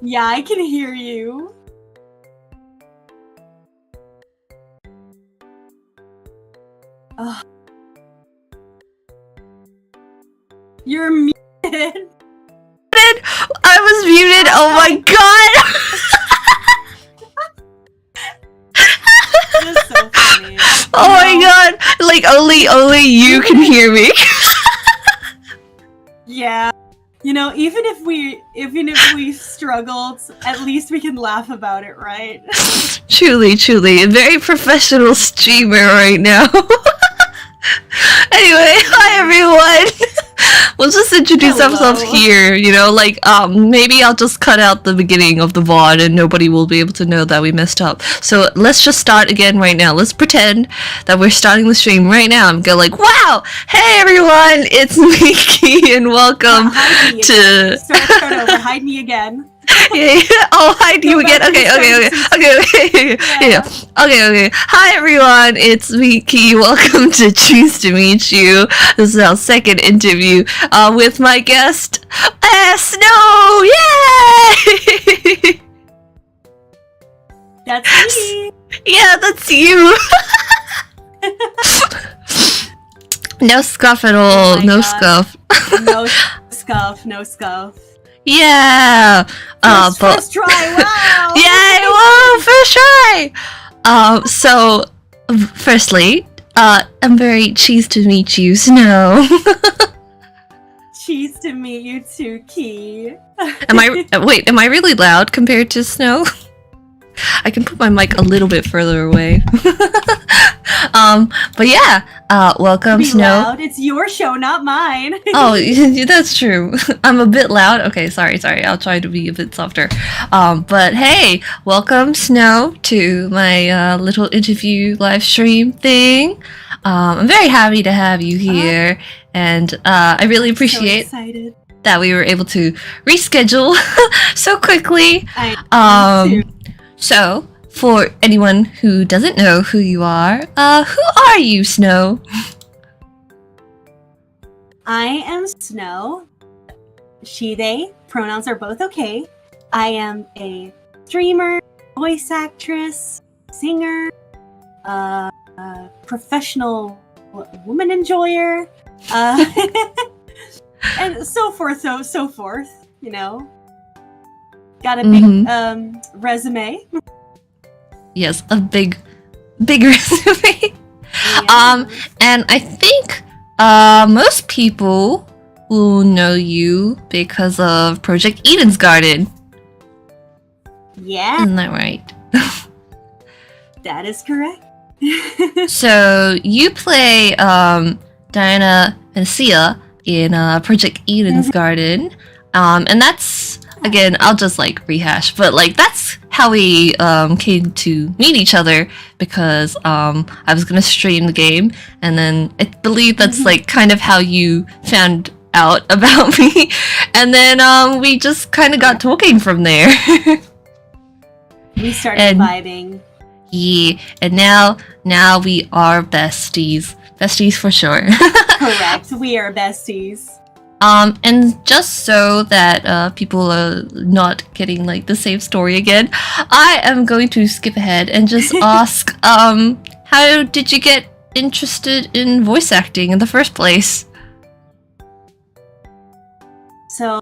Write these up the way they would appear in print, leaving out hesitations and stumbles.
Yeah, I can hear you. Ugh. You're muted. I was muted. Oh my god. This is so funny. Oh my god. Like only you can hear me. Yeah. You know, even if we struggled, at least we can laugh about it, right? Truly, a very professional streamer right now. Anyway, hi everyone. We'll just introduce ourselves here, you know, like, maybe I'll just cut out the beginning of the VOD and nobody will be able to know that we messed up. So let's just start again right now. Let's pretend that we're starting the stream right now and go like, wow, hey everyone, it's me, khee, and welcome to... Start over, hide me again. Yeah. Oh, hide you again. Okay. Okay. Hi everyone, it's me, khee. Welcome to Choose to Meet You. This is our second interview with my guest, Snow. Yay! That's me. Yeah, that's you. No scuff at all. No scuff. No scuff. Yeah. First try. Wow. Yay! Whoa! First try. So, firstly, I'm very cheesed to meet you, Snow. Cheesed to meet you too, khee. Am I really loud compared to Snow? I can put my mic a little bit further away. But yeah, welcome, Be Snow. Loud. It's your show, not mine. Oh, that's true. I'm a bit loud. Okay, sorry. I'll try to be a bit softer. But hey, welcome, Snow, to my little interview live stream thing. I'm very happy to have you here, and I really appreciate that we were able to reschedule so quickly. So, for anyone who doesn't know who you are, who are you, Snow? I am Snow. She, they, pronouns are both okay. I am a streamer, voice actress, singer, professional woman enjoyer, and so forth, you know. Got a big resume. Yes, a big resume. Yeah. And I think most people will know you because of Project Eden's Garden. Yeah. Isn't that right? That is correct. So you play Diana Venicia in Project Eden's Garden, and that's, again, I'll just like rehash, but like that's how we came to meet each other, because I was gonna stream the game, and then I believe that's like kind of how you found out about me, and then we just kind of got talking from there. We started vibing. Yeah, and now we are besties. Besties for sure. Correct, we are besties. And just so that people are not getting like the same story again, I am going to skip ahead and just ask, how did you get interested in voice acting in the first place? So,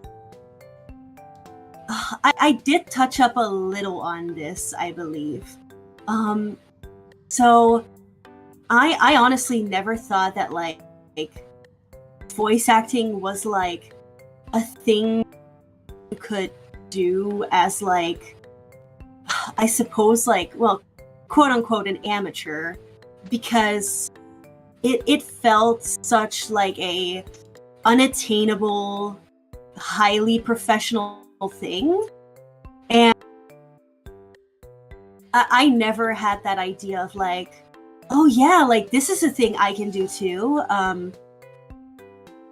I did touch up a little on this, I believe. So I honestly never thought that like voice acting was like a thing you could do as like, I suppose, like, well, quote unquote an amateur, because it felt such like a unattainable, highly professional thing, and I never had that idea of like, oh yeah, like this is a thing I can do too.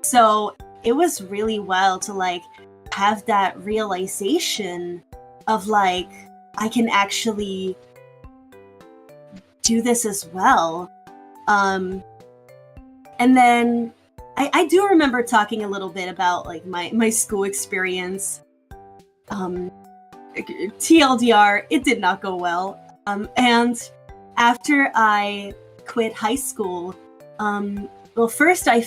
So it was really wild to like have that realization of like, I can actually do this as well. And then I do remember talking a little bit about like my school experience. TLDR, it did not go well. And after I quit high school, well, first I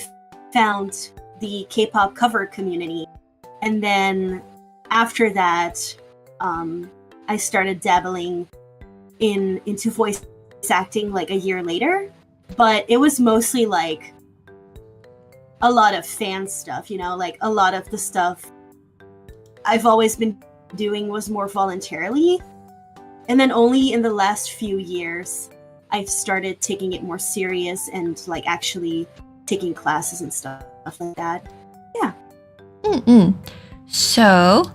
found the K-pop cover community, and then after that, I started dabbling into voice acting like a year later. But it was mostly like a lot of fan stuff, you know, like a lot of the stuff I've always been doing was more voluntarily. And then only in the last few years, I've started taking it more serious and like actually taking classes and stuff like that. Yeah. So,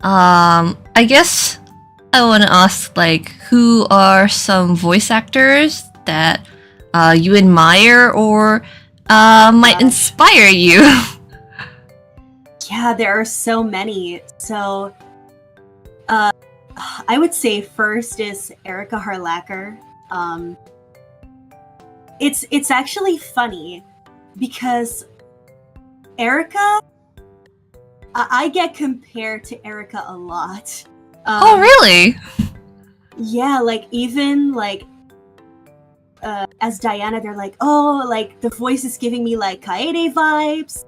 I guess I want to ask, like, who are some voice actors that you admire or might inspire you? Yeah, there are so many. So, I would say first is Erica Harlacher. It's actually funny because Erica, I get compared to Erica a lot. Oh, really? Yeah, like even like as Diana, they're like, oh, like the voice is giving me like Kaede vibes.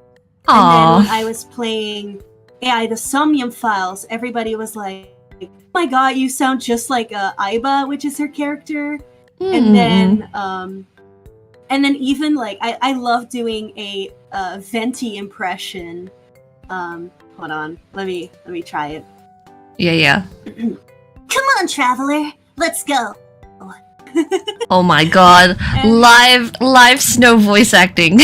Aww. And then when I was playing AI the Somnium Files, everybody was like, oh my god, you sound just like Aiba, which is her character. And then even like I love doing a Venti impression. Hold on, let me try it. Yeah. Come on, traveler, let's go. Oh my god, live snow voice acting.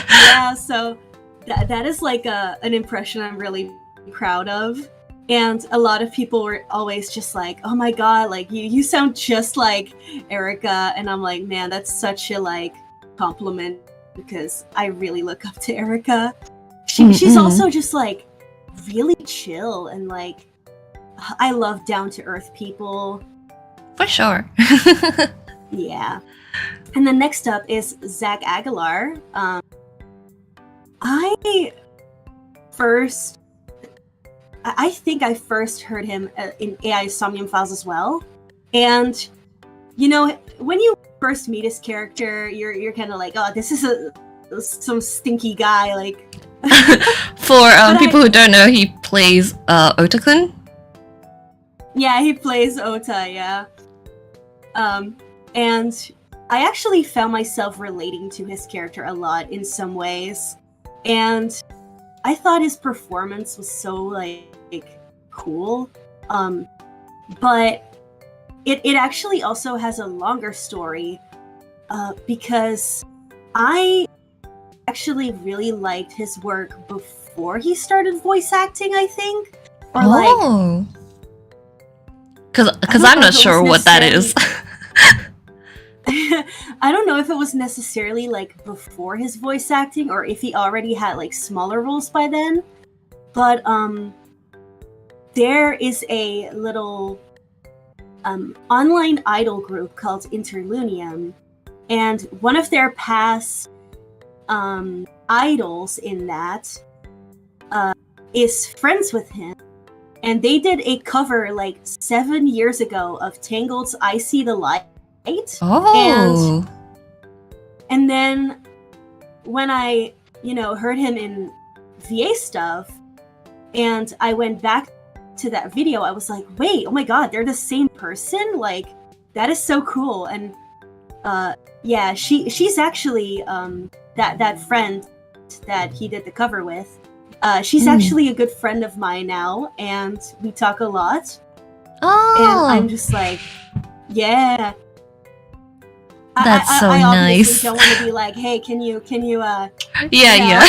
Yeah, so that is like an impression I'm really proud of. And a lot of people were always just like, oh my god, like you sound just like Erica. And I'm like, man, that's such a like compliment because I really look up to Erica. She's also just like really chill and like I love down to earth people. For sure. Yeah. And then next up is Zach Aguilar. I think I first heard him in AI Somnium Files as well. And, you know, when you first meet his character, you're kind of like, oh, this is some stinky guy. Like, for people who don't know, he plays Otakun. Yeah, he plays Ota, yeah. And I actually found myself relating to his character a lot in some ways. And I thought his performance was so, like, cool. But it actually also has a longer story because I actually really liked his work before he started voice acting, I think. Or oh. Because I'm not sure what that is. I don't know if it was necessarily like before his voice acting or if he already had like smaller roles by then. But there is a little online idol group called Interlunium, and one of their past idols in that is friends with him. And they did a cover like 7 years ago of Tangled's I See the Light. Oh. And then when I, heard him in VA stuff and I went back to that video, I was like, wait, oh my god, they're the same person? Like, that is so cool. And yeah, she's actually that friend that he did the cover with. She's actually a good friend of mine now, and we talk a lot. Oh. And I'm just like, yeah. That's so I nice. don't want to be like, hey, can you Yeah.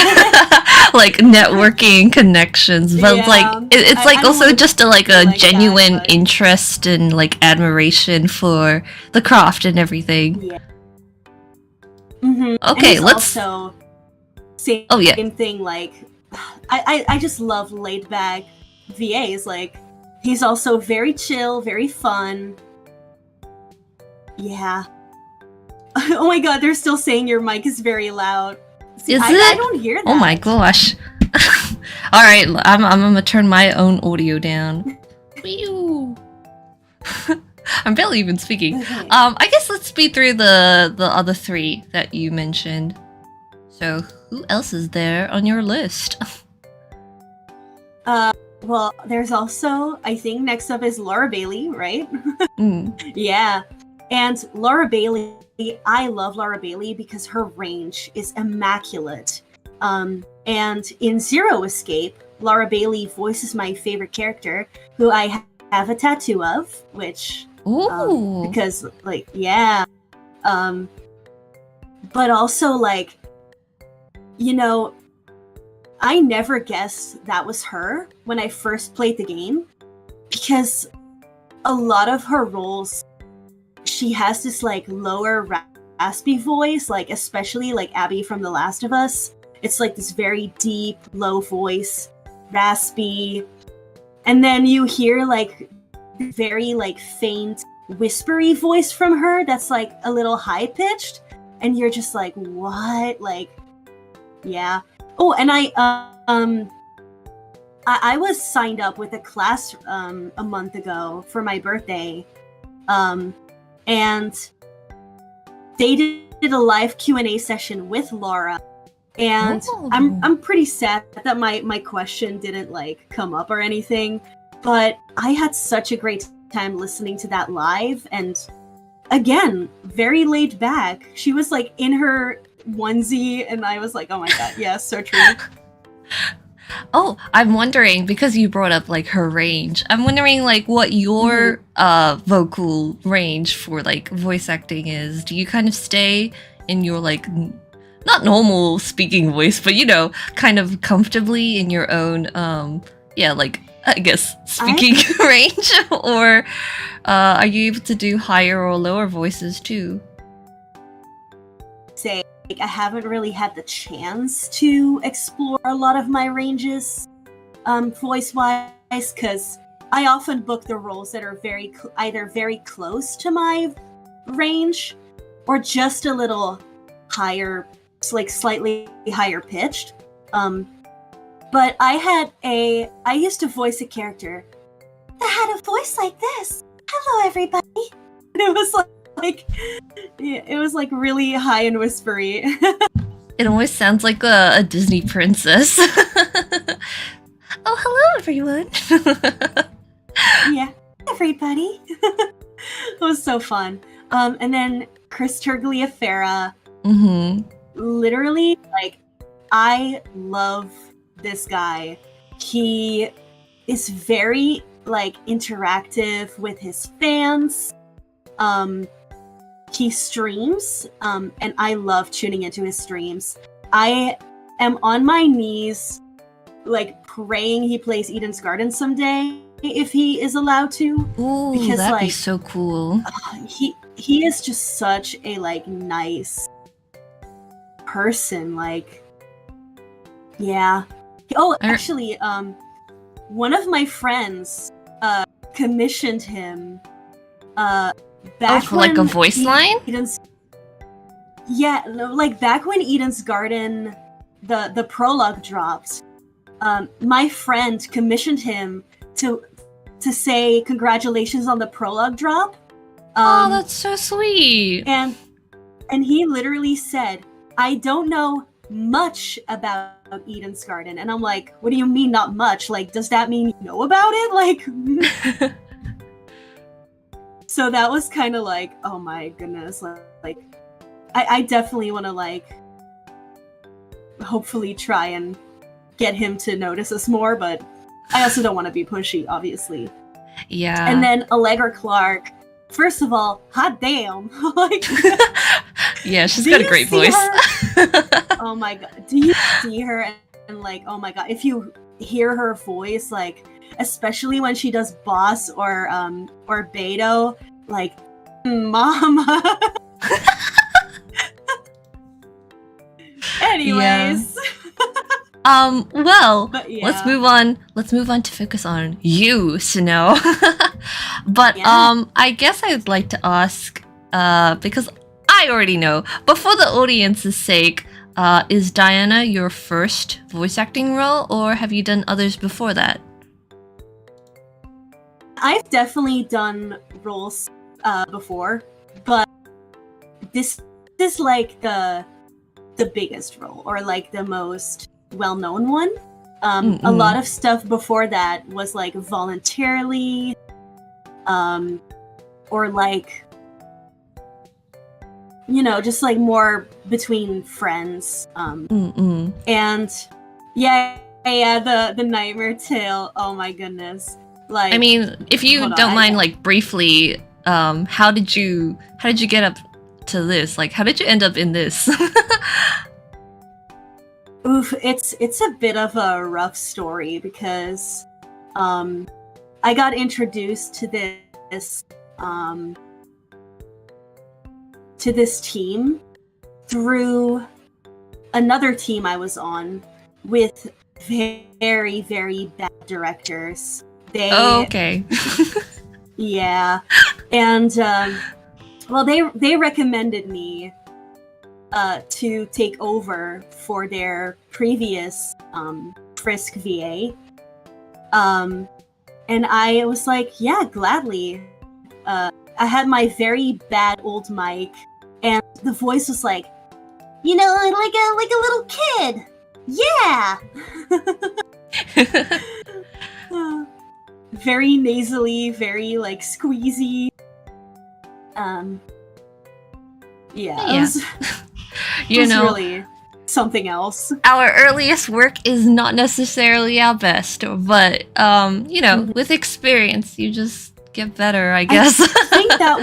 Like networking connections, but yeah, it's like also just a genuine that, interest and like admiration for the craft and everything. Yeah. Mm-hmm. Okay, let's also same thing. Like, I just love laid back VAs. Like, he's also very chill, very fun. Yeah. Oh my god, they're still saying your mic is very loud. See, is it? I don't hear that. Oh my gosh. Alright, I'm gonna turn my own audio down. Pew. I'm barely even speaking. Okay. I guess let's speed through the other three that you mentioned. So, who else is there on your list? Well, there's also, I think next up is Laura Bailey, right? Mm. Yeah. And Laura Bailey, I love Laura Bailey because her range is immaculate. And in Zero Escape, Laura Bailey voices my favorite character, who I have a tattoo of, which Ooh. because like yeah. But also like, you know, I never guessed that was her when I first played the game, because a lot of her roles, she has this like lower raspy voice, like especially like Abby from The Last of Us. It's like this very deep, low voice, raspy, and then you hear like very like faint, whispery voice from her that's like a little high pitched, and you're just like, what? Like, yeah. Oh, and I was signed up with a class a month ago for my birthday, and they did a live Q&A session with Laura, and Ooh. I'm pretty sad that my question didn't like come up or anything, but I had such a great time listening to that live, and again, very laid back. She was like in her onesie, and I was like, oh my god, yeah, so true. Oh, I'm wondering, because you brought up like her range, I'm wondering like what your vocal range for like voice acting is. Do you kind of stay in your like not normal speaking voice, but you know, kind of comfortably in your own like I guess speaking range, or are you able to do higher or lower voices too? Say, like, I haven't really had the chance to explore a lot of my ranges, voice-wise, because I often book the roles that are either very close to my range, or just a little higher, like slightly higher pitched. But I used to voice a character that had a voice like this. Hello, everybody. And it was it was like really high and whispery. It always sounds like a Disney princess. Oh, hello, everyone. Yeah, everybody. It was so fun. And then Chris Tergliafera. Literally, like, I love this guy. He is very like interactive with his fans. He streams, and I love tuning into his streams. I am on my knees, like praying he plays Eden's Garden someday, if he is allowed to. Ooh, because that'd like be so cool. He is just such a like nice person. Like, yeah. Oh, actually, one of my friends commissioned him. Back for like a voice line? Yeah, no, like back when Eden's Garden, the prologue dropped, my friend commissioned him to say congratulations on the prologue drop. Oh, that's so sweet. And he literally said, I don't know much about Eden's Garden. And I'm like, what do you mean not much? Like, does that mean you know about it? Like... So that was kind of like, oh my goodness, like I definitely want to like hopefully try and get him to notice us more, but I also don't want to be pushy, obviously. Yeah. And then Allegra Clark, first of all, hot damn. Like, yeah, she's got a great voice. Oh my god, do you see her and like, oh my god, if you hear her voice, like, especially when she does Boss or Beto, like, mama. Anyways. Yeah. Well, yeah. let's move on. Let's move on to focus on you, Snow. But yeah. I guess I'd like to ask, because I already know, but for the audience's sake, is Diana your first voice acting role, or have you done others before that? I've definitely done roles before, but this is like the biggest role, or like the most well-known one. A lot of stuff before that was like voluntarily, or like, you know, just like more between friends. And yeah, the Nightmare Tale. Oh my goodness! Like, I mean, if you don't mind, like briefly, how did you get up to this? Like, how did you end up in this? Oof, it's a bit of a rough story because I got introduced to this team through another team I was on with very, very bad directors. Okay. Yeah. And well, they recommended me to take over for their previous Frisk VA. And I was like, yeah, gladly. I had my very bad old mic, and the voice was like, you know, like a little kid. Yeah. Very nasally, very like squeezy. Yeah. It was, you know, really something else. Our earliest work is not necessarily our best, but you know, with experience, you just get better, I guess. I think that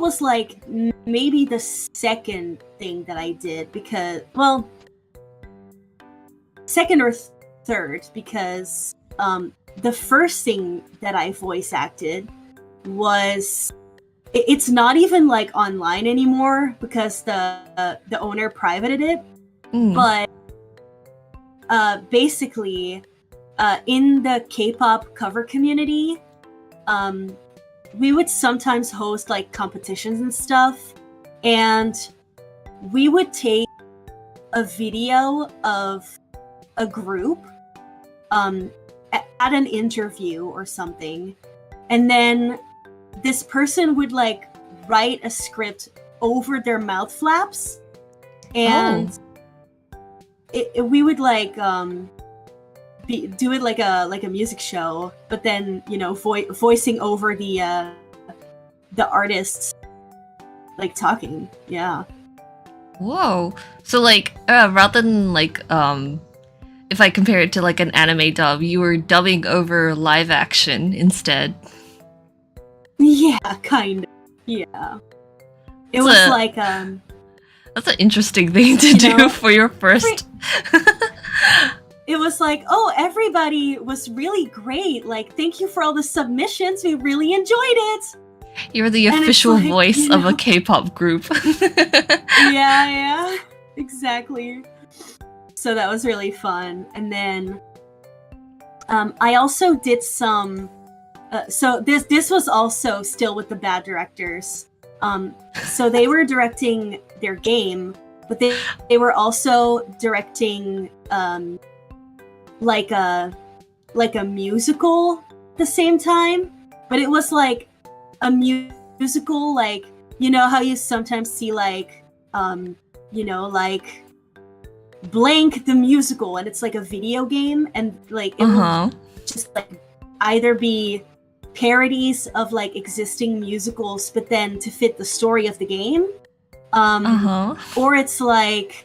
was like maybe the second thing that I did, because, well, second or third, because the first thing that I voice acted was, it's not even like online anymore because the owner privated it, but basically in the K-pop cover community, we would sometimes host like competitions and stuff, and we would take a video of a group at an interview or something, and then this person would like write a script over their mouth flaps, and we would like do it like a music show, but then, you know, voicing over the artists like talking. Yeah. Whoa. So like rather than like if I compare it to like an anime dub, you were dubbing over live action instead. Yeah, kind of. Yeah. It was like that's an interesting thing to do for your first. It was like, oh, everybody was really great. Like, thank you for all the submissions. We really enjoyed it. You're the official like, voice of a K-pop group. Yeah, exactly. So that was really fun. And then I also did some. So this was also still with the bad directors. So they were directing their game, but they were also directing like a musical at the same time. But it was like a musical, like, you know how you sometimes see like you know, like Blank the musical, and it's like a video game, and like it will just like either be parodies of like existing musicals, but then to fit the story of the game, or it's like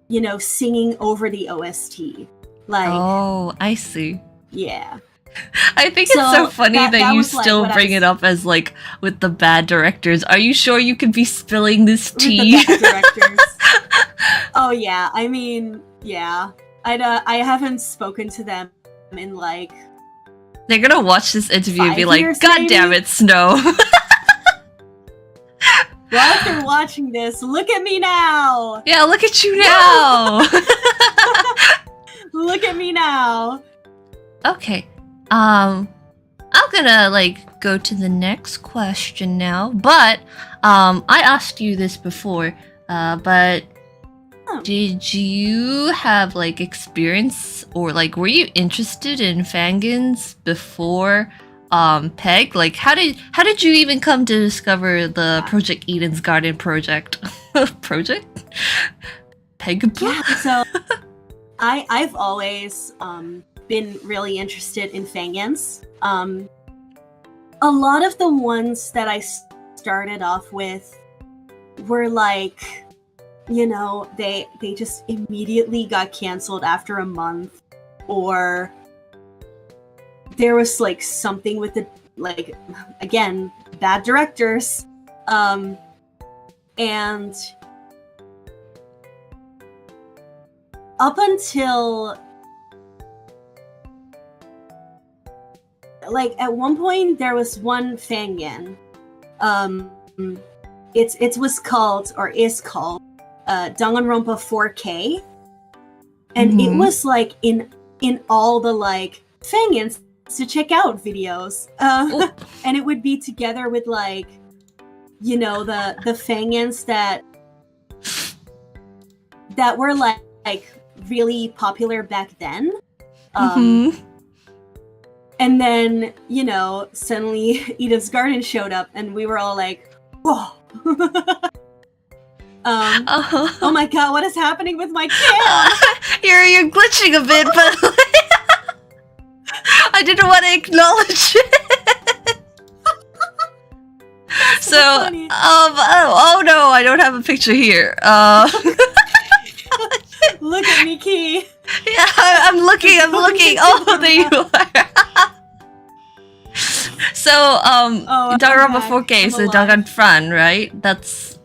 you know, singing over the OST. Like, oh, I see. Yeah. I think it's so funny that you still bring it up as like with the bad directors. Are you sure you could be spilling this tea? With the bad directors. Oh yeah, I mean, yeah. I haven't spoken to them in like. They're gonna watch this interview and be like, years, "God maybe? damn it, Snow!" Well, if you're watching this, look at me now. Yeah, look at you now. Look at me now. Okay. I'm gonna like go to the next question now, but I asked you this before, but Did you have like experience or like were you interested in fangins before Peg? Like how did you even come to discover the Project Eden's Garden project? Project? Peg? Yeah, so I've always been really interested in fangins. A lot of the ones that I started off with were like, you know, they just immediately got canceled after a month, or there was like something with the, like, again, bad directors, and up until like at one point there was one fangin, it was called, or is called, Danganronpa 4K, and it was like in all the like fangins to check out videos, and it would be together with like, you know, the fangins that were like really popular back then, and then, you know, suddenly Eden's Garden showed up and we were all like, whoa. Oh my god, what is happening with my cam? You're glitching a bit, but I didn't want to acknowledge it. So funny. Oh no, I don't have a picture here. Look at me, Khee. Yeah, I'm looking. Oh, there you are. So, Danganronpa 4K, so Danganronpa, right? That's,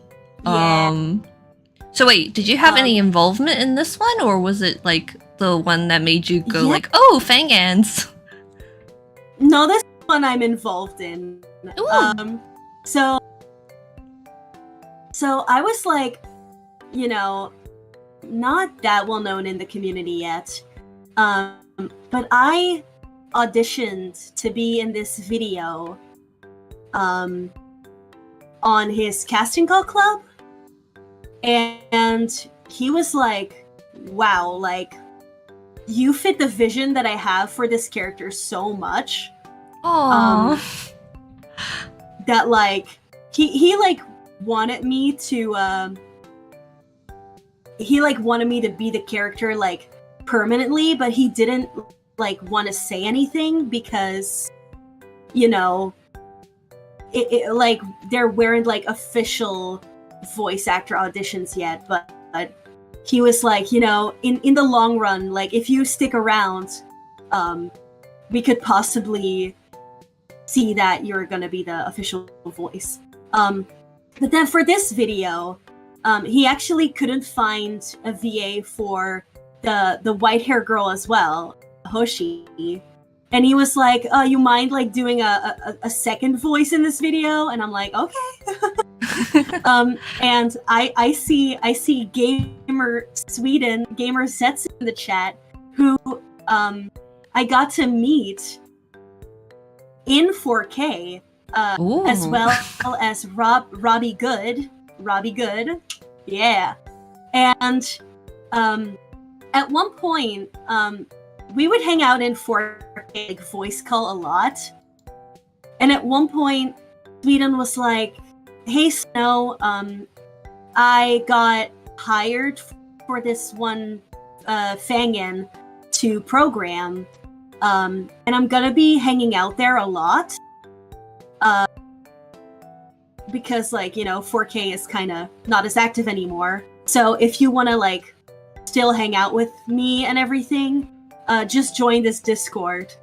So wait, did you have any involvement in this one, or was it like the one that made you go like, oh, fangans? No, this one I'm involved in. So I was like, you know, not that well known in the community yet, but I auditioned to be in this video on his casting call club, and he was like, wow, like, you fit the vision that I have for this character so much. That like he like wanted me to be the character like permanently, but he didn't like want to say anything because, you know, it like there weren't like official voice actor auditions yet, but he was like, you know, in the long run, like if you stick around, we could possibly see that you're gonna be the official voice. But then for this video, he actually couldn't find a VA for the white hair girl as well, Hoshi, and he was like, you mind like doing a second voice in this video? And I'm like, okay. And I see Gamer Sweden, Gamer Sets in the chat, who I got to meet in 4K, as well as Robbie Good, yeah. And at one point, we would hang out in 4K, like, voice call a lot. And at one point, Sweden was like, hey Snow, I got hired for this one fangin to program, and I'm gonna be hanging out there a lot, because, like, you know, 4K is kind of not as active anymore. So if you want to like still hang out with me and everything, just join this Discord.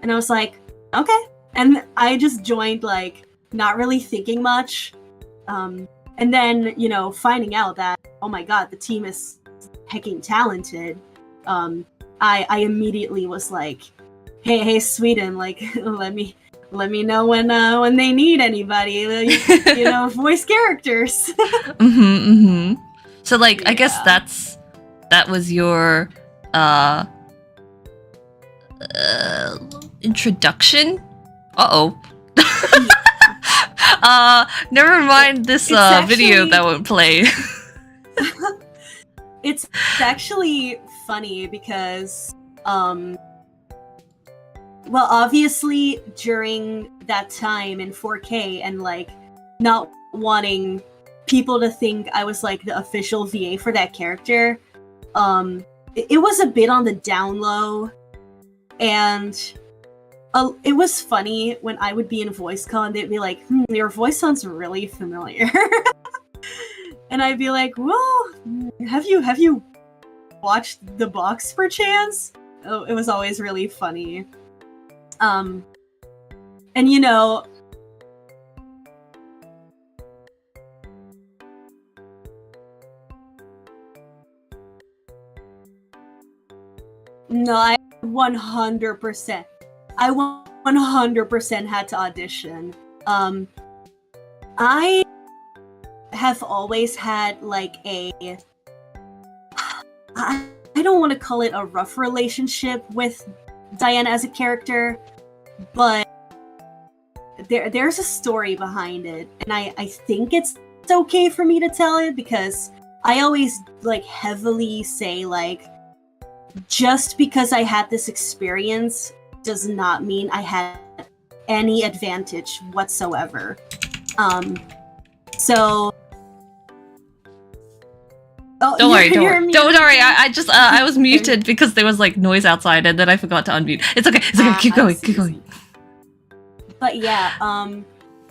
And I was like, okay. And I just joined, like, not really thinking much. And then, you know, finding out that, oh my god, the team is hecking talented, I immediately was like, hey Sweden, like, let me know when they need anybody, you know, voice characters. So like, I guess that was your introduction. Yeah. Never mind this video that won't play. it's actually funny because, well, obviously during that time in 4K and like not wanting people to think I was like the official VA for that character, it was a bit on the down low, and it was funny when I would be in voice call and they'd be like, your voice sounds really familiar. And I'd be like, well, have you watched The Box perchance? Oh, it was always really funny. And you know, no, I 100%. I 100% had to audition. I have always had like I don't want to call it a rough relationship with Diana as a character, but there's a story behind it, and I think it's okay for me to tell it because I always like heavily say like, just because I had this experience does not mean I had any advantage whatsoever. So don't worry. I just I was muted because there was like noise outside, and then I forgot to unmute. It's okay. Keep going. But yeah,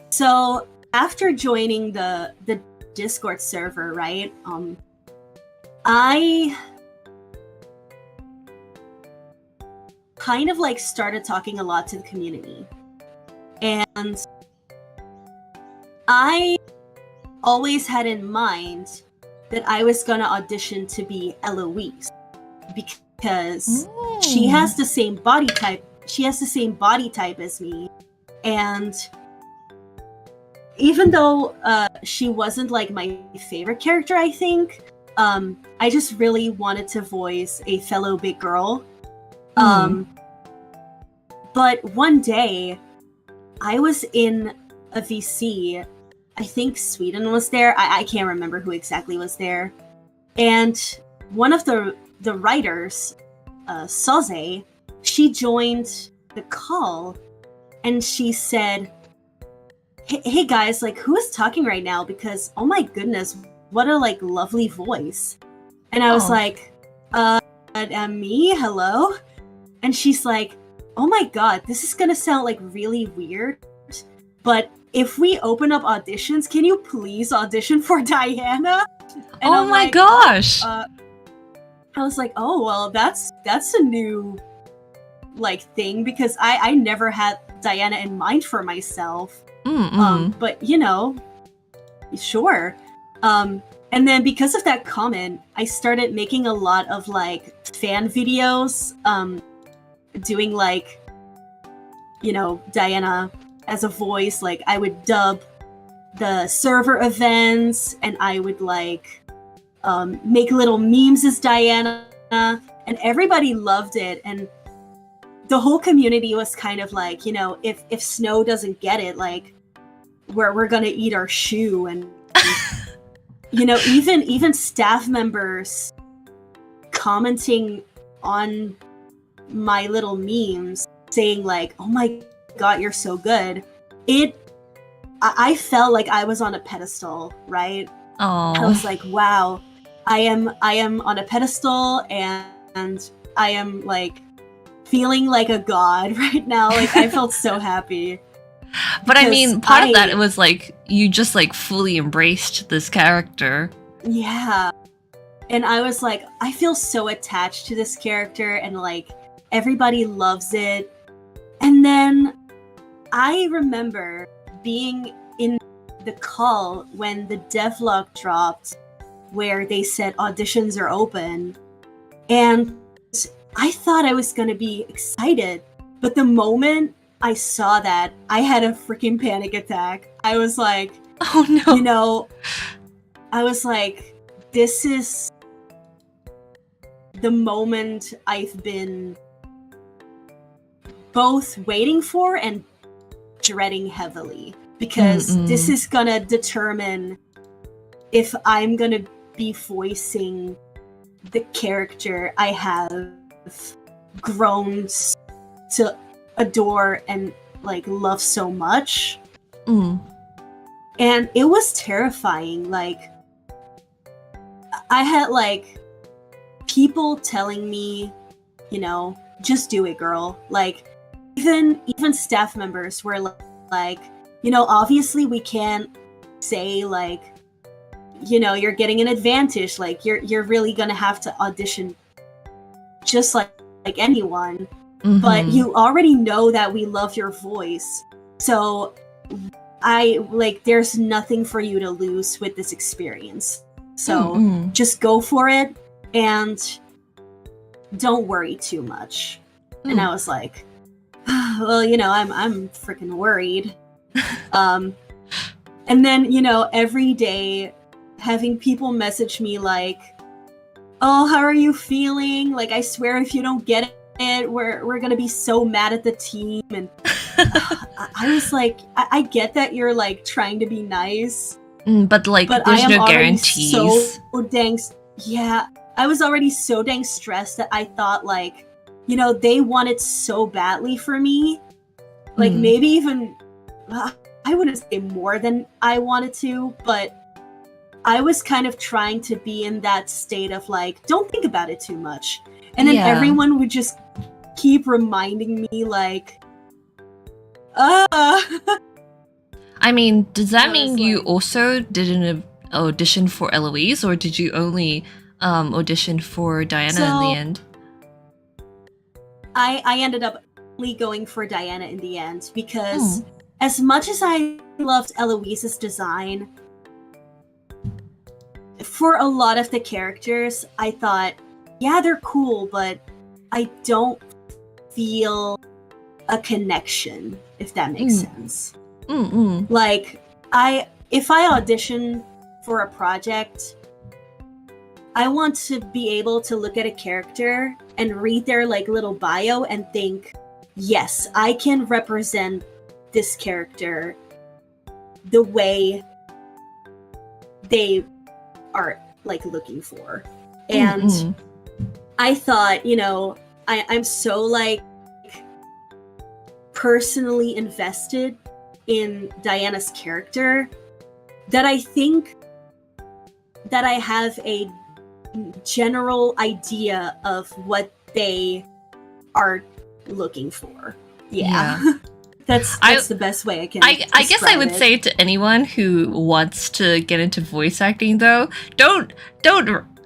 so after joining the Discord server, right? I kind of like started talking a lot to the community, and I always had in mind that I was gonna audition to be Eloise because she has the same body type. She has the same body type as me, and even though she wasn't like my favorite character, I think I just really wanted to voice a fellow big girl. But one day, I was in a VC. I think Sweden was there. I can't remember who exactly was there. And one of the writers, Soze, she joined the call, and she said, hey guys, like, who is talking right now? Because, oh my goodness, what a like lovely voice. And I was like, me, hello? And she's like, oh my god, this is gonna sound like really weird, but if we open up auditions, can you please audition for Diana? And oh my gosh! I was like, oh well, that's a new like thing because I never had Diana in mind for myself. But you know, sure. And then because of that comment, I started making a lot of like fan videos, doing like, you know, Diana as a voice. Like I would dub the server events, and I would like make little memes as Diana, and everybody loved it. And the whole community was kind of like, you know, if Snow doesn't get it, like we're gonna eat our shoe. And you know, even staff members commenting on my little memes saying like, oh my god, you're so good. I felt like I was on a pedestal, right? Oh, I was like, wow, I am on a pedestal, and I am like feeling like a god right now. Like I felt so happy. But I mean, part of that, it was like you just like fully embraced this character. Yeah. And I was like, I feel so attached to this character, and like everybody loves it. And then I remember being in the call when the devlog dropped, where they said auditions are open, and I thought I was gonna be excited, but the moment I saw that, I had a freaking panic attack. I was like, oh no, you know, I was like, this is the moment I've been both waiting for and dreading heavily, because this is gonna determine if I'm gonna be voicing the character I have grown to adore and like love so much. And it was terrifying. Like, I had like people telling me, you know, just do it, girl. Like, even staff members were like, you know, obviously we can't say like, you know, you're getting an advantage. Like, you're really gonna have to audition just like anyone. But you already know that we love your voice. So there's nothing for you to lose with this experience. So just go for it and don't worry too much. And I was like, well, you know, I'm freaking worried. And then, you know, every day having people message me like, oh, how are you feeling? Like, I swear if you don't get it, we're gonna be so mad at the team. And I was like, I get that you're like trying to be nice, but there's no guarantees. I was already so dang stressed that I thought like, you know, they wanted so badly for me, like maybe even I wouldn't say more than I wanted to, but I was kind of trying to be in that state of like, don't think about it too much. And then everyone would just keep reminding me like, I mean, does that mean you also did an audition for Eloise, or did you only audition for Diana in the end? I ended up only going for Diana in the end because as much as I loved Eloise's design, for a lot of the characters, I thought, yeah, they're cool, but I don't feel a connection, if that makes sense. Like, if I audition for a project, I want to be able to look at a character and read their like little bio and think, yes, I can represent this character the way they are like looking for. And I thought, you know, I'm so like personally invested in Diana's character that I think that I have a general idea of what they are looking for. That's the best way I can I guess I would say to anyone who wants to get into voice acting, though, don't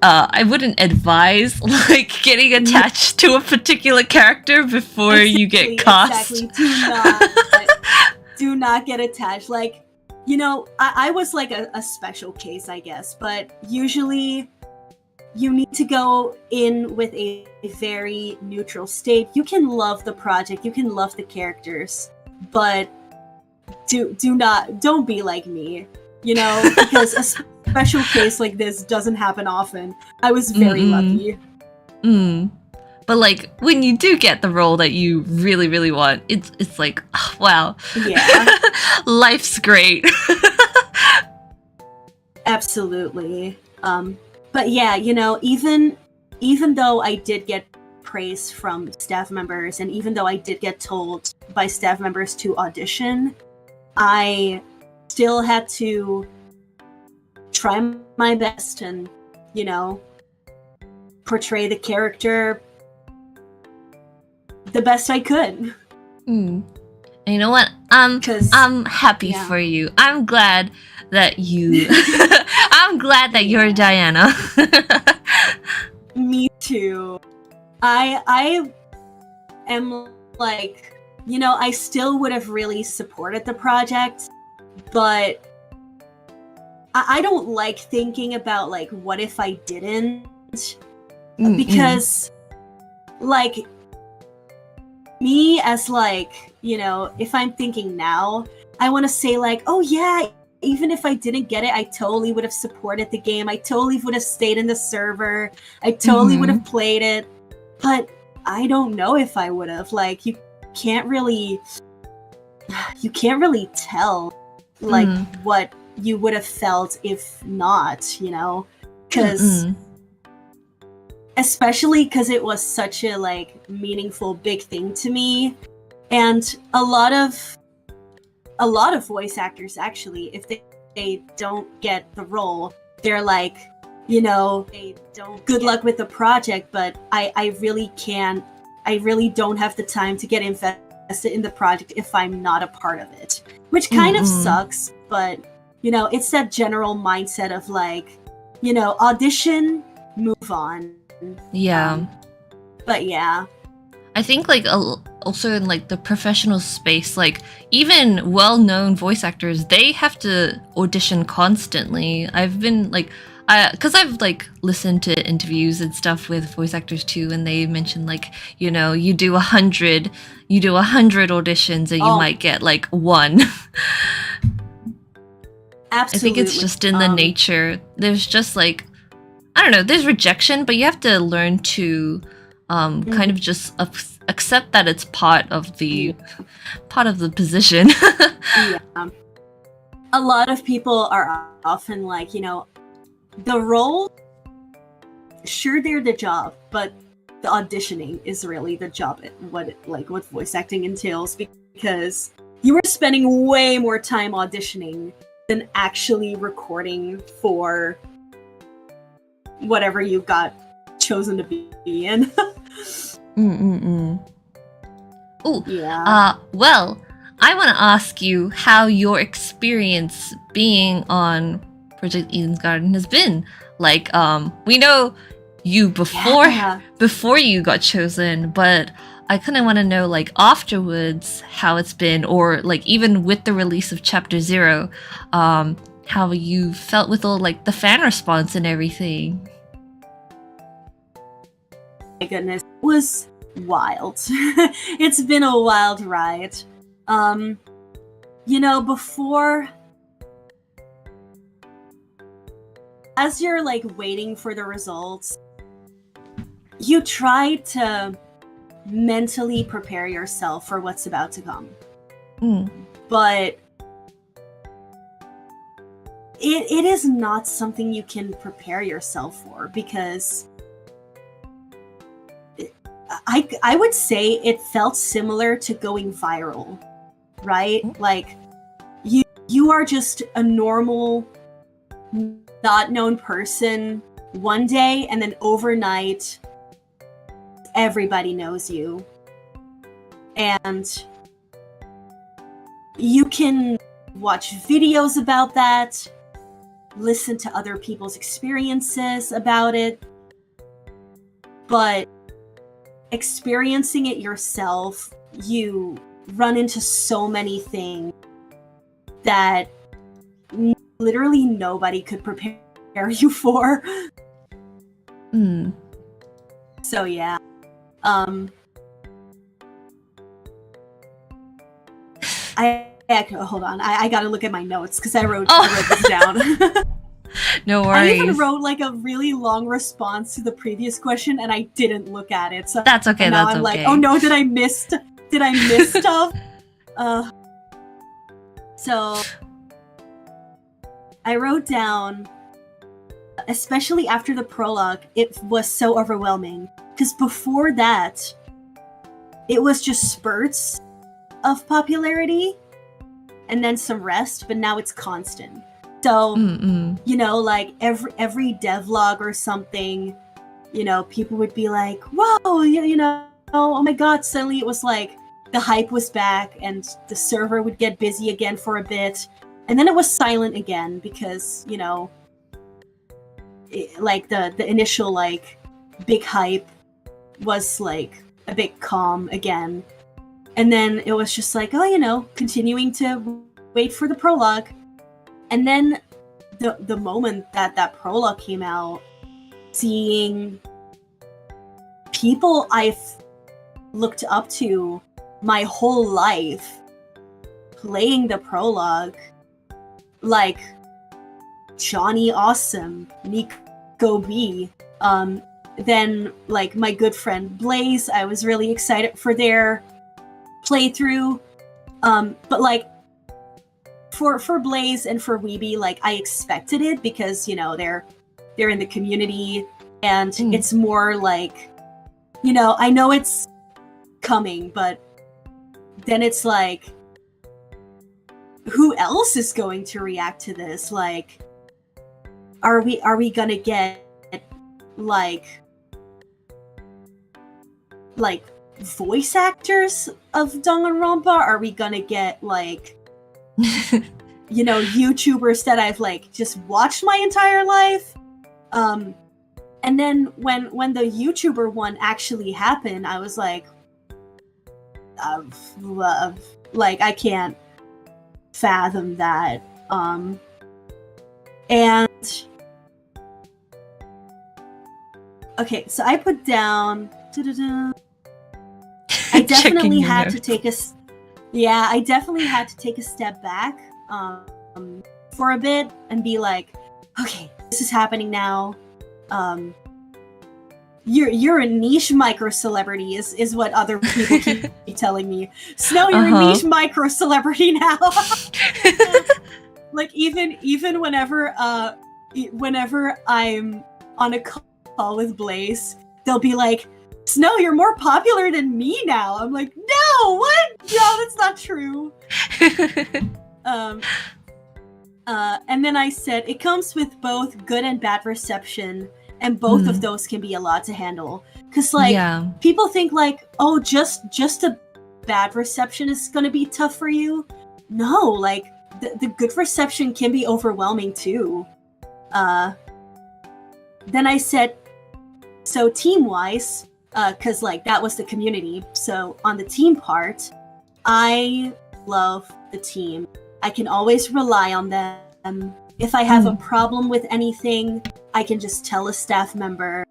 I wouldn't advise like getting attached to a particular character before you get cast. Do not get attached. Like, you know, I was like a special case, I guess, but usually you need to go in with a very neutral state. You can love the project, you can love the characters, but don't be like me, you know, because a special case like this doesn't happen often. I was very lucky. But like when you do get the role that you really, really want, it's like, oh, wow. Yeah. Life's great. Absolutely. But yeah, you know, even though I did get praise from staff members, and even though I did get told by staff members to audition, I still had to try my best and, you know, portray the character the best I could. And you know what? I'm happy for you. I'm glad that you I'm glad that you're Diana. Me too. I am like, you know, I still would have really supported the project, but I don't like thinking about like what if I didn't, because like me as like, you know, if I'm thinking now, I want to say like, oh yeah, even if I didn't get it, I totally would have supported the game. I totally would have stayed in the server. I totally would have played it. But I don't know if I would have. Like, you can't really tell like what you would have felt if not, you know? Because especially because it was such a like meaningful big thing to me, and a lot of voice actors actually, if they don't get the role, they're like, you know, they don't good luck with the project, but I really don't have the time to get invested in the project if I'm not a part of it, which kind of sucks. But you know, it's that general mindset of like, you know, audition, move on. Yeah. But yeah, I think like also in like the professional space, like even well-known voice actors, they have to audition constantly. I've been like, because I've like listened to interviews and stuff with voice actors too, and they mentioned like, you know, you do 100 auditions and you might get like one. absolutely. I think it's just in the nature. There's just like, I don't know, there's rejection, but you have to learn to kind of just accept that it's part of the position. Yeah. A lot of people are often like, you know, the role, sure, they're the job, but the auditioning is really the job, what voice acting entails, because you are spending way more time auditioning than actually recording for whatever you got chosen to be in. Oh, yeah. Well, I want to ask you how your experience being on Project Eden's Garden has been. Like, we know you before you got chosen, but I kind of want to know, like, afterwards how it's been, or like even with the release of Chapter 0, how you felt with all like the fan response and everything. My goodness, it was wild. It's been a wild ride. You know, before, as you're like waiting for the results, you try to mentally prepare yourself for what's about to come. But it is not something you can prepare yourself for, because I would say it felt similar to going viral, right? Like you are just a normal, not known person one day, and then overnight everybody knows you. And you can watch videos about that, listen to other people's experiences about it, but experiencing it yourself, you run into so many things that literally nobody could prepare you for. So yeah. Hold on. I gotta look at my notes because I wrote this down. No worries. I even wrote like a really long response to the previous question, and I didn't look at it. So that's okay. Now that's I'm okay. like, oh no, did I miss stuff? So I wrote down, especially after the prologue, it was so overwhelming, because before that, it was just spurts of popularity and then some rest, but now it's constant. So, you know, like every devlog or something, you know, people would be like, whoa, you know, oh my god, suddenly it was like the hype was back and the server would get busy again for a bit. And then it was silent again because, you know, like the initial like big hype was like a bit calm again. And then it was just like, oh, you know, continuing to wait for the prologue. And then the moment that prologue came out, seeing people I've looked up to my whole life playing the prologue, like Johnny Awesome, Nico B, then like my good friend Blaze, I was really excited for their playthrough. But like for Blaze and for Weeby, like I expected it because, you know, they're in the community, and it's more like, you know, I know it's coming, but then it's like, who else is going to react to this? Like, are we gonna get like voice actors of Danganronpa? Are we gonna get like you know, YouTubers that I've like just watched my entire life? And then when the YouTuber one actually happened, I was like, like I can't fathom that. And okay, so I put down. I definitely had to take a. Yeah, I definitely had to take a step back for a bit and be like, okay, this is happening now. You're a niche micro celebrity is what other people keep telling me. Snow, you're a niche micro celebrity now. Like even whenever I'm on a call with Blaze, they'll be like, Snow, you're more popular than me now. I'm like, no, what? No, that's not true. And then I said, it comes with both good and bad reception, and both of those can be a lot to handle. Because, like, people think, like, oh, just a bad reception is going to be tough for you. No, like, the good reception can be overwhelming, too. Then I said, so team-wise, because, like, that was the community. So, on the team part, I love the team. I can always rely on them. If I have a problem with anything, I can just tell a staff member.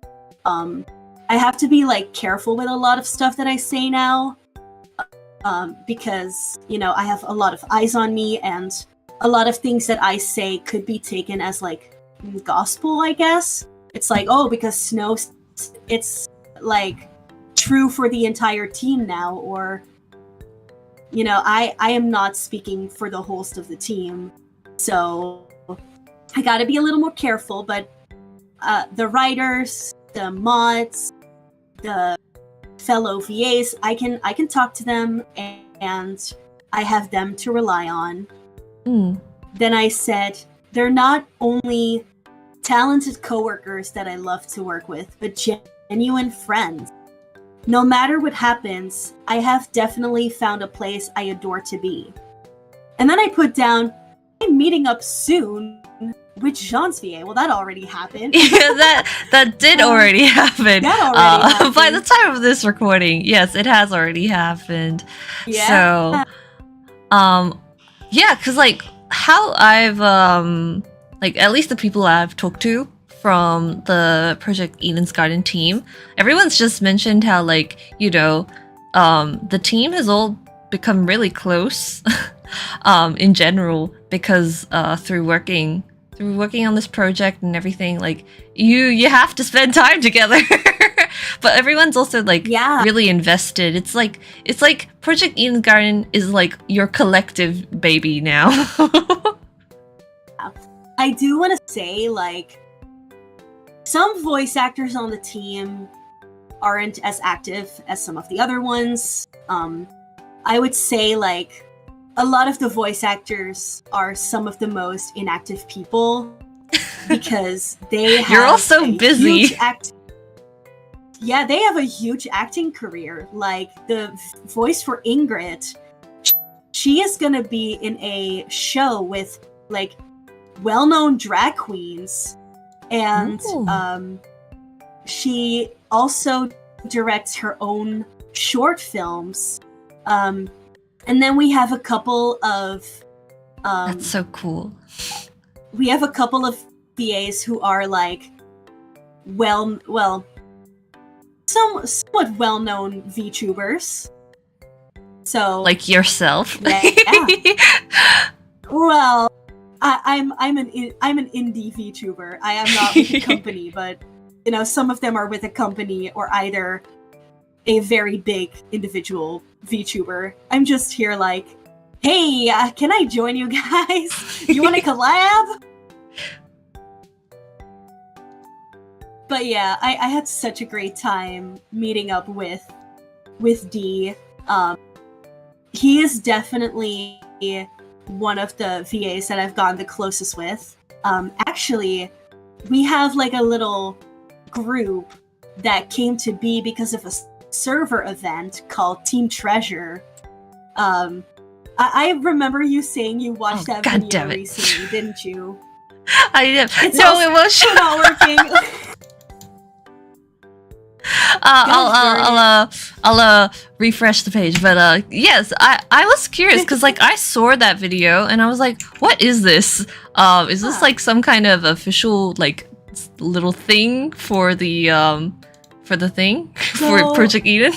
I have to be, like, careful with a lot of stuff that I say now. Because, you know, I have a lot of eyes on me, and a lot of things that I say could be taken as, like, gospel, I guess. It's like, oh, because Snow, it's, like, true for the entire team now, or, you know, I am not speaking for the host of the team, so I gotta be a little more careful, but the writers, the mods, the fellow VAs, I can talk to them, and I have them to rely on. Then I said, they're not only talented coworkers that I love to work with, but genuine friends. No matter what happens, I have definitely found a place I adore to be. And then I put down, I'm meeting up soon with Jean's VA. Well, that already happened. Yeah, that did already happen. That already happened. By the time of this recording, yes, it has already happened. Yeah. So, yeah, because, like, how I've, like, at least the people I've talked to from the Project Eden's Garden team, everyone's just mentioned how, like, you know, the team has all become really close in general, because through working on this project and everything, like, you have to spend time together. But everyone's also, like, really invested. It's like Project Eden's Garden is like your collective baby now. I do want to say, like, some voice actors on the team aren't as active as some of the other ones. I would say, like, a lot of the voice actors are some of the most inactive people because they have You're all so busy. Yeah, they have a huge acting career. Like, the voice for Ingrid, she is gonna be in a show with, like, well-known drag queens. And she also directs her own short films. And then we have a couple of... That's so cool. We have a couple of VAs who are, like, somewhat well-known VTubers. So, like yourself. Yeah. Well, I'm an indie VTuber. I am not with a company, but, you know, some of them are with a company or either a very big individual VTuber. I'm just here like, hey, can I join you guys? You want to collab? But yeah, I had such a great time meeting up with D. He is definitely one of the VAs that I've gotten the closest with. Actually, we have like a little group that came to be because of a server event called Team Treasure. I remember you saying you watched that video recently, didn't you? I did. It's No, it was not working. I'll refresh the page, but yes, I was curious because like I saw that video and I was like, what is this? Is this like some kind of official like little thing for the thing for Project Eden?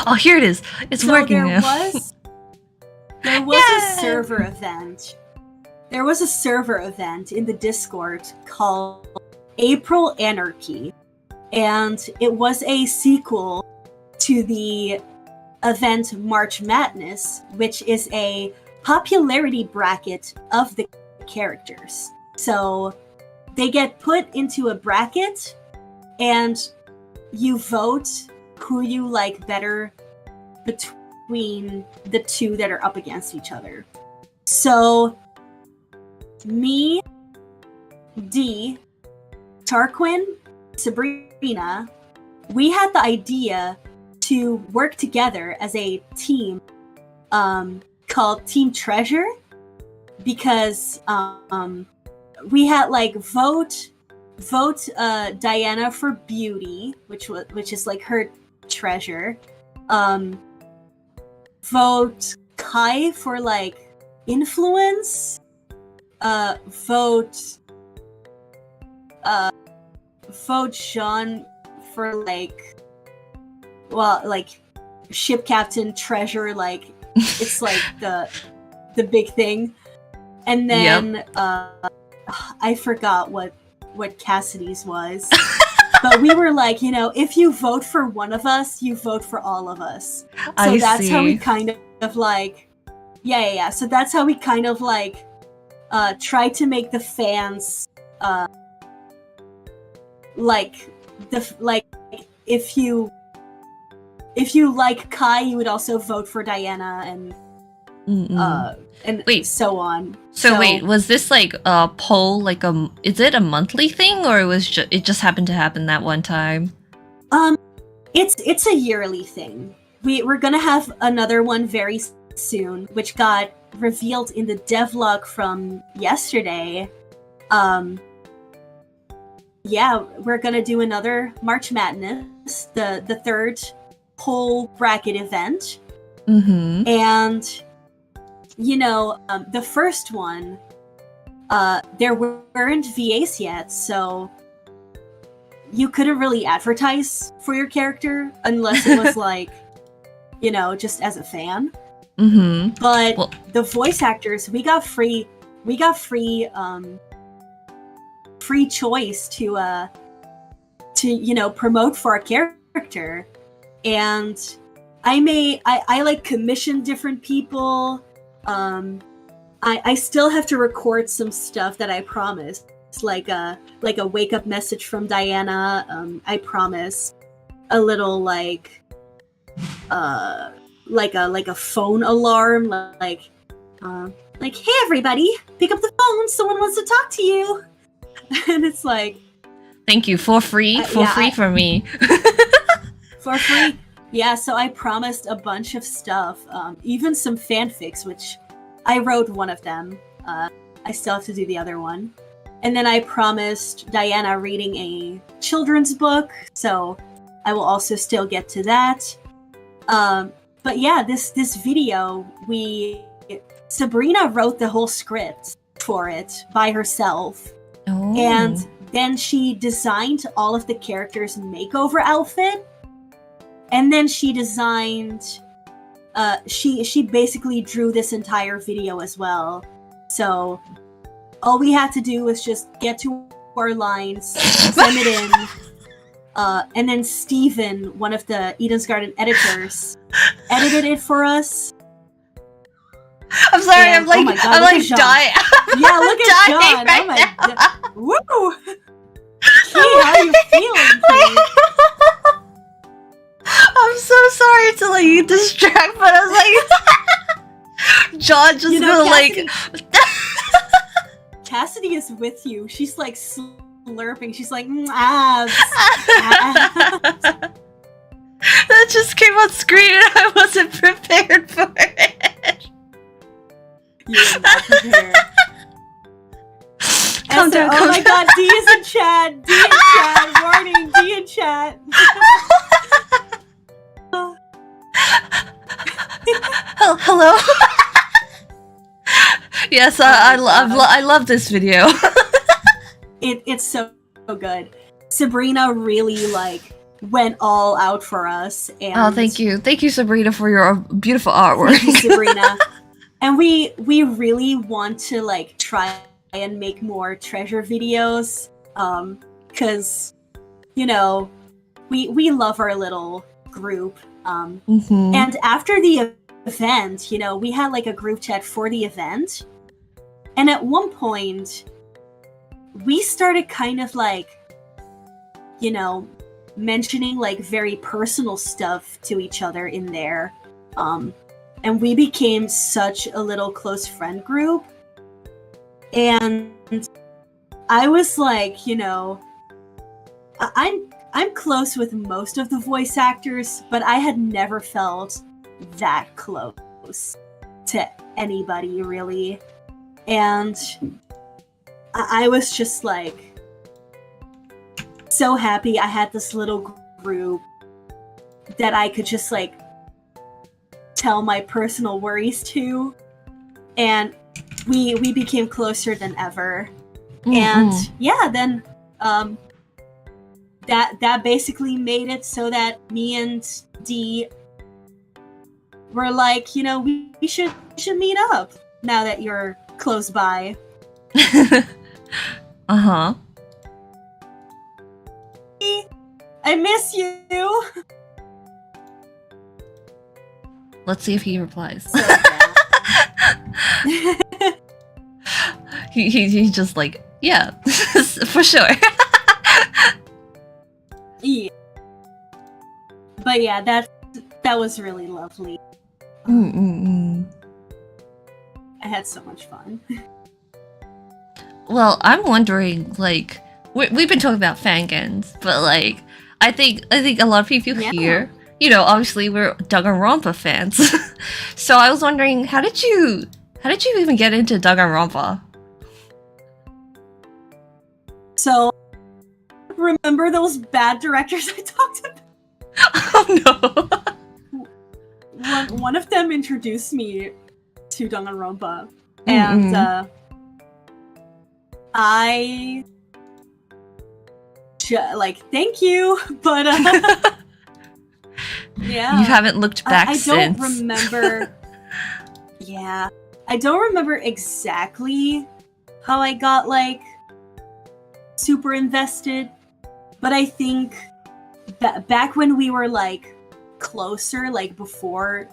Oh, here it is. It's working now. There was a server event. There was a server event in the Discord called April Anarchy. And it was a sequel to the event March Madness, which is a popularity bracket of the characters. So they get put into a bracket and you vote who you like better between the two that are up against each other. So me, D, Tarquin, Sabrina, we had the idea to work together as a team called Team Treasure because we had like vote Diana for beauty, which is like her treasure. Vote Kai for like influence. Vote Sean for like ship captain treasure, like it's like the big thing. And then I forgot what Cassidy's was. But we were like, if you vote for one of us, you vote for all of us. So that's how we kind of like so that's how we kind of like try to make the fans if you like Kai, you would also vote for Diana and wait, so on. So wait, was this like a poll, like is it a monthly thing, or it just happened to happen that one time? It's a yearly thing. We're gonna have another one very soon, which got revealed in the devlog from yesterday. We're gonna do another March Madness, the third poll bracket event. Mm-hmm. And the first one, there weren't VAs yet, so you couldn't really advertise for your character unless it was like, just as a fan. Mm-hmm. But the voice actors, we got free choice to promote for our character. And I like commissioned different people. I still have to record some stuff that I promised. It's like a wake up message from Diana. I promised a little like a phone alarm, like hey everybody, pick up the phone, someone wants to talk to you. And it's like, thank you, for free for me. For free. Yeah, so I promised a bunch of stuff, even some fanfics, which I wrote one of them. I still have to do the other one. And then I promised Diana reading a children's book, so I will also still get to that. But yeah, this video, Sabrina wrote the whole script for it by herself. Oh. And then she designed all of the characters' makeover outfit. And then she designed, she basically drew this entire video as well. So all we had to do was just get to our lines, send it in, and then Steven, one of the Eden's Garden editors, edited it for us. I'm sorry, and, I'm like dying. Yeah, look at John. Oh my god. Woo! Hey, how are you feeling, Kee? I'm so sorry to let you distract, but I was like, John just go Cassidy, like. Cassidy is with you. She's like slurping. She's like, abs. That just came on screen and I wasn't prepared for it. You were not prepared. Calm down, oh calm my down. god, D is in chat. D in chat. Warning, D in chat. Hello? Yes, I love this video. It's so good. Sabrina really went all out for us. And Oh, thank you, Sabrina, for your beautiful artwork. Thank you, Sabrina. And we really want to try and make more treasure videos, because we love our little group. And after the event, we had a group chat for the event, and at one point we started kind of mentioning very personal stuff to each other in there, and we became such a little close friend group. And I was I'm close with most of the voice actors, but I had never felt that close to anybody, really. And I was just so happy I had this little group that I could just tell my personal worries to, and we became closer than ever. And yeah, then that basically made it so that me and D were we should meet up now that you're close by. Uh-huh. I miss you. Let's see if he replies. So, yeah. He's just yeah, for sure. Yeah. But yeah, that was really lovely. I had so much fun. Well, I'm wondering, we've been talking about fangans, but I think a lot of people here, obviously we're Danganronpa fans. So I was wondering, how did you even get into Danganronpa? So, remember those bad directors I talked about? Oh no. One of them introduced me to Danganronpa, and I thank you, but yeah, You haven't looked back I since. don't remember. Yeah, I don't remember exactly how I got super invested, but I think back when we were closer, before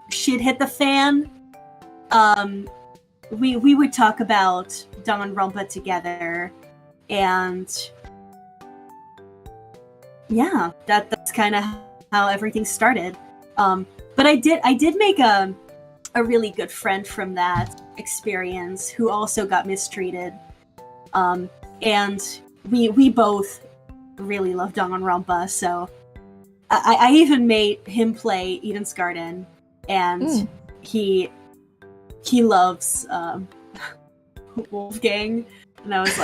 shit hit the fan, we would talk about Danganronpa together, and yeah, that's kind of how everything started. But I did make a really good friend from that experience who also got mistreated, and we both really love Danganronpa, so I even made him play Eden's Garden, and he loves Wolfgang, and I was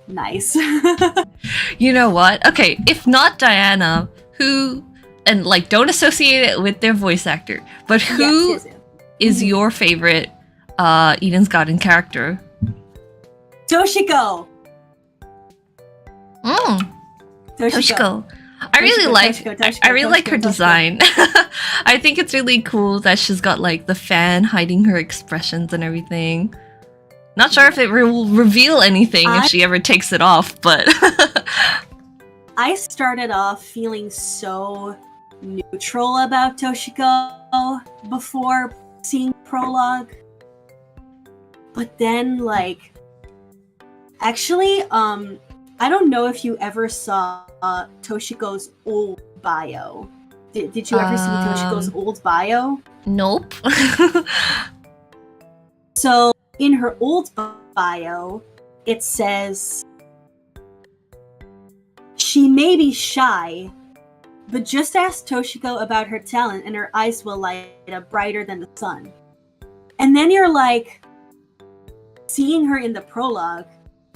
nice. You know what? Okay, if not Diana, who, and don't associate it with their voice actor, but who Yes. is your favorite Eden's Garden character? Toshiko. Toshiko. I really like her design. I think it's really cool that she's got the fan hiding her expressions and everything. Not sure if it will reveal anything if she ever takes it off, but I started off feeling so neutral about Toshiko before seeing Prologue, but then actually I don't know if you ever saw Toshiko's old bio. Did you ever see Toshiko's old bio? Nope. So in her old bio, it says she may be shy, but just ask Toshiko about her talent and her eyes will light up brighter than the sun. And then you're like seeing her in the prologue,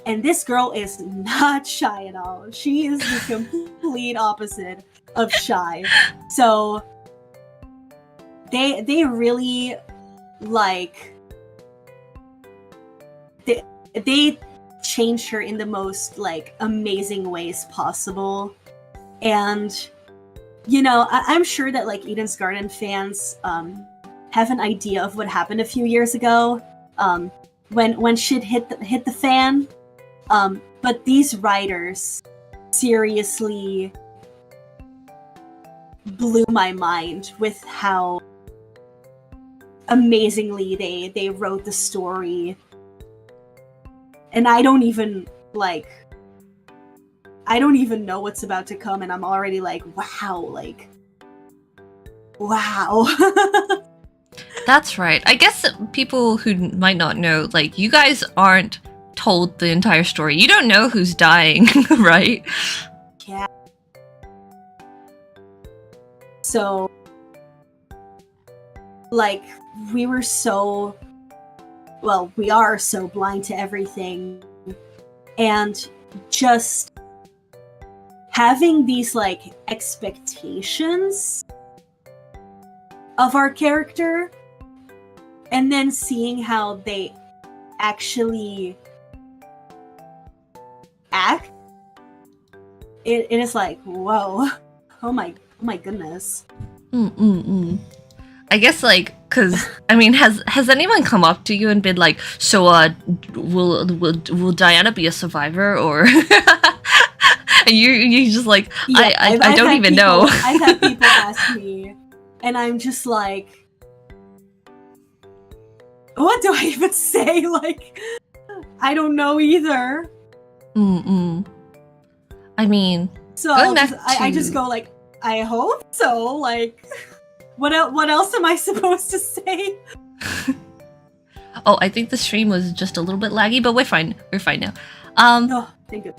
and this girl is not shy at all. She is the complete opposite of shy. So they really like they changed her in the most like amazing ways possible. And you know, I'm sure that like Eden's Garden fans have an idea of what happened a few years ago when shit hit the fan. But these writers seriously blew my mind with how amazingly they wrote the story. And I don't even know what's about to come, and I'm already like, wow. That's right. I guess people who might not know, like, you guys aren't told the entire story. You don't know who's dying, right? Yeah. So, like, we are so blind to everything, and just having these like expectations of our character and then seeing how they actually act, it is like, whoa. Oh my goodness. I guess, like, because I mean, has anyone come up to you and been like, so will Diana be a survivor, or and you just like, yeah, I don't even know. I've had people ask me, and I'm just like, what do I even say? Like, I don't know either. I mean, so I just go like, I hope so. Like, what else am I supposed to say? Oh, I think the stream was just a little bit laggy, but we're fine. We're fine now. Oh, thank you.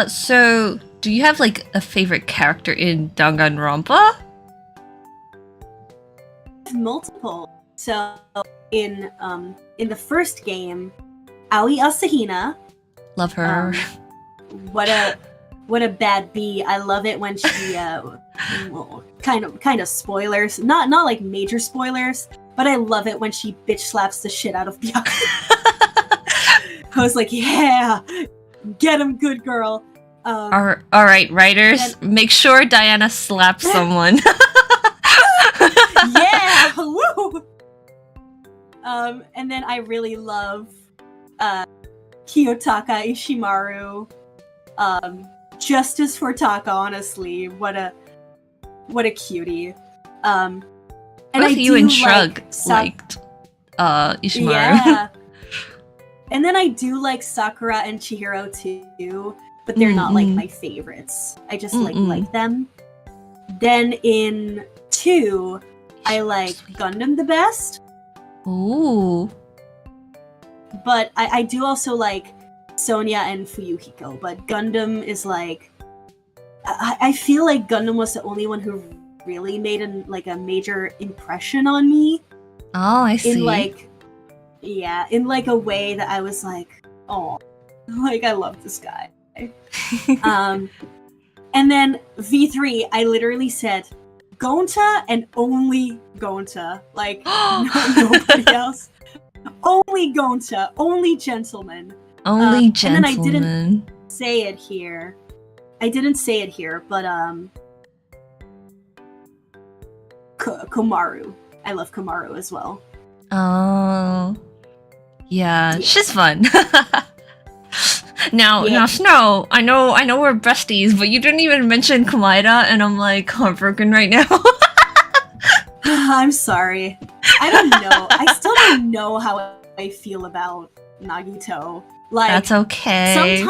So do you have like a favorite character in Danganronpa? Multiple. So in the first game, Aoi Asahina. Love her. What a bad bee. I love it when she well, kind of spoilers. Not like major spoilers, but I love it when she bitch slaps the shit out of Byakuya. I was like, yeah, get him, good girl. All right, writers, make sure Diana slaps someone. Yeah, woo! And then I really love Kiyotaka Ishimaru. Justice for Taka, honestly. What a cutie. And both you and Shrug liked Ishimaru. Yeah. And then I do like Sakura and Chihiro too, but they're not like my favorites. I just like them. Then in 2, I like Gundam the best. Ooh. But I do also like Sonia and Fuyuhiko, but Gundam is like, I feel like Gundam was the only one who really made a major impression on me. Oh, I see. In like a way that I was like, oh, like I love this guy. And then V3, I literally said Gonta and only Gonta, like nobody else. Only Gonta, only gentleman. Only gentleman. And then I didn't say it here. But Komaru. I love Komaru as well. Oh, yeah, she's fun. Now, Snow, I know we're besties, but you didn't even mention Komaeda, and I'm like heartbroken right now. I'm sorry. I don't know. I still don't know how I feel about Nagito. Like, that's okay.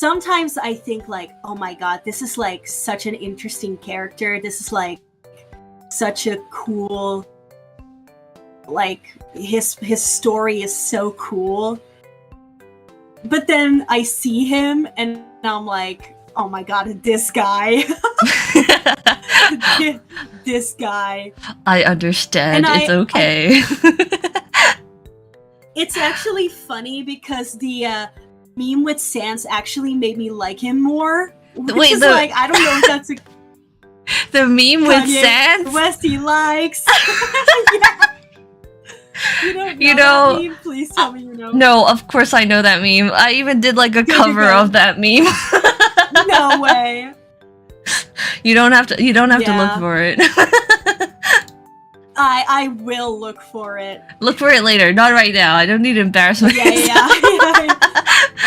sometimes I think like, oh my god, this is like such an interesting character. This is like such a cool, like his story is so cool. But then I see him and I'm like, oh my god, this guy. This guy. I understand. And it's okay. It's actually funny because the meme with Sans actually made me like him more. Which is like, I don't know if that's a the meme with Sans? Westy likes. Yeah. You know that meme? Please tell me you know. No, of course I know that meme. I even did like a cover of that meme. No way. You don't have to look for it. I will look for it. Look for it later, not right now. I don't need to embarrass myself. Yeah.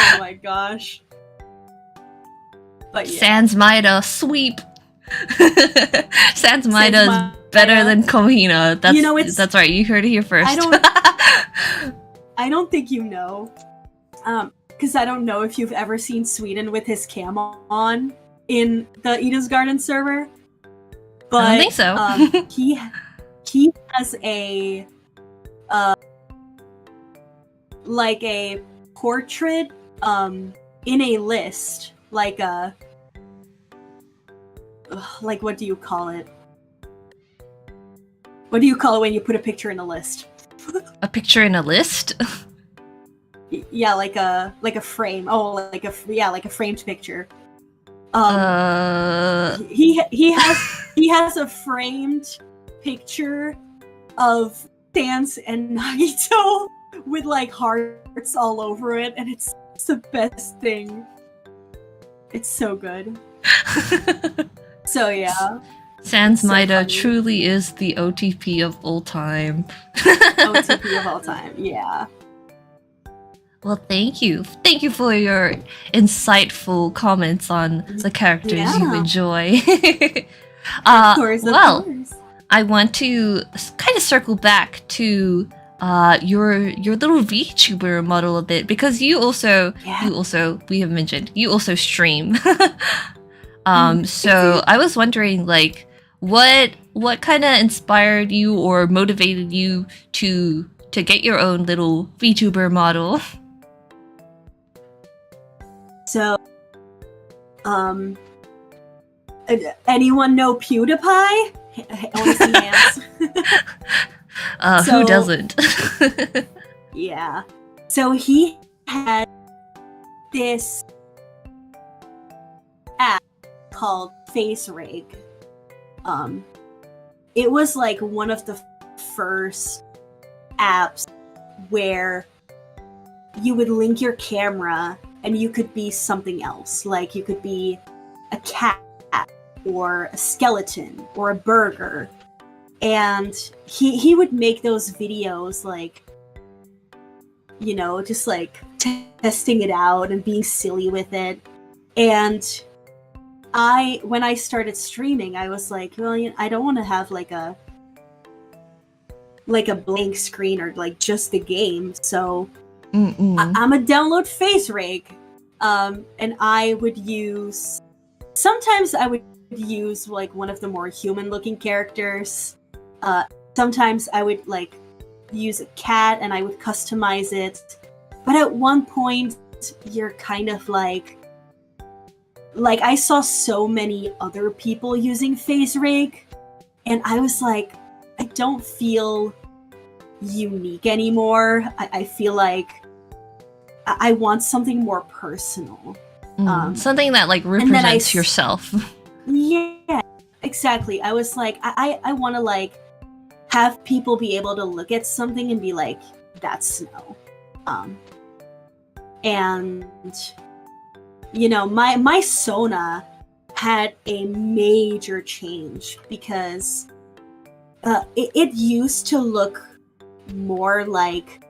Oh my gosh. But yeah. Sans Maida sweep. Sans Maida is better than Kohina. That's right. You heard it here first. I don't think you know. Because I don't know if you've ever seen Sweden with his cam on in the Eden's Garden server. But I don't think so. He has a like a portrait in a list, like a what do you call it? What do you call it when you put a picture in a list? A picture in a list? Yeah, like a frame. Oh, like a framed picture. He has a framed picture of Sans and Nagito with like hearts all over it, and it's the best thing. It's so good. So yeah. Sans Maida truly is the OTP of all time. OTP of all time, yeah. Well, thank you. Thank you for your insightful comments on the characters you enjoy. Of course. I want to kind of circle back to your little VTuber model a bit, because you also we have mentioned you also stream. So I was wondering, like, what kind of inspired you or motivated you to get your own little VTuber model? So, anyone know PewDiePie? I want to see hands. Who doesn't? Yeah. So he had this app called FaceRig. It was like one of the first apps where you would link your camera and you could be something else. Like you could be a cat or a skeleton or a burger. And he would make those videos like, you know, just like testing it out and being silly with it. And when I started streaming, I was like, well, you know, I don't want to have like a blank screen or like just the game. So I'm a download FaceRig. And I would use, sometimes I would use like one of the more human looking characters. Sometimes I would like use a cat and I would customize it. But at one point you're kind of like I saw so many other people using FaceRig and I was like, I don't feel unique anymore. I feel like I want something more personal. Something that like represents yourself. Yeah, exactly. I was like, I want to like have people be able to look at something and be like, that's Snow. And you know, my Sona had a major change because it used to look more like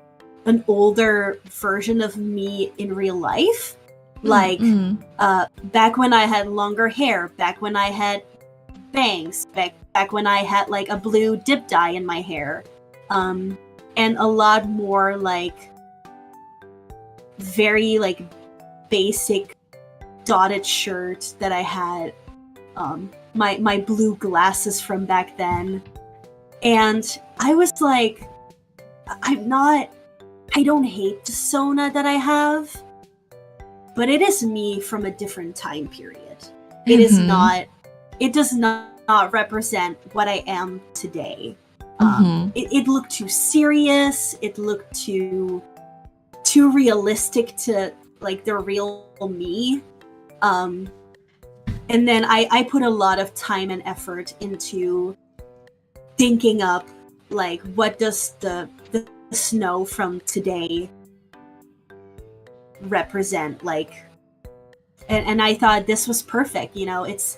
an older version of me in real life. Like back when I had longer hair, back when I had bangs, back when I had like a blue dip dye in my hair, and a lot more like very like basic dotted shirt that I had, my blue glasses from back then. And I was like, I don't hate the Sona that I have, but it is me from a different time period. It is not, it does not represent what I am today. It looked too serious, it looked too realistic to like the real me. And then I put a lot of time and effort into thinking up like what does the Snow from today represent, like, and I thought this was perfect. You know, it's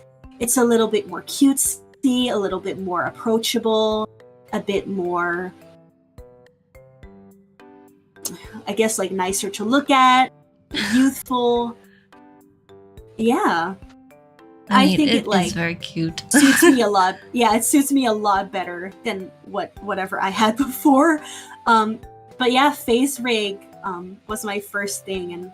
a little bit more cutesy, a little bit more approachable, a bit more, I guess, like nicer to look at, youthful. Yeah. I think it like is very cute. suits me a lot. Yeah, it suits me a lot better than whatever I had before. But yeah, face rig was my first thing, and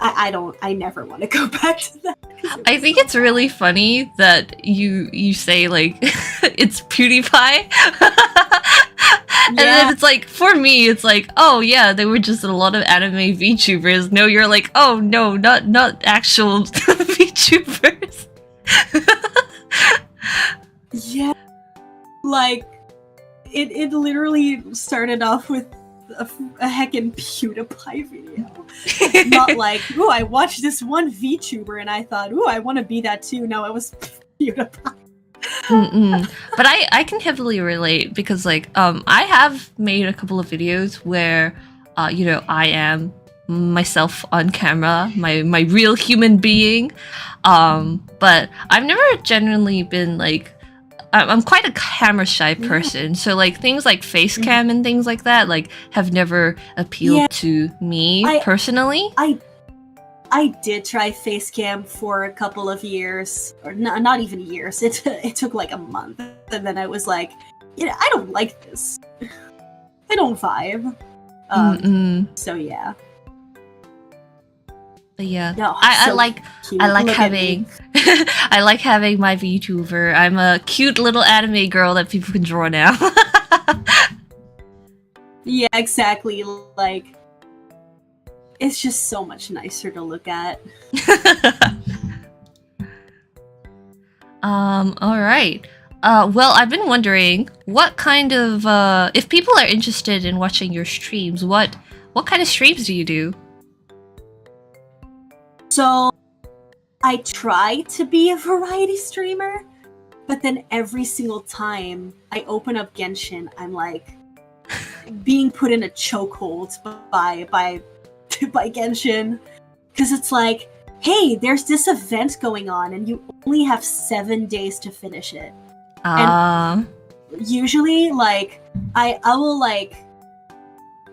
I never want to go back to that. I think it's really funny that you say like it's PewDiePie. And then it's like, for me, it's like, oh yeah, they were just a lot of anime VTubers. No, you're like, oh no, not actual VTubers. Yeah, like it literally started off with a heckin' PewDiePie video. Not like, oh, I watched this one VTuber and I thought, oh, I want to be that too. No, it was PewDiePie. But I can heavily relate because like I have made a couple of videos where you know, I am myself on camera, my real human being, but I've never genuinely been like, I'm quite a camera shy person, so like things like face cam and things like that like have never appealed to me personally. I did try facecam for a couple of years, or not even years. It took like a month, and then I was like, you know, I don't like this. I don't vibe. So yeah. But yeah, no, I so like cute. I like Look having I like having my VTuber. I'm a cute little anime girl that people can draw now. Yeah, exactly. Like, it's just so much nicer to look at. All right. Well, I've been wondering what kind of if people are interested in watching your streams, what kind of streams do you do? So, I try to be a variety streamer, but then every single time I open up Genshin, I'm like being put in a chokehold by Genshin, because it's like, hey, there's this event going on and you only have 7 days to finish it. And usually, like, I will like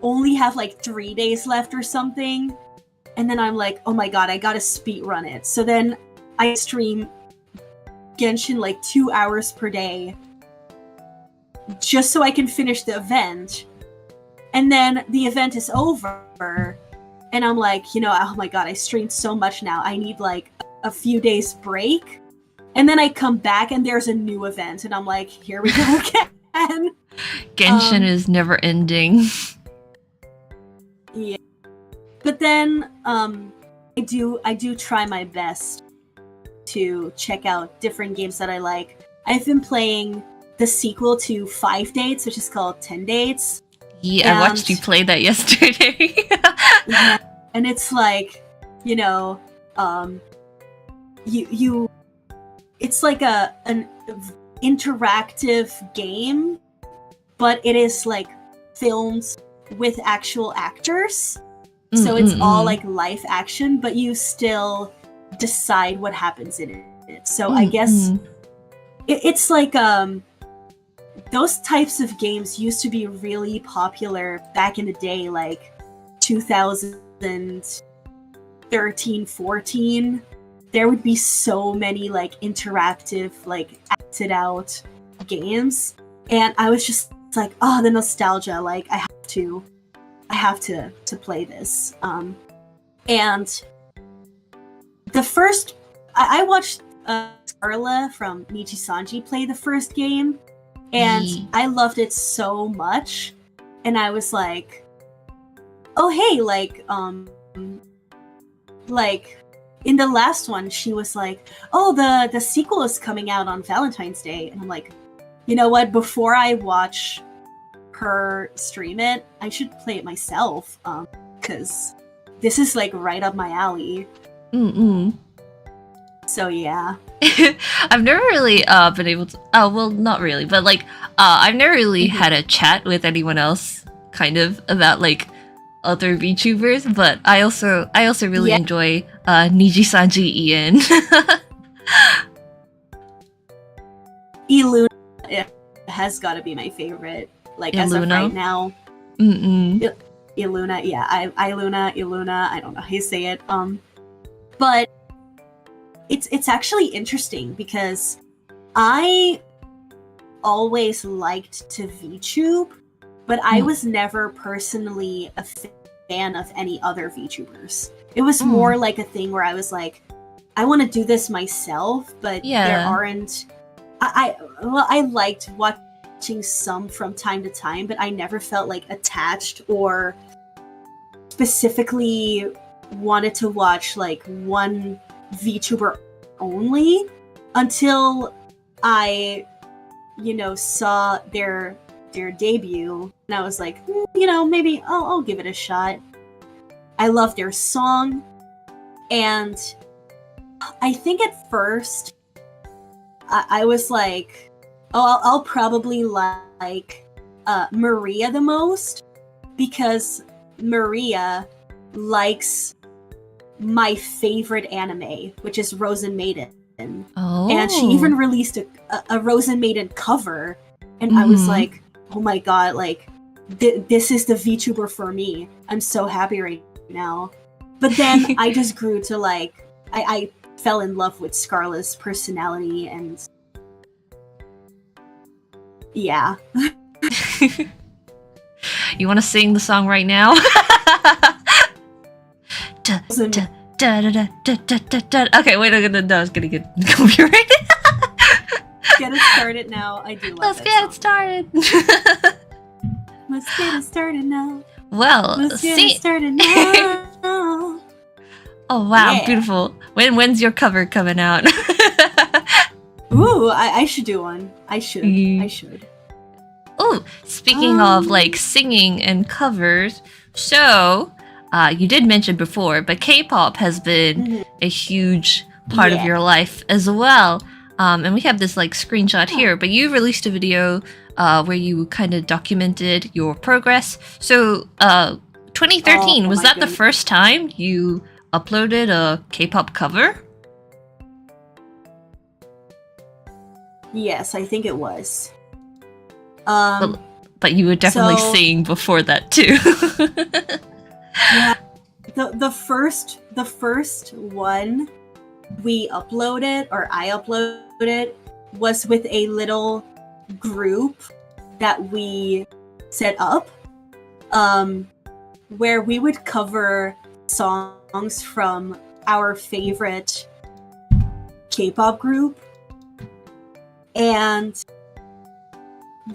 only have like 3 days left or something, and then I'm like, oh my god, I gotta speed run it. So then I stream Genshin like 2 hours per day just so I can finish the event. And then the event is over, and I'm like, you know, oh my god, I streamed so much now. I need like a few days break. And then I come back and there's a new event, and I'm like, here we go again. Genshin is never ending. Yeah. But then I do try my best to check out different games that I like. I've been playing the sequel to 5 Dates, which is called 10 Dates. Yeah, I watched you play that yesterday. Yeah, and it's like, you know, you it's like an interactive game, but it is like filmed with actual actors. So it's all like live action, but you still decide what happens in it. So I guess it's like those types of games used to be really popular back in the day, like 2013, 14. There would be so many like interactive, like acted out games, and I was just like, oh, the nostalgia, like I have to play this. And the first I watched Scarla from Nichi Sanji play the first game, and I loved it so much, and I was like, oh hey, like in the last one she was like, oh, the sequel is coming out on Valentine's Day, and I'm like, you know what, before I watch her stream it, I should play it myself, because this is like right up my alley. So yeah. I've never really been able to. Oh well, not really, but like I've never really had a chat with anyone else, kind of, about like other VTubers. But I also really enjoy Niji Sanji Ian. Iluna has got to be my favorite. Like as of right now. Iluna, yeah, Iluna. I don't know how you say it. But it's actually interesting because I always liked to VTube, but I was never personally a fan of any other VTubers. It was more like a thing where I was like, I want to do this myself, but there aren't. I liked watching some from time to time, but I never felt like attached or specifically wanted to watch like one VTuber only until I, saw their debut, and I was like, maybe I'll give it a shot. I love their song, and I think at first I was like, oh, I'll probably like Maria the most, because Maria likes my favorite anime, which is Rosen Maiden. Oh. And she even released a Rosen Maiden cover, and I was like, oh my god, like, this is the VTuber for me. I'm so happy right now. But then I just grew to like, I fell in love with Scarla's personality, and yeah. You want to sing the song right now? Okay, wait, no, I was gonna get copyrighted. Get it started now. I do love Let's get it started. Let's get it started now. Well, let's get it started now. Oh wow, Yeah. Beautiful. When's your cover coming out? Ooh, I should do one. I should. Oh, speaking of like singing and covers, so you did mention before, but K-pop has been a huge part of your life as well. And we have this like screenshot here, but you released a video where you kind of documented your progress. So 2013, was that the first time you uploaded a K-pop cover? Yes, I think it was. But you were definitely singing before that too. Yeah, the first one we uploaded, or I uploaded, was with a little group that we set up, where we would cover songs from our favorite K-pop group, and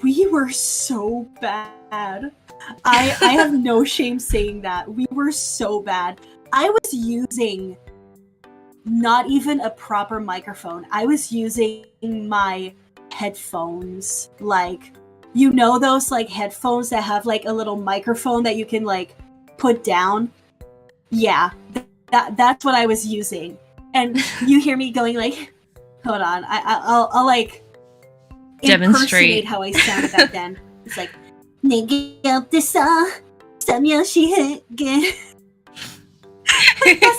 we were so bad. I have no shame saying that. We were so bad. I was using not even a proper microphone. I was using my headphones. Like, those like headphones that have like a little microphone that you can like put down? Yeah, that's what I was using. And you hear me going like, hold on, I'll like demonstrate impersonate how I sounded back then. It's like, that's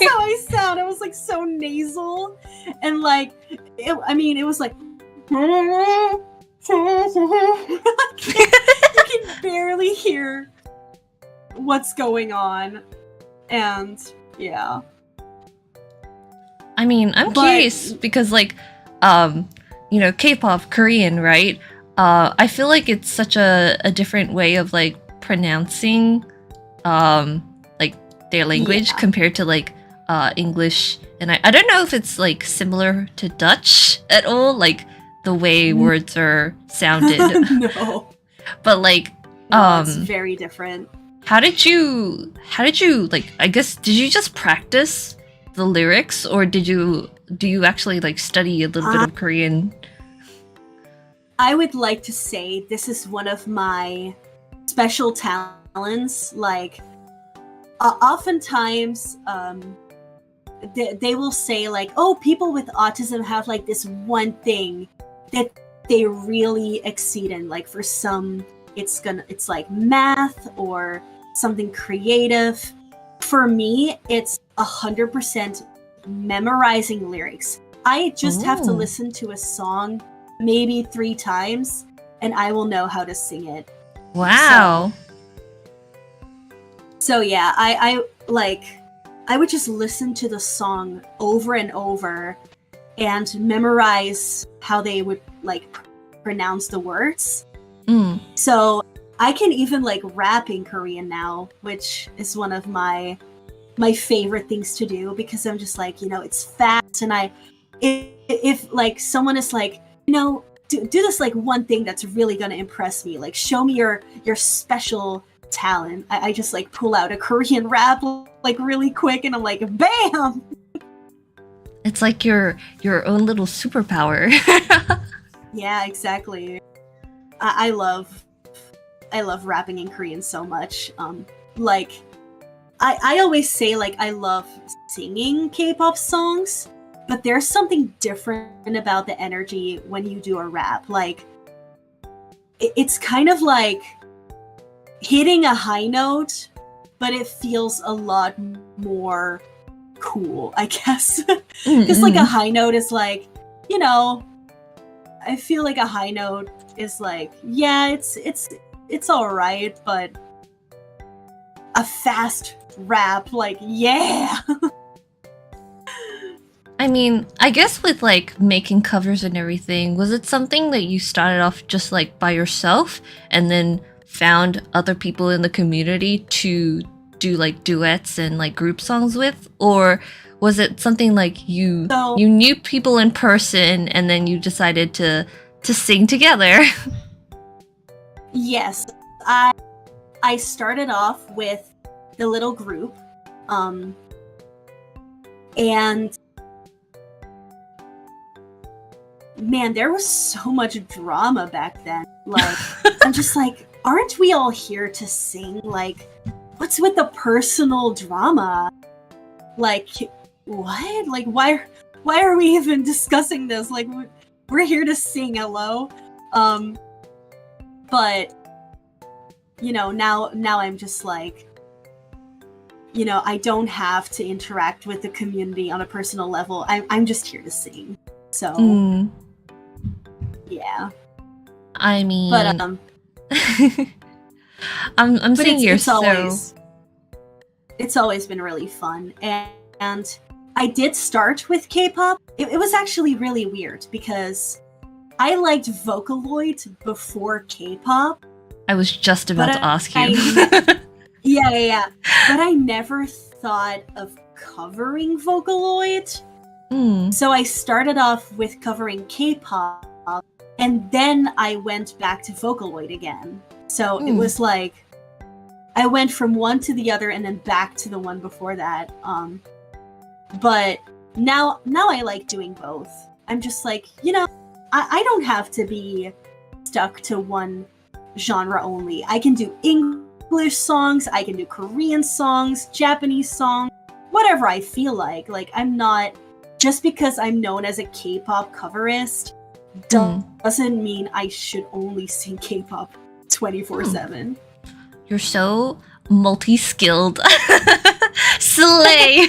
how I sound. It was like so nasal, and like it was like you can barely hear what's going on, and yeah. I mean, I'm curious because like K-pop, Korean, right? I feel like it's such a different way of like pronouncing like their language compared to like English and I don't know if it's like similar to Dutch at all, like the way words are sounded. No. But like, No, it's very different. how did you like, I guess, did you just practice the lyrics, or do you actually like study a little bit of Korean? I would like to say this is one of my special talents. Like, oftentimes, they will say like, oh, people with autism have like this one thing that they really exceed in. Like for some, it's like math or something creative. For me, it's 100% memorizing lyrics. I just have to listen to a song maybe 3 times and I will know how to sing it. Wow. So yeah, I would just listen to the song over and over and memorize how they would like pronounce the words. So I can even like rap in Korean now, which is one of my favorite things to do, because I'm just like, it's fast, and if like someone is like, do this like one thing that's really gonna impress me, like show me your special talent, I just like pull out a Korean rap like really quick, and I'm like, bam! It's like your own little superpower. Yeah, exactly. I love rapping in Korean so much. Like I always say like I love singing K-pop songs, but there's something different about the energy when you do a rap. Like it's kind of like hitting a high note, but it feels a lot more cool, I guess. Because like a high note is like, I feel like a high note is like, yeah, it's all right, but a fast rap, like, yeah. I mean, I guess with like making covers and everything, was it something that you started off just like by yourself and then found other people in the community to do like duets and like group songs with? Or was it something like you knew people in person and then you decided to sing together? Yes, I started off with the little group, and man, there was so much drama back then. Like, I'm just like, aren't we all here to sing? Like, what's with the personal drama? Like, what? Like, why are we even discussing this? Like, we're here to sing, hello? But, now I'm just like, I don't have to interact with the community on a personal level. I'm just here to sing. So, yeah. I mean, but I'm sitting here, it's always been really fun, and I did start with K-pop. It was actually really weird because I liked Vocaloid before K-pop. I was just about to ask you. Yeah. But I never thought of covering Vocaloid. So I started off with covering K-pop, and then I went back to Vocaloid again. So it was like, I went from one to the other and then back to the one before that. But now I like doing both. I'm just like, I don't have to be stuck to one genre only. I can do English songs, I can do Korean songs, Japanese songs, whatever I feel like. Like, I'm not, just because I'm known as a K-pop coverist doesn't mean I should only sing K-pop 24/7. You're so multi-skilled. Slay!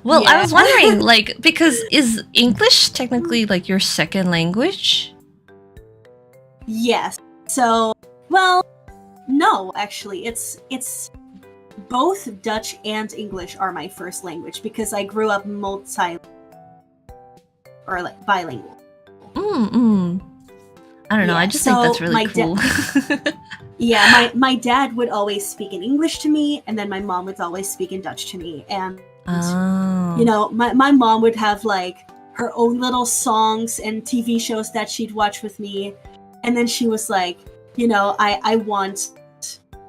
Well, yeah. I was wondering, like, because is English technically like your second language? Yes. So, well, no, actually, it's both Dutch and English are my first language because I grew up bilingual. I don't know. I just think that's really cool. Yeah, my dad would always speak in English to me, and then my mom would always speak in Dutch to me, and Oh. You know, my mom would have like her own little songs and TV shows that she'd watch with me, and then she was like, you know, I want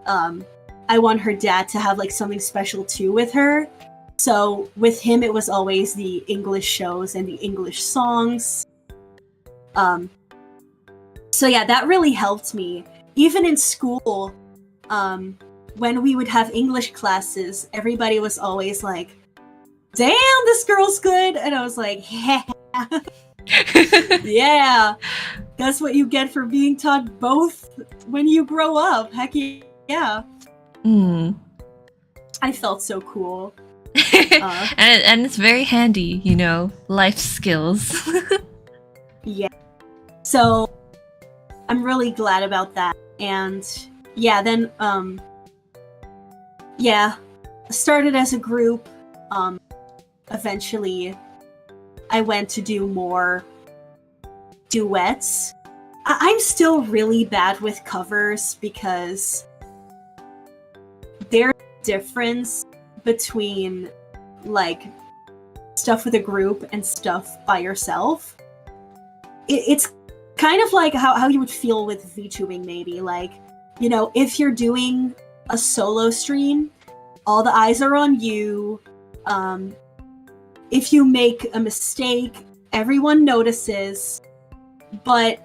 her dad to have like something special too with her. So with him, it was always the English shows and the English songs. So yeah, that really helped me. Even in school, when we would have English classes, everybody was always like, damn, this girl's good. And I was like, yeah. Yeah. That's what you get for being taught both when you grow up. Heck yeah. I felt so cool. And it's very handy, you know, life skills. Yeah. So I'm really glad about that. And yeah, then started as a group. Eventually I went to do more duets. I'm still really bad with covers because there's a difference between like stuff with a group and stuff by yourself. It's kind of like how you would feel with VTubing, maybe. Like, you know, if you're doing a solo stream, all the eyes are on you. If you make a mistake, everyone notices. But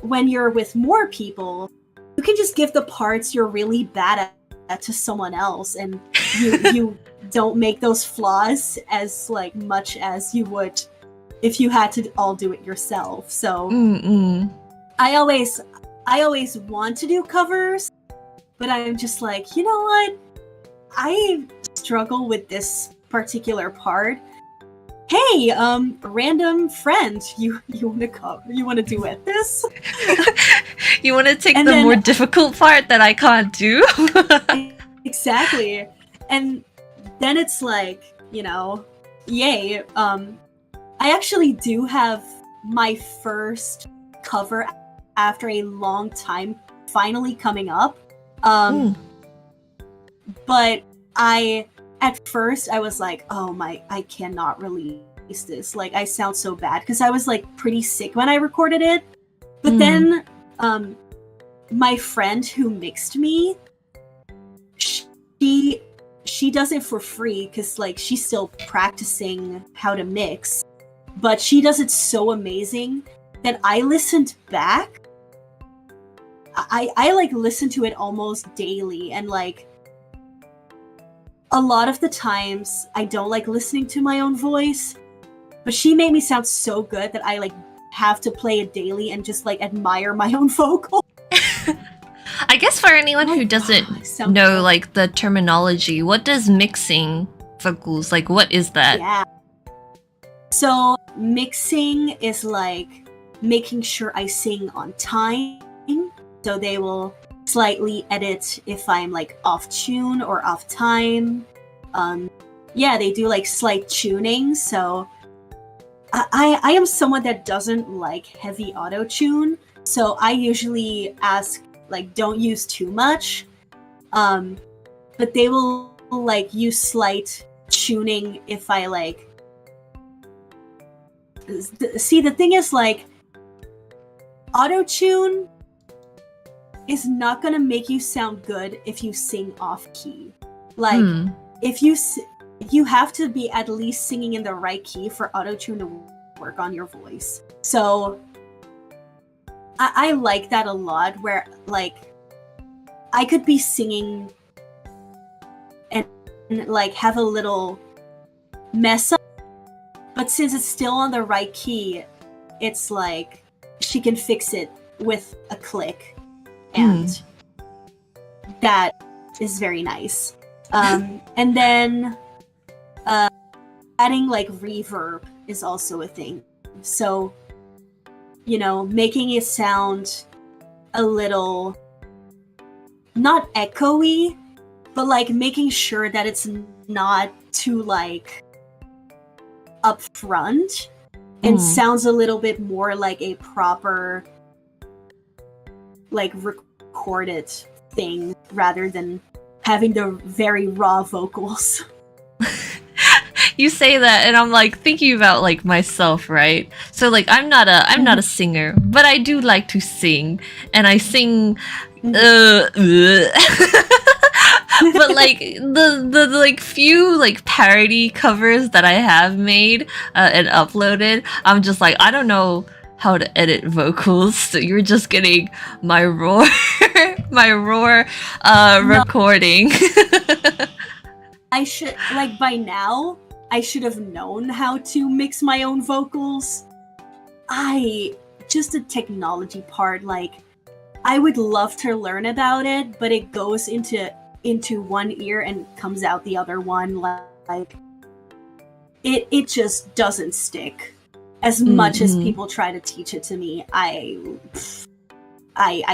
when you're with more people, you can just give the parts you're really bad at to someone else, and you don't make those flaws as like much as you would if you had to all do it yourself. So I always want to do covers, but I'm just like, you know what? I struggle with this particular part. Hey, random friend, you want to cover? You want to duet this? You want to take the more difficult part that I can't do? Exactly. And then it's like, you know, yay. I actually do have my first cover after a long time finally coming up. But at first I was like, oh my, I cannot release this. Like, I sound so bad because I was like pretty sick when I recorded it. But then my friend who mixed me, she does it for free because like she's still practicing how to mix, but she does it so amazing that I listened back. I like listen to it almost daily, and like a lot of the times I don't like listening to my own voice, but she made me sound so good that I like have to play it daily and just like admire my own vocal. I guess for anyone who doesn't know like the terminology, what does mixing vocals, like what is that? Yeah. So mixing is like making sure I sing on time. So they will slightly edit if I'm like off tune or off time. Yeah, they do like slight tuning. So I am someone that doesn't like heavy auto tune. So I usually ask like don't use too much. But they will like use slight tuning if I like. See, the thing is like auto tune is not gonna make you sound good if you sing off key. Like if you have to be at least singing in the right key for auto-tune to work on your voice. So I like that a lot, where like I could be singing and like have a little mess up, but since it's still on the right key, it's like she can fix it with a click. And that is very nice. And then adding like reverb is also a thing. So, you know, making it sound a little not echoey, but like making sure that it's not too like up front and sounds a little bit more like a proper like recorded thing rather than having the very raw vocals. you say that, and I'm like thinking about like myself, right? So like I'm not a singer, but I do like to sing, and I sing. But like the like few like parody covers that I have made and uploaded, I'm just like, I don't know how to edit vocals, so you're just getting my raw recording. I should, like, by now, I should have known how to mix my own vocals. Just the technology part, like, I would love to learn about it, but it goes into one ear and comes out the other one. Like, it just doesn't stick. As much as people try to teach it to me, I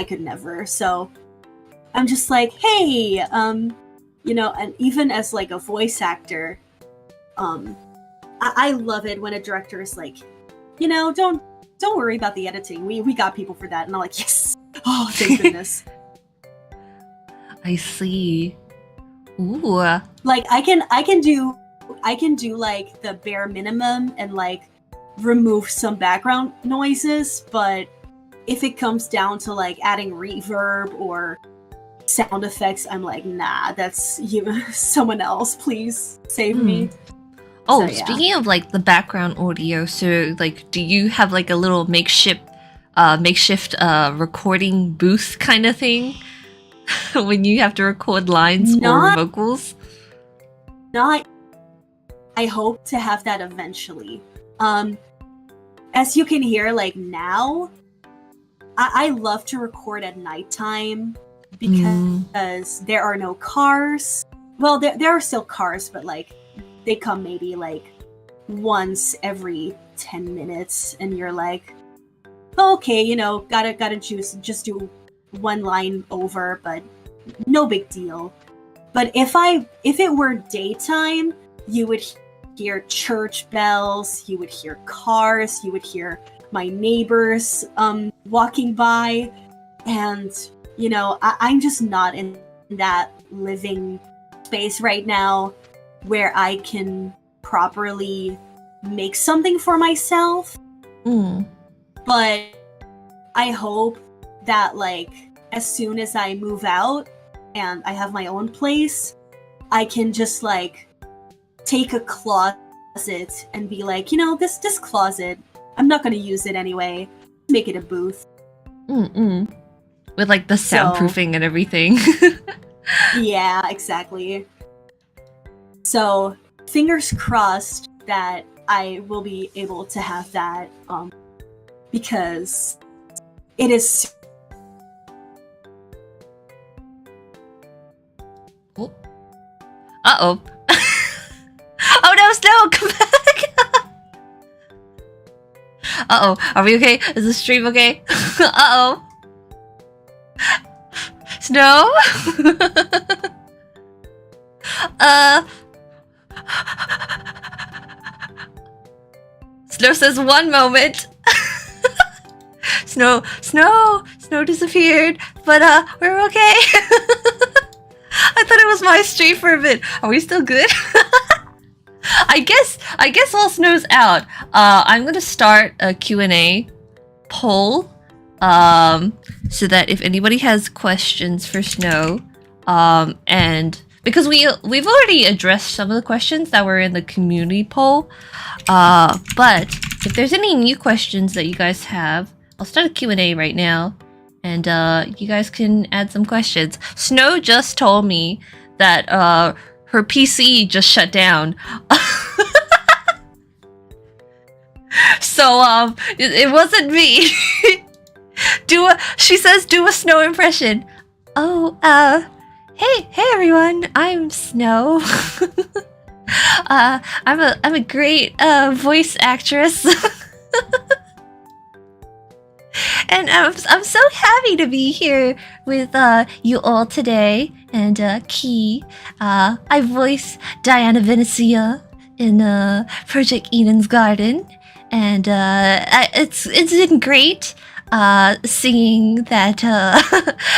could never. So I'm just like, hey, you know, and even as like a voice actor, I love it when a director is like, you know, don't worry about the editing. We got people for that. And I'm like, yes. Oh, thank goodness. I see. Ooh. Like I can do like the bare minimum and like remove some background noises, but if it comes down to like adding reverb or sound effects, I'm like, nah, that's you. Someone else, please save me. Oh, so, yeah. Speaking of like the background audio, so like, do you have like a little makeshift recording booth kind of thing when you have to record lines or vocals? Not. I hope to have that eventually. As you can hear, like now, I love to record at nighttime because there are no cars. Well, there are still cars, but like they come maybe like once every 10 minutes, and you're like, oh, okay, you know, gotta just do one line over, but no big deal. But if it were daytime, you would hear church bells, you would hear cars, you would hear my neighbors walking by, and you know, I'm just not in that living space right now where I can properly make something for myself. But I hope that like as soon as I move out and I have my own place, I can just like take a closet and be like, you know, this closet, I'm not gonna use it anyway. Make it a booth. With like the soundproofing and everything. Yeah, exactly. So fingers crossed that I will be able to have that, because it is. Oh. Uh-oh. Oh no, Snow, come back! Uh-oh, are we okay? Is the stream okay? Uh-oh. Snow? Snow says 1 moment. Snow disappeared, but we're okay. I thought it was my stream for a bit. Are we still good? I guess while Snow's out, I'm gonna start a Q&A poll, so that if anybody has questions for Snow, and because we've already addressed some of the questions that were in the community poll, but if there's any new questions that you guys have, I'll start a Q&A right now, and you guys can add some questions. Snow just told me that her PC just shut down. So it wasn't me. She says do a Snow impression. Oh, hey everyone, I'm Snow. I'm a great voice actress. And I'm so happy to be here with you all today. And Khee, I voice Diana Venicia in Project Eden's Garden, and it's been great. singing that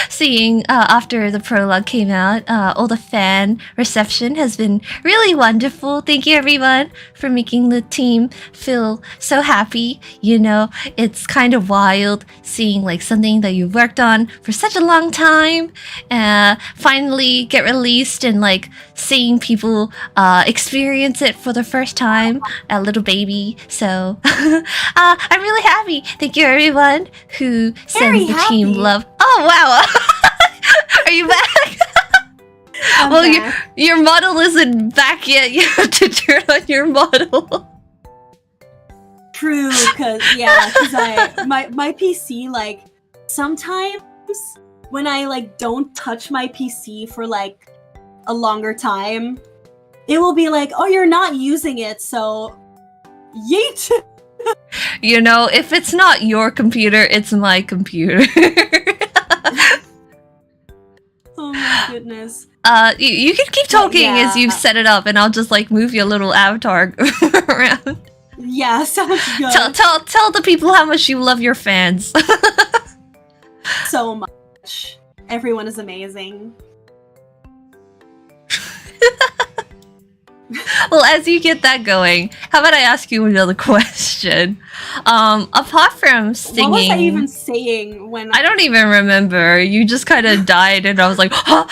singing after the prologue came out. All the fan reception has been really wonderful. Thank you everyone for making the team feel so happy. You know, it's kind of wild seeing like something that you've worked on for such a long time finally get released, and like seeing people experience it for the first time, a little baby. So I'm really happy. Thank you everyone who sends the team love. Oh wow. Are you back? Well, back. Your model isn't back yet. You have to turn on your model. True, because my PC, like, sometimes when I like don't touch my PC for like a longer time, it will be like, oh, you're not using it, so yeet. You know, if it's not your computer, it's my computer. Oh my goodness. You can keep talking as you set it up, and I'll just like move your little avatar around. Yeah, sounds good. Tell the people how much you love your fans. So much. Everyone is amazing. Well, as you get that going, how about I ask you another question? Apart from singing, what was I even saying when I don't even remember. You just kind of died, and I was like, huh?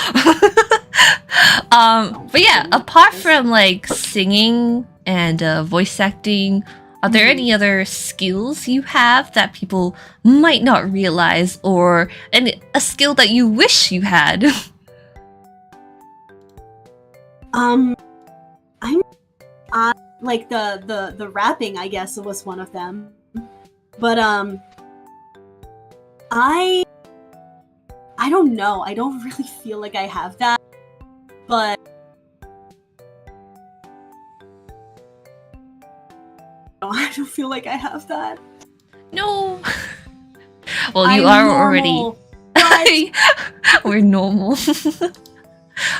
But yeah, apart from like singing and voice acting, are there any other skills you have that people might not realize, or a skill that you wish you had? Like the rapping, I guess, was one of them. But I don't know. I don't really feel like I have that. But I don't feel like I have that. No. Well, you are normal. Already. We're normal.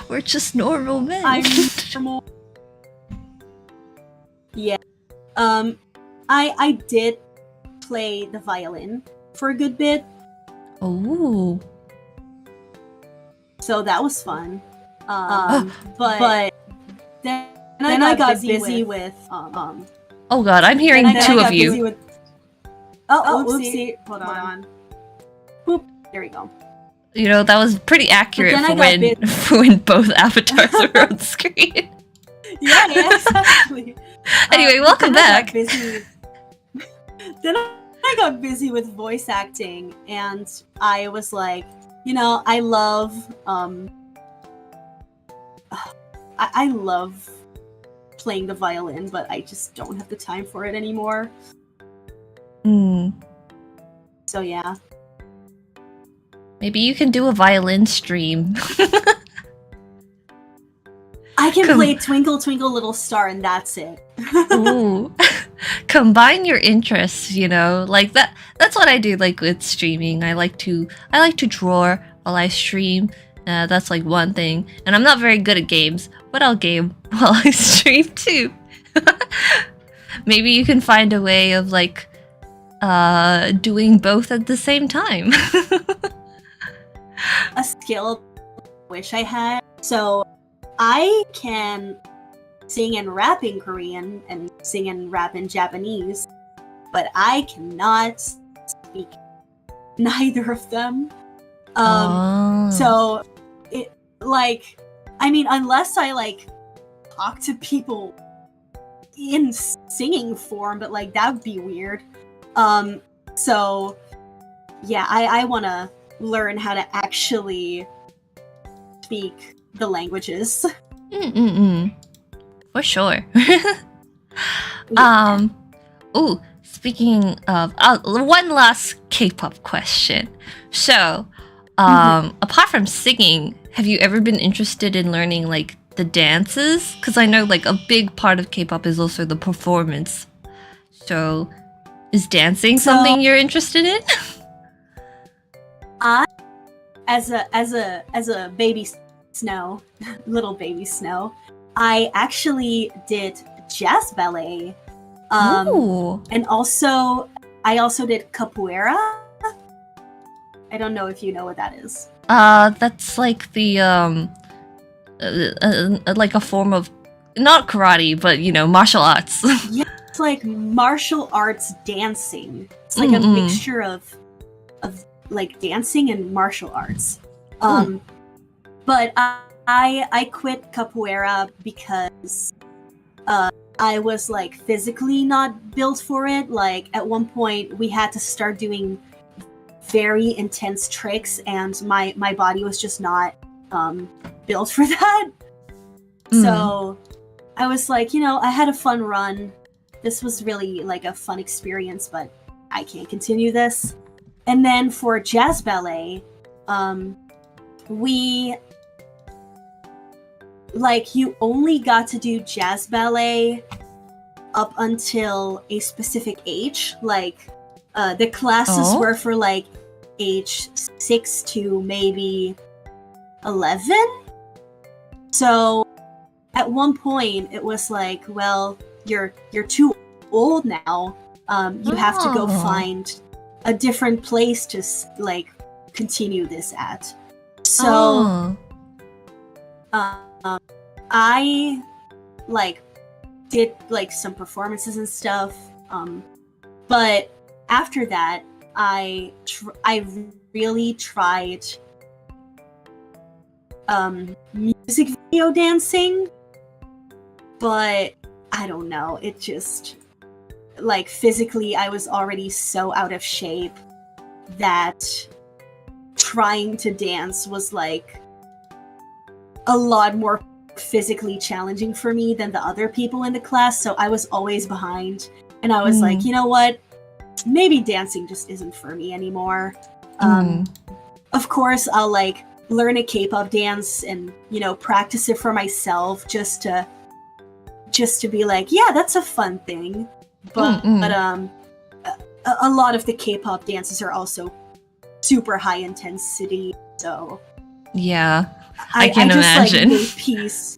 We're just normal men. I'm normal. Yeah. I did play the violin for a good bit. Oh. So that was fun. But then I got busy with Oh god, I'm hearing two of you. Oopsie. Hold on. Boop. There we go. You know, that was pretty accurate for when both avatars are on screen. Yeah, exactly. Anyway, welcome back. Then I got busy with voice acting, and I was like, you know, I love I love playing the violin, but I just don't have the time for it anymore. So yeah. Maybe you can do a violin stream. I can play Twinkle Twinkle Little Star, and that's it. Ooh. Combine your interests, you know, like that's what I do, like with streaming. I like to draw while I stream. That's like one thing, and I'm not very good at games, but I'll game while I stream too. Maybe you can find a way of like doing both at the same time. A skill I wish I had. So I can sing and rap in Korean and sing and rap in Japanese, but I cannot speak neither of them. So it, like, I mean, unless I like talk to people in singing form, but like that would be weird. So yeah, I want to learn how to actually speak the languages. For sure. Ooh, speaking of one last K-pop question. So, apart from singing, have you ever been interested in learning like the dances? Because I know like a big part of K-pop is also the performance. So, is dancing something you're interested in? As a baby Snow, little baby Snow, I actually did jazz ballet. And I also did capoeira. I don't know if you know what that is. That's like the like a form of not karate, but you know, martial arts. Yeah, it's like martial arts dancing. It's like a mixture of like dancing and martial arts. But I quit capoeira because I was like physically not built for it. Like at one point we had to start doing very intense tricks, and my body was just not built for that. So I was like, you know, I had a fun run. This was really like a fun experience, but I can't continue this. And then for jazz ballet, you only got to do jazz ballet up until a specific age. Like, the classes were for like age 6 to maybe 11. So at one point it was like, well, you're too old now. You have to go find a different place to like continue this at. So I like did like some performances and stuff, but after that I really tried music video dancing, but I don't know, it just like physically I was already so out of shape that trying to dance was like a lot more physically challenging for me than the other people in the class, so I was always behind, and I was like, you know what, maybe dancing just isn't for me anymore. Of course I'll like learn a K-pop dance and, you know, practice it for myself just to be like, yeah, that's a fun thing. But a lot of the K-pop dances are also super high intensity, so yeah, I can imagine. Like, made peace.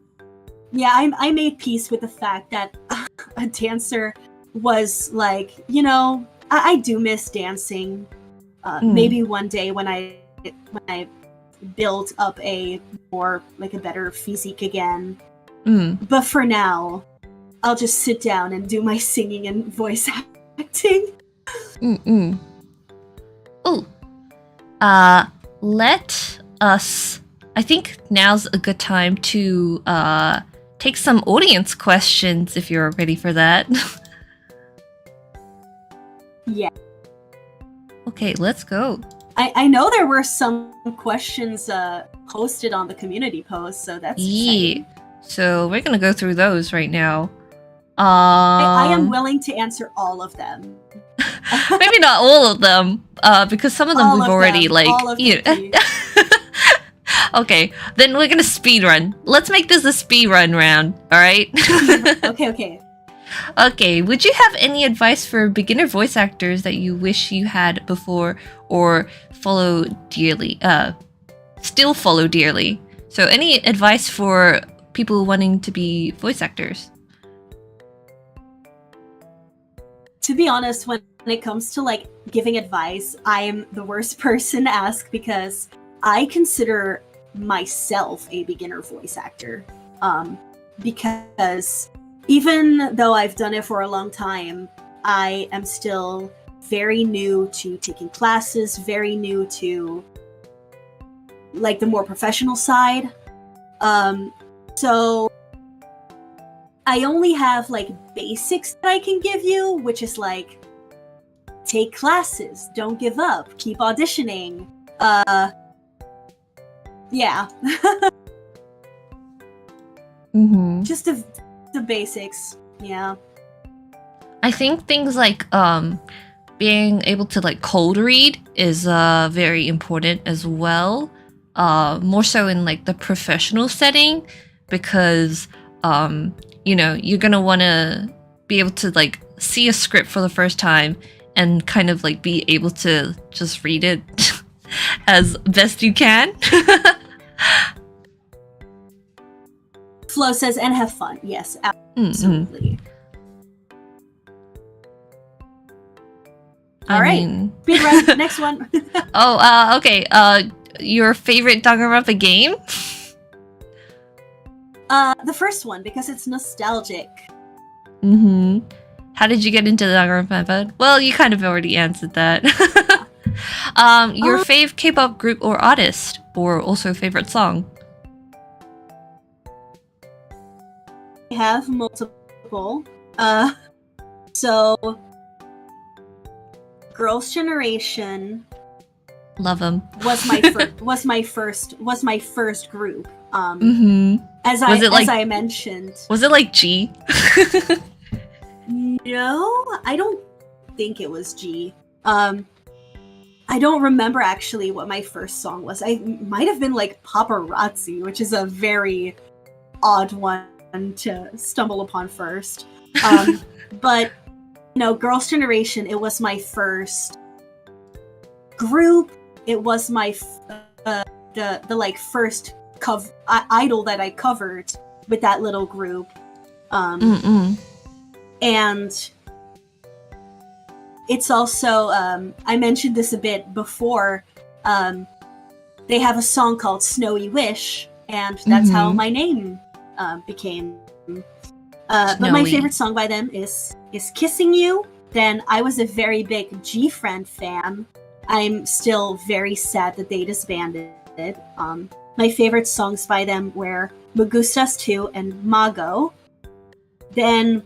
Yeah, I made peace with the fact that a dancer was like, you know, I do miss dancing. Maybe one day when I build up a more like a better physique again. But for now, I'll just sit down and do my singing and voice acting. Let us, I think now's a good time to take some audience questions if you're ready for that. Yeah. Okay, let's go. I know there were some questions posted on the community post, so that's exciting. So we're gonna go through those right now. I am willing to answer all of them. Maybe not all of them, because some of them we've already Okay, then we're gonna speed run. Let's make this a speed run round, alright? Okay. Okay, would you have any advice for beginner voice actors that you wish you had before or follow dearly? Still follow dearly. So any advice for people wanting to be voice actors? To be honest, when it comes to like giving advice, I'm the worst person to ask because I consider myself a beginner voice actor. Because even though I've done it for a long time, I am still very new to taking classes, very new to like the more professional side. So I only have like basics that I can give you, which is like take classes, don't give up, keep auditioning. Yeah. Just the basics. Yeah. I think things like being able to like cold read is very important as well. More so in like the professional setting, because you know, you're gonna want to be able to like see a script for the first time and kind of like be able to just read it as best you can. Flo says, and have fun. Yes, absolutely. All right. mean... Speed run. Next one. Okay. Your favorite Danganronpa game? The first one, because it's nostalgic. Mm-hmm. How did you get into Danganronpa? Well, you kind of already answered that. Your fave K-pop group or artist, or also favorite song? I have multiple. So Girls' Generation. Love them. Was my first group. As I mentioned. Was it like G? No, I don't think it was G. I don't remember actually what my first song was. I might have been like Paparazzi, which is a very odd one to stumble upon first. But Girls' Generation, it was my first group. It was my the like first idol that I covered with that little group. And it's also I mentioned this a bit before. They have a song called Snowysnowwish, and that's how my name became. But my favorite song by them is Kissing You. Then I was a very big G-Friend fan. I'm still very sad that they disbanded. My favorite songs by them were Me Gustas Tu and Mago. Then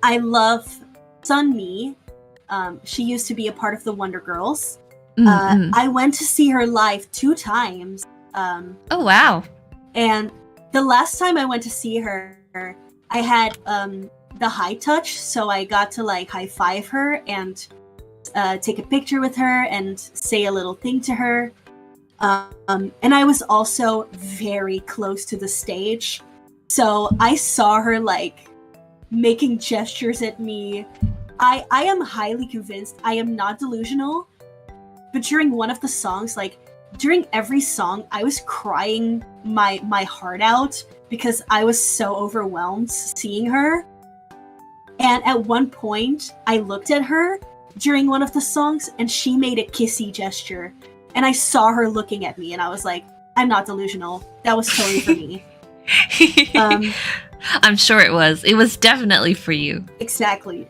I love Sunmi. She used to be a part of the Wonder Girls. I went to see her live 2 times. Oh, wow. And the last time I went to see her, I had the high touch, so I got to like high five her and take a picture with her and say a little thing to her. And I was also very close to the stage. So I saw her like making gestures at me. I am highly convinced I am not delusional, but during one of the songs, like during every song, I was crying my heart out because I was so overwhelmed seeing her. And at one point, I looked at her during one of the songs and she made a kissy gesture. And I saw her looking at me and I was like, I'm not delusional. That was totally for me. I'm sure it was. It was definitely for you. Exactly.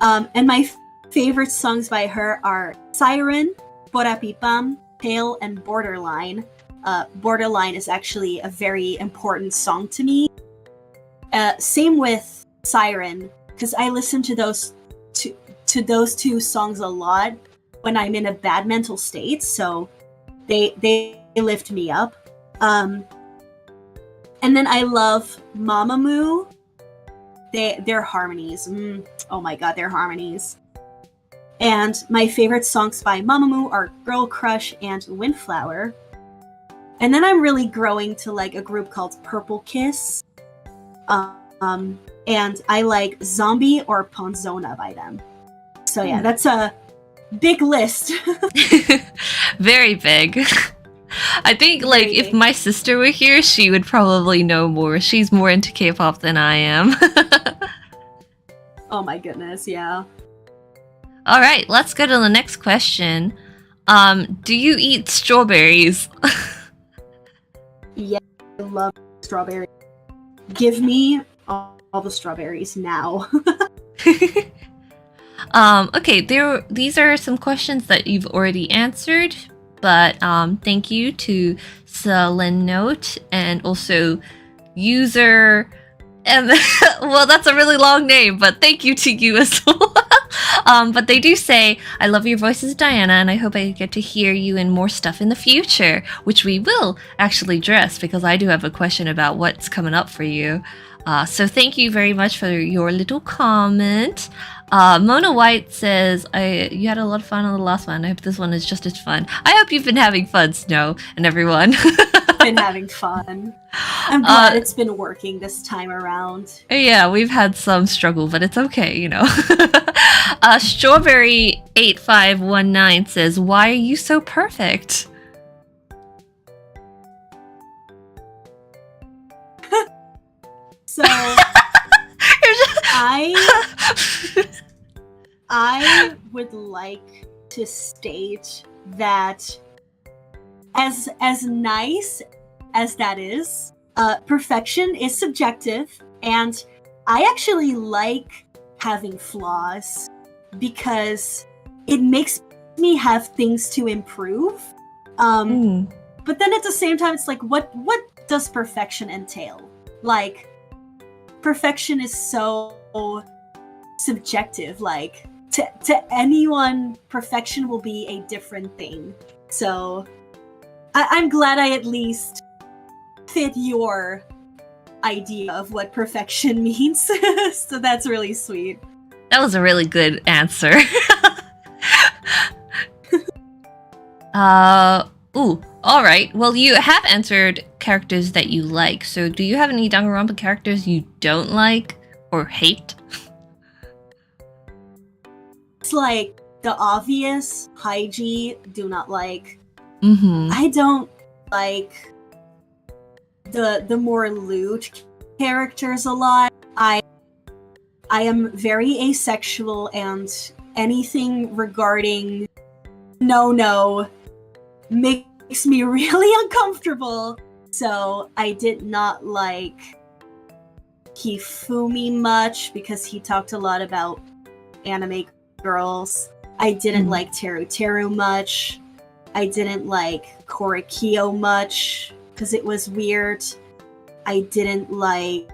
And my favorite songs by her are Siren, Porapipam, Pale, and Borderline. Borderline is actually a very important song to me. Same with Siren, because I listen to those two songs a lot when I'm in a bad mental state, so they lift me up. And then I love Mamamoo. Their harmonies. Oh my god, their harmonies. And my favorite songs by Mamamoo are Girl Crush and Windflower. And then I'm really growing to like a group called Purple Kiss. And I like Zombie or Ponzona by them. So yeah, that's a big list. Very big. I think like if my sister were here, she would probably know more. She's more into K-pop than I am. Oh my goodness, yeah. All right, let's go to the next question. Do you eat strawberries? Yeah, I love strawberries. Give me all the strawberries now. Okay, these are some questions that you've already answered, but thank you to Selenote and also user and well, that's a really long name, but thank you to you as well. But they do say, I love your voices, Diana, and I hope I get to hear you in more stuff in the future, which we will actually address because I do have a question about what's coming up for you. So thank you very much for your little comment. Mona White says, you had a lot of fun on the last one. I hope this one is just as fun. I hope you've been having fun, Snow, and everyone. Been having fun. I'm glad it's been working this time around. Yeah, we've had some struggle, but it's okay, you know. Strawberry8519 says, why are you so perfect? So I would like to state that as nice as that is, perfection is subjective, and I actually like having flaws because it makes me have things to improve. But then at the same time, it's like, what does perfection entail? Like, perfection is so subjective. Like, to anyone, perfection will be a different thing. So I'm glad I at least fit your idea of what perfection means. So that's really sweet. That was a really good answer. Alright. Well, you have answered characters that you like, so do you have any Danganronpa characters you don't like or hate? It's like the obvious Haiji, do not like. Mm-hmm. I don't like the more lewd characters a lot. I am very asexual, and anything regarding no makes me really uncomfortable. So I did not like Hifumi much because he talked a lot about anime girls. I didn't like Teru much. I didn't like Korikyo much because it was weird. I didn't like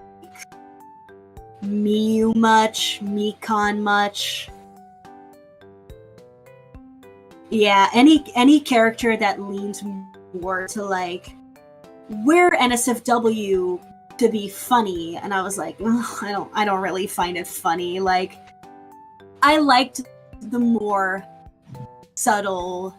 Miyu much, Mikan much. Yeah, any character that leans more to like, we're NSFW to be funny, and I was like, I don't really find it funny. Like, I liked the more subtle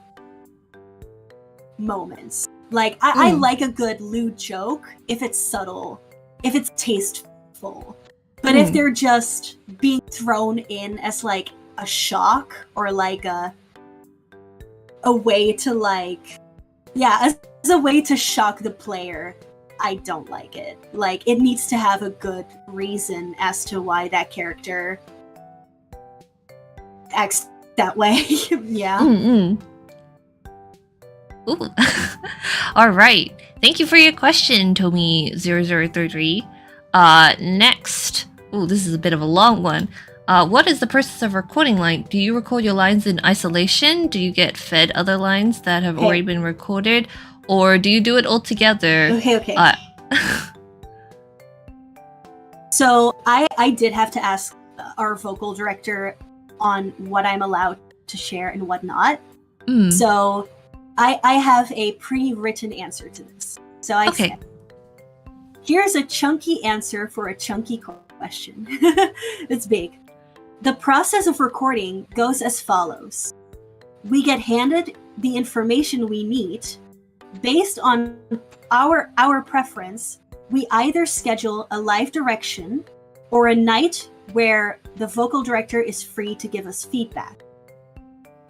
moments. Like, I like a good lewd joke if it's subtle, if it's tasteful. But if they're just being thrown in as like a shock or like a way to like, as a way to shock the player, I don't like it. Like, it needs to have a good reason as to why that character acts that way. Yeah. Ooh. All right. Thank you for your question, Tomi0033. Next. Ooh, this is a bit of a long one. What is the process of recording like? Do you record your lines in isolation? Do you get fed other lines that have already been recorded? Or do you do it all together? Okay. So I did have to ask our vocal director on what I'm allowed to share and what not. So I have a pre-written answer to this. So I said, here's a chunky answer for a chunky question. It's big. The process of recording goes as follows. We get handed the information we need. Based on our preference, we either schedule a live direction or a night where the vocal director is free to give us feedback.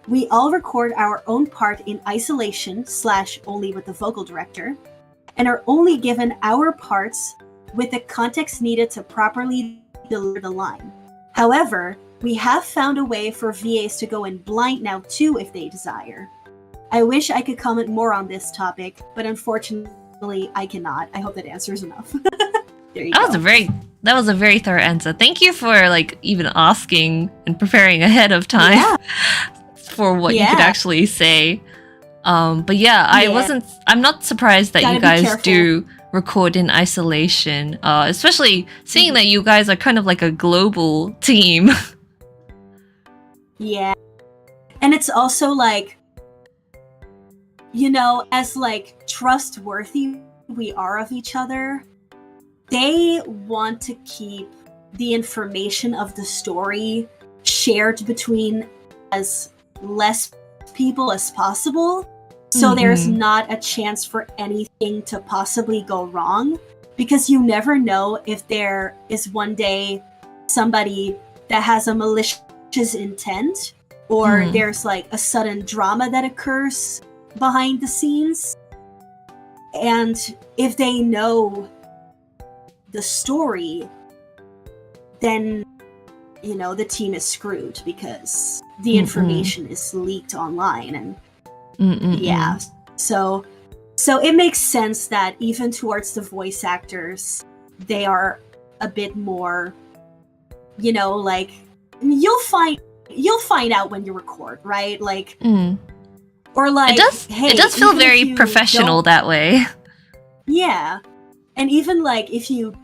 We all record our own part in isolation / only with the vocal director, and are only given our parts with the context needed to properly deliver the line. However, we have found a way for VAs to go in blind now too if they desire. I wish I could comment more on this topic, but unfortunately I cannot. I hope that answers enough. There you go. That was a very thorough answer. Thank you for like even asking and preparing ahead of time for what you could actually say. But I'm not surprised that you guys do record in isolation, especially seeing that you guys are kind of like a global team. Yeah. And it's also like, you know, as like trustworthy we are of each other, they want to keep the information of the story shared between as less people as possible. So there's not a chance for anything to possibly go wrong, because you never know if there is one day somebody that has a malicious intent, or there's like a sudden drama that occurs behind the scenes. And if they know the story, then the team is screwed because the information is leaked online, and yeah, so it makes sense that even towards the voice actors, they are a bit more, like, you'll find out when you record, right? Like, or like, it does feel very professional that way. Yeah, and even like if you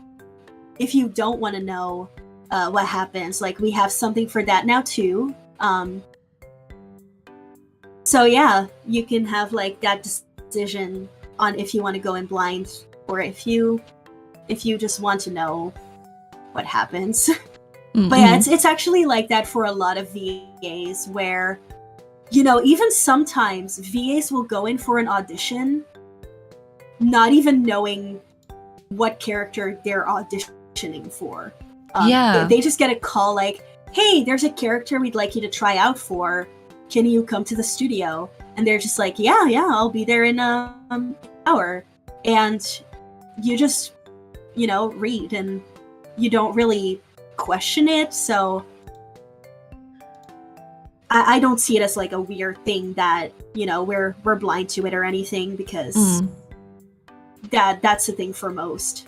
don't want to know what happens, like, we have something for that now too. So yeah, you can have like that decision on if you want to go in blind or if you just want to know what happens. But yeah, it's actually like that for a lot of VAs where, even sometimes VAs will go in for an audition not even knowing what character they're auditioning for. They just get a call like, hey, there's a character we'd like you to try out for. Can you come to the studio? And they're just like, yeah, I'll be there in an hour. And you just, read, and you don't really question it. So I don't see it as like a weird thing that, we're blind to it or anything, because that's the thing for most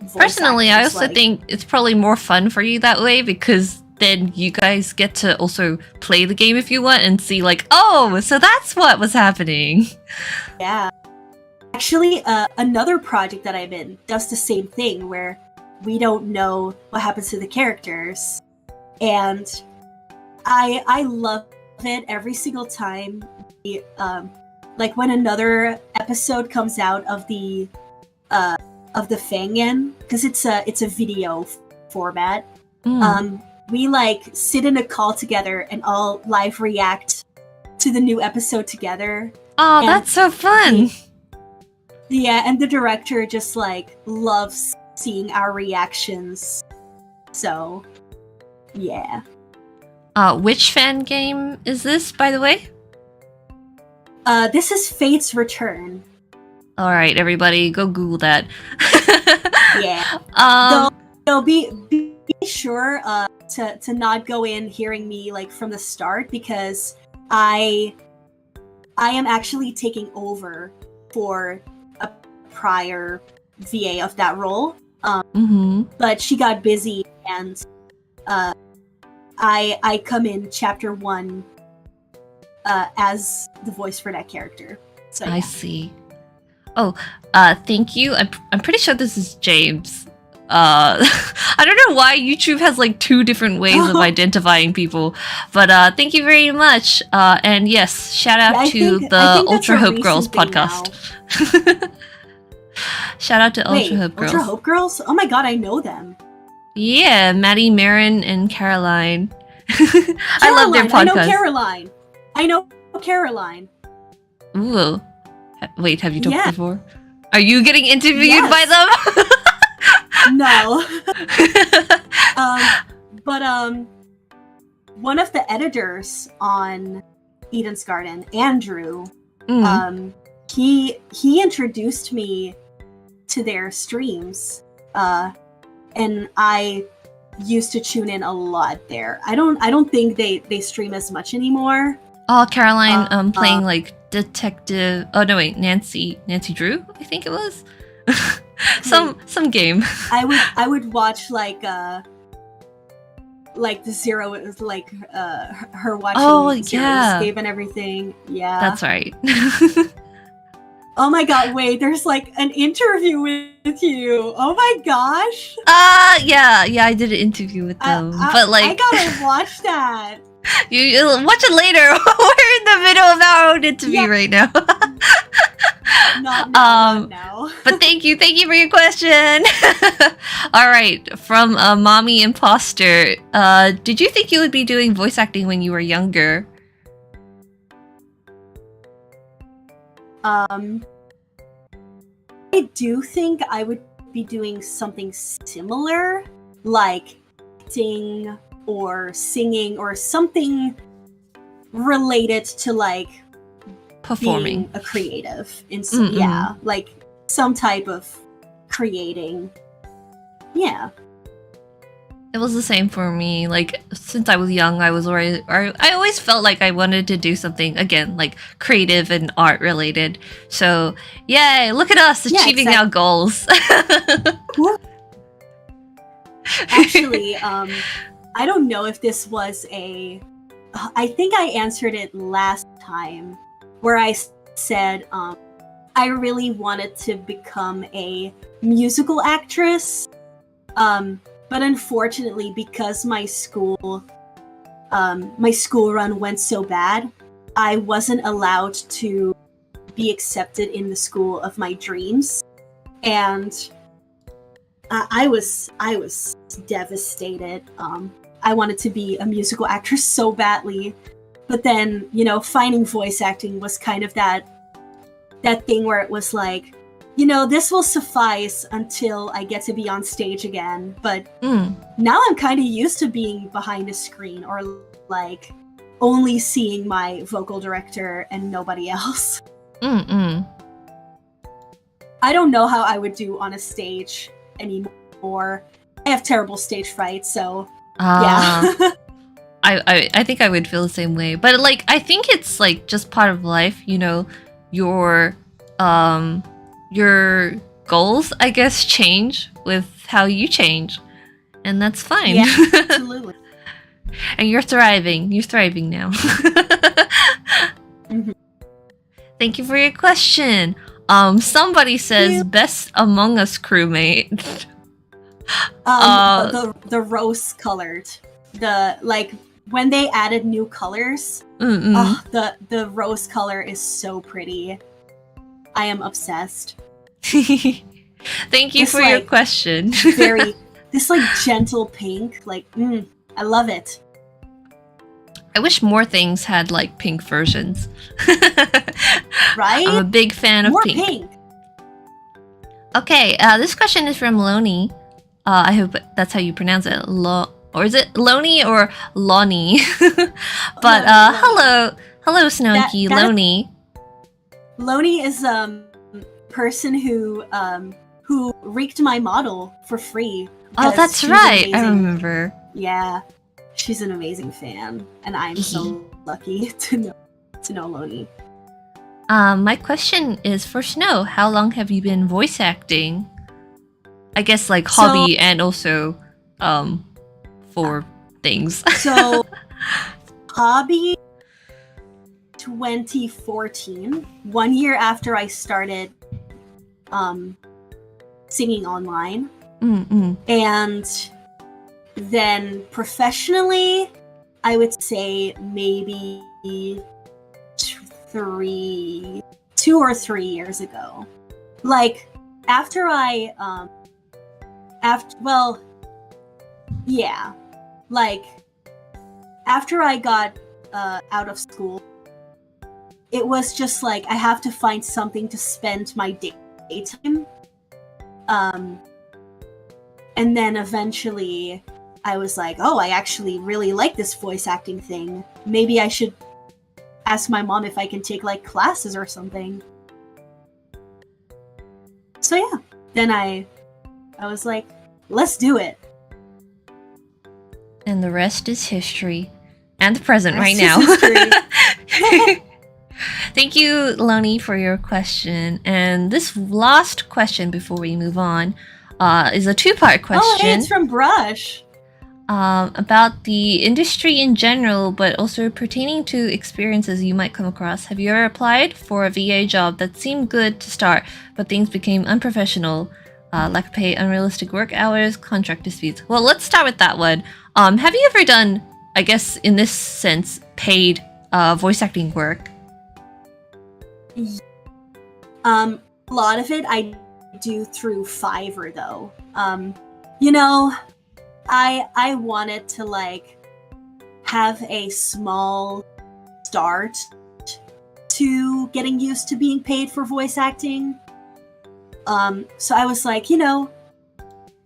voice Personally, I actors, also think it's probably more fun for you that way, because then you guys get to also play the game if you want and see like, oh, so that's what was happening. Yeah. Actually, another project that I'm in does the same thing, where we don't know what happens to the characters. And I love it every single time. Like when another episode comes out of the Fangen, because it's a video format. We like sit in a call together and all live react to the new episode together. Oh, that's so fun! Yeah, and the director just like loves seeing our reactions. So, yeah. Which fan game is this, by the way? This is Fate's Return. All right, everybody, go Google that. Yeah. They'll be sure to not go in hearing me like from the start, because I am actually taking over for a prior VA of that role. But she got busy, and I come in chapter 1 as the voice for that character. So yeah. I see. Oh, thank you. I'm pretty sure this is James. I don't know why YouTube has like 2 different ways of identifying people, but thank you very much. And yes, shout out to the Ultra Hope Girls podcast. Shout out to Ultra Hope Girls. Ultra Hope Girls? Oh my god, I know them. Yeah, Maddie, Marin, and Caroline. I love their podcast. I know Caroline. Ooh. Wait, have you talked before? Are you getting interviewed by them? No. But one of the editors on Eden's Garden, Andrew, he introduced me to their streams, and I used to tune in a lot there. I don't think they stream as much anymore. Oh, Caroline playing like detective. Oh no, wait, Nancy Drew, I think it was. some game. I would watch like the Zero, like her watching Zero Escape and everything. Yeah, that's right. Oh my god, wait, there's like an interview with you. Oh my gosh. Yeah, I did an interview with them. But like, I gotta watch that. You watch it later. We're in the middle of our own interview right now. Not now. But thank you for your question. All right, from Mommy Imposter. Did you think you would be doing voice acting when you were younger? I do think I would be doing something similar, like acting or singing or something related to like performing, being a creative in yeah, like some type of creating. Yeah. It was the same for me. Like since I was young, I always felt like I wanted to do something again, like creative and art related. So yay! Look at us achieving our goals. Actually, I don't know if this was I think I answered it last time, where I said I really wanted to become a musical actress. But unfortunately, because my school run went so bad, I wasn't allowed to be accepted in the school of my dreams, and I was devastated. I wanted to be a musical actress so badly, but then finding voice acting was kind of that thing where it was like, this will suffice until I get to be on stage again. But now I'm kind of used to being behind a screen, or like only seeing my vocal director and nobody else. I don't know how I would do on a stage anymore. I have terrible stage fright, so yeah. I think I would feel the same way. But like I think it's like just part of life, your goals, I guess, change with how you change. And that's fine. Yeah, absolutely. And you're thriving. You're thriving now. Thank you for your question. Somebody says best Among Us crewmate. The rose colored. When they added new colors, the rose color is so pretty. I am obsessed. Thank you for your question. This like gentle pink, I love it. I wish more things had like pink versions. Right? I'm a big fan of more pink. Okay, this question is from Lonnie. I hope that's how you pronounce it. Or is it Lonnie or Lonnie? But hello Snowy, Lonnie. Lonnie is person who reeked my model for free. Oh, that's right. I remember. Yeah, she's an amazing fan, and I'm so lucky to know Lonnie. My question is for Snow. How long have you been voice acting? I guess like hobby and also for things. So hobby 2014, 1 year after I started singing online. And then professionally, I would say maybe 2 or 3 years ago. Like after I got out of school, it was just like I have to find something to spend my daytime. And then eventually I was like, oh, I actually really like this voice acting thing. Maybe I should ask my mom if I can take like classes or something. So yeah, then I was like, let's do it. And the rest is history. And the present right now. Thank you, Lonnie, for your question. And this last question before we move on is a two-part question. Oh, hey, it's from Brush. About the industry in general, but also pertaining to experiences you might come across. Have you ever applied for a VA job that seemed good to start, but things became unprofessional? Lack of pay, unrealistic work hours, contract disputes. Well, let's start with that one. Have you ever done, I guess, in this sense, paid voice acting work? A lot of it I do through Fiverr, though. I wanted to like have a small start to getting used to being paid for voice acting. So I was like,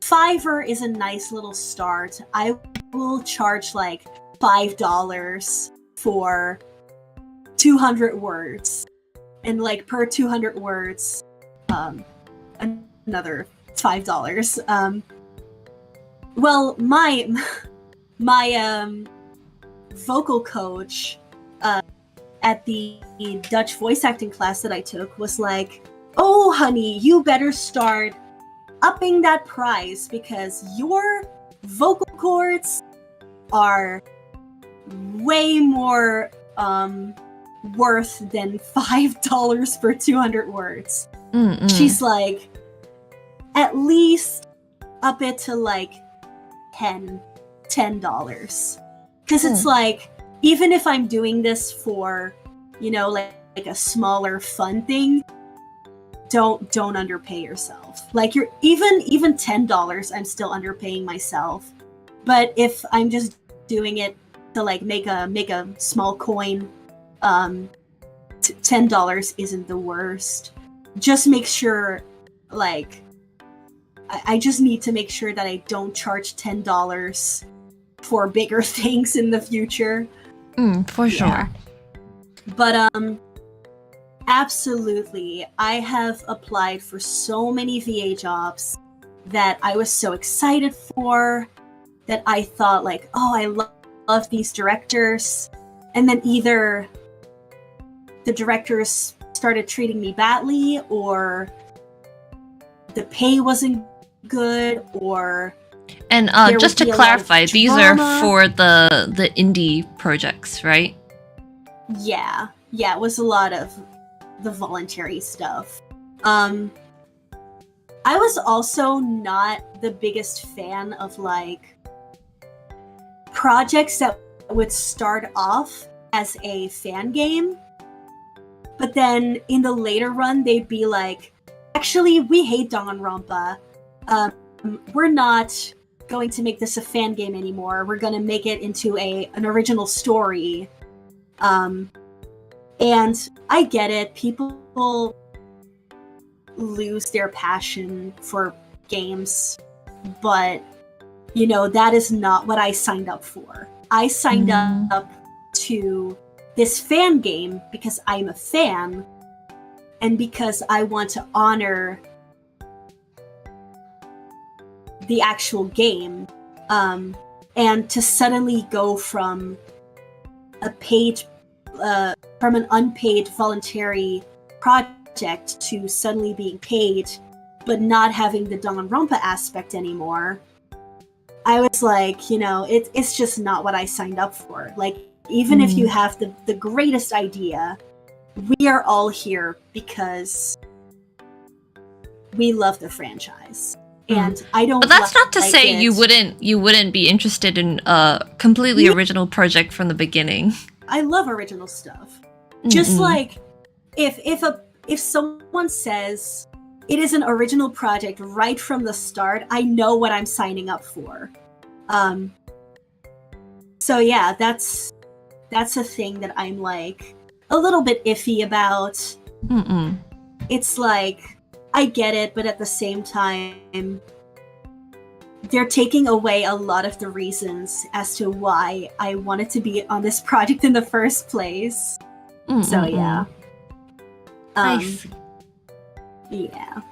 Fiverr is a nice little start. I will charge like $5 for 200 words. And like per 200 words, another $5. well, my vocal coach at the Dutch voice acting class that I took was like, "Oh, honey, you better start upping that price because your vocal cords are way more worth than $5 per 200 words." She's like, at least up it to like $10. Because it's like, even if I'm doing this for, you know, like a smaller fun thing, don't underpay yourself. Like, you're even $10, I'm still underpaying myself. But if I'm just doing it to like make a small coin, $10 isn't the worst. Just make sure, like, I just need to make sure that I don't charge $10 for bigger things in the future. For sure. Yeah. But absolutely, I have applied for so many VA jobs that I was so excited for, that I thought like, oh, I love these directors, and then either the directors started treating me badly, or the pay wasn't good, or and just to clarify, these are for the indie projects, right? Yeah, it was a lot of the voluntary stuff. I was also not the biggest fan of like projects that would start off as a fan game, but then in the later run they'd be like, actually, we hate Danganronpa. We're not going to make this a fan game anymore. We're going to make it into an original story. And I get it. People lose their passion for games, but you know, that is not what I signed up for. I signed up to this fan game because I'm a fan, and because I want to honor the actual game, and to suddenly go from from an unpaid voluntary project to suddenly being paid but not having the Danganronpa aspect anymore, I was like, you know, it's just not what I signed up for. Like, even if you have the greatest idea, we are all here because we love the franchise. And I don't. But that's not to like say it. you wouldn't be interested in a completely original project from the beginning. I love original stuff. Just like if someone says it is an original project right from the start, I know what I'm signing up for. So yeah, that's a thing that I'm like a little bit iffy about. It's like, I get it, but at the same time, they're taking away a lot of the reasons as to why I wanted to be on this project in the first place. So yeah. I see. Yeah.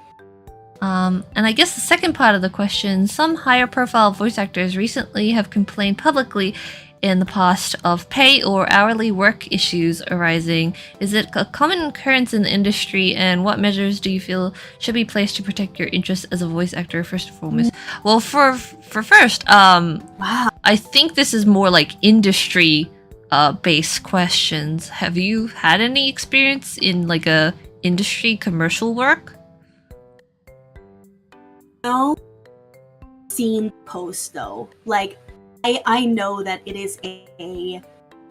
And I guess the second part of the question, some higher profile voice actors recently have complained publicly in the past of pay or hourly work issues arising. Is it a common occurrence in the industry, and what measures do you feel should be placed to protect your interests as a voice actor first and foremost? Well, for first, Wow. I think this is more like industry based questions. Have you had any experience in like a industry commercial work? No scene post though. Like, I know that it is a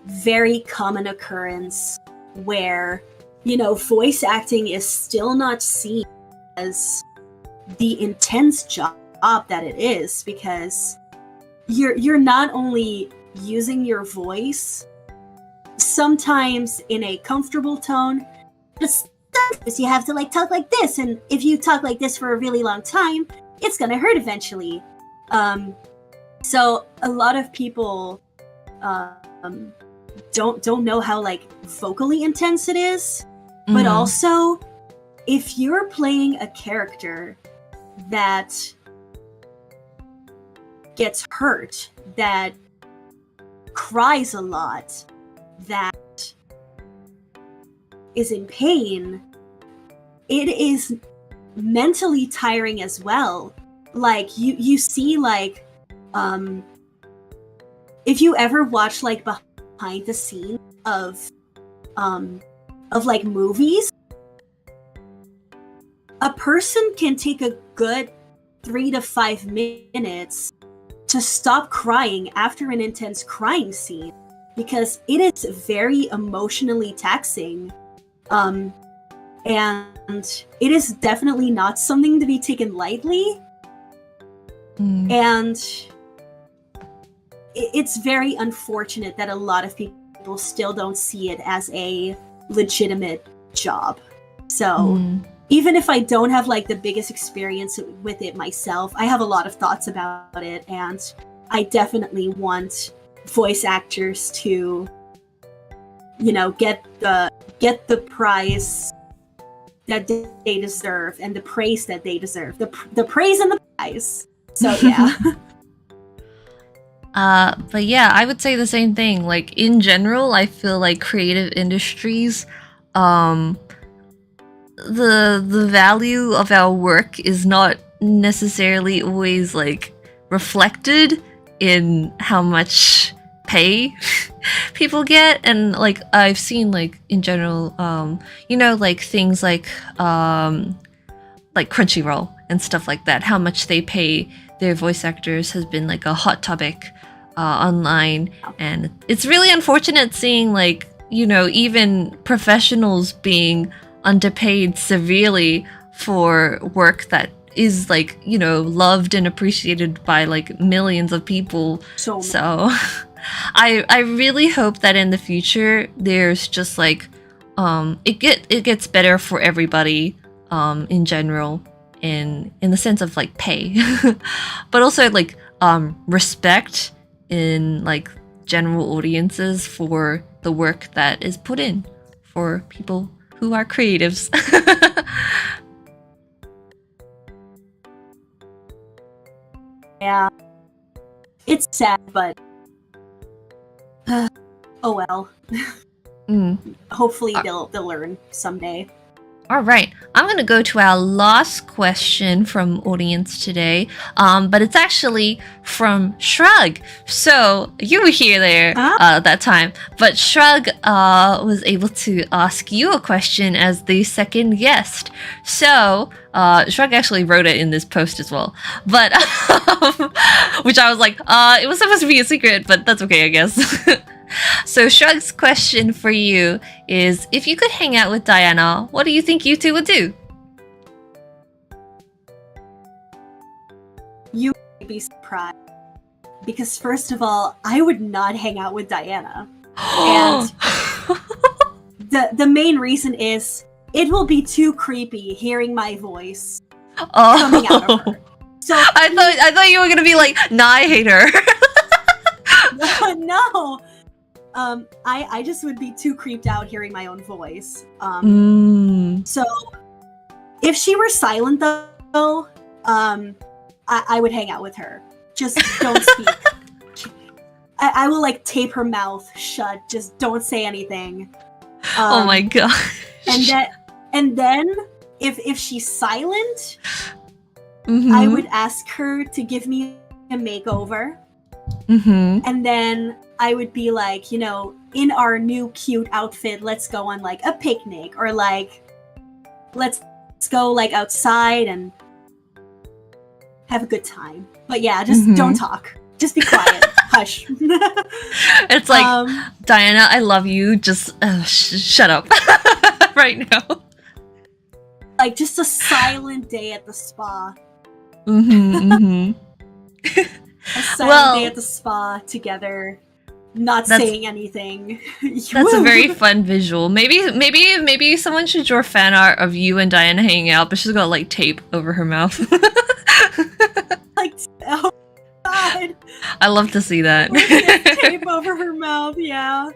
very common occurrence where, you know, voice acting is still not seen as the intense job that it is, because you're not only using your voice sometimes in a comfortable tone, but sometimes you have to like talk like this, and if you talk like this for a really long time, it's gonna hurt eventually. So a lot of people don't know how like vocally intense it is, but also if you're playing a character that gets hurt, that cries a lot, that is in pain, it is mentally tiring as well. Like you see like if you ever watch like behind the scenes of like movies, a person can take a good 3 to 5 minutes to stop crying after an intense crying scene, because it is very emotionally taxing. And it is definitely not something to be taken lightly. And it's very unfortunate that a lot of people still don't see it as a legitimate job. So even if I don't have like the biggest experience with it myself, I have a lot of thoughts about it, and I definitely want voice actors to, you know, get the prize that they deserve and the praise that they deserve. The praise and the prize. So yeah. But yeah, I would say the same thing. Like in general, I feel like creative industries, the value of our work is not necessarily always like reflected in how much pay people get. And like I've seen like in general, you know, like things like Crunchyroll and stuff like that, how much they pay their voice actors has been like a hot topic online. And it's really unfortunate seeing like, you know, even professionals being underpaid severely for work that is like, you know, loved and appreciated by like millions of people. So I really hope that in the future there's just like it gets better for everybody in general, in the sense of like pay but also like respect in like general audiences for the work that is put in for people who are creatives. Yeah. It's sad, but oh well. Hopefully they'll learn someday. All right, I'm gonna go to our last question from audience today, but it's actually from Shrug. So you were there that time, but Shrug was able to ask you a question as the second guest. So Shrug actually wrote it in this post as well, but which I was like, it was supposed to be a secret, but that's okay, I guess. So Shrug's question for you is, if you could hang out with Diana, what do you think you two would do? You would be surprised. Because first of all, I would not hang out with Diana. And the main reason is, it will be too creepy hearing my voice coming out of her. So I thought you were gonna be like, nah, I hate her. No. I just would be too creeped out hearing my own voice. So if she were silent though, I would hang out with her. Just don't speak. I will like tape her mouth shut. Just don't say anything. Oh my god. And then if she's silent, I would ask her to give me a makeover. And then I would be like, you know, in our new cute outfit, let's go on like a picnic, or like let's go like outside and have a good time. But yeah, just don't talk. Just be quiet. Hush. It's like, Diana, I love you. Just shut up right now. Like just a silent day at the spa. A silent day at the spa together, not saying anything. That's a very fun visual. Maybe someone should draw fan art of you and Diana hanging out, but she's got like tape over her mouth. Like, oh god! I love to see that. Tape over her mouth, yeah.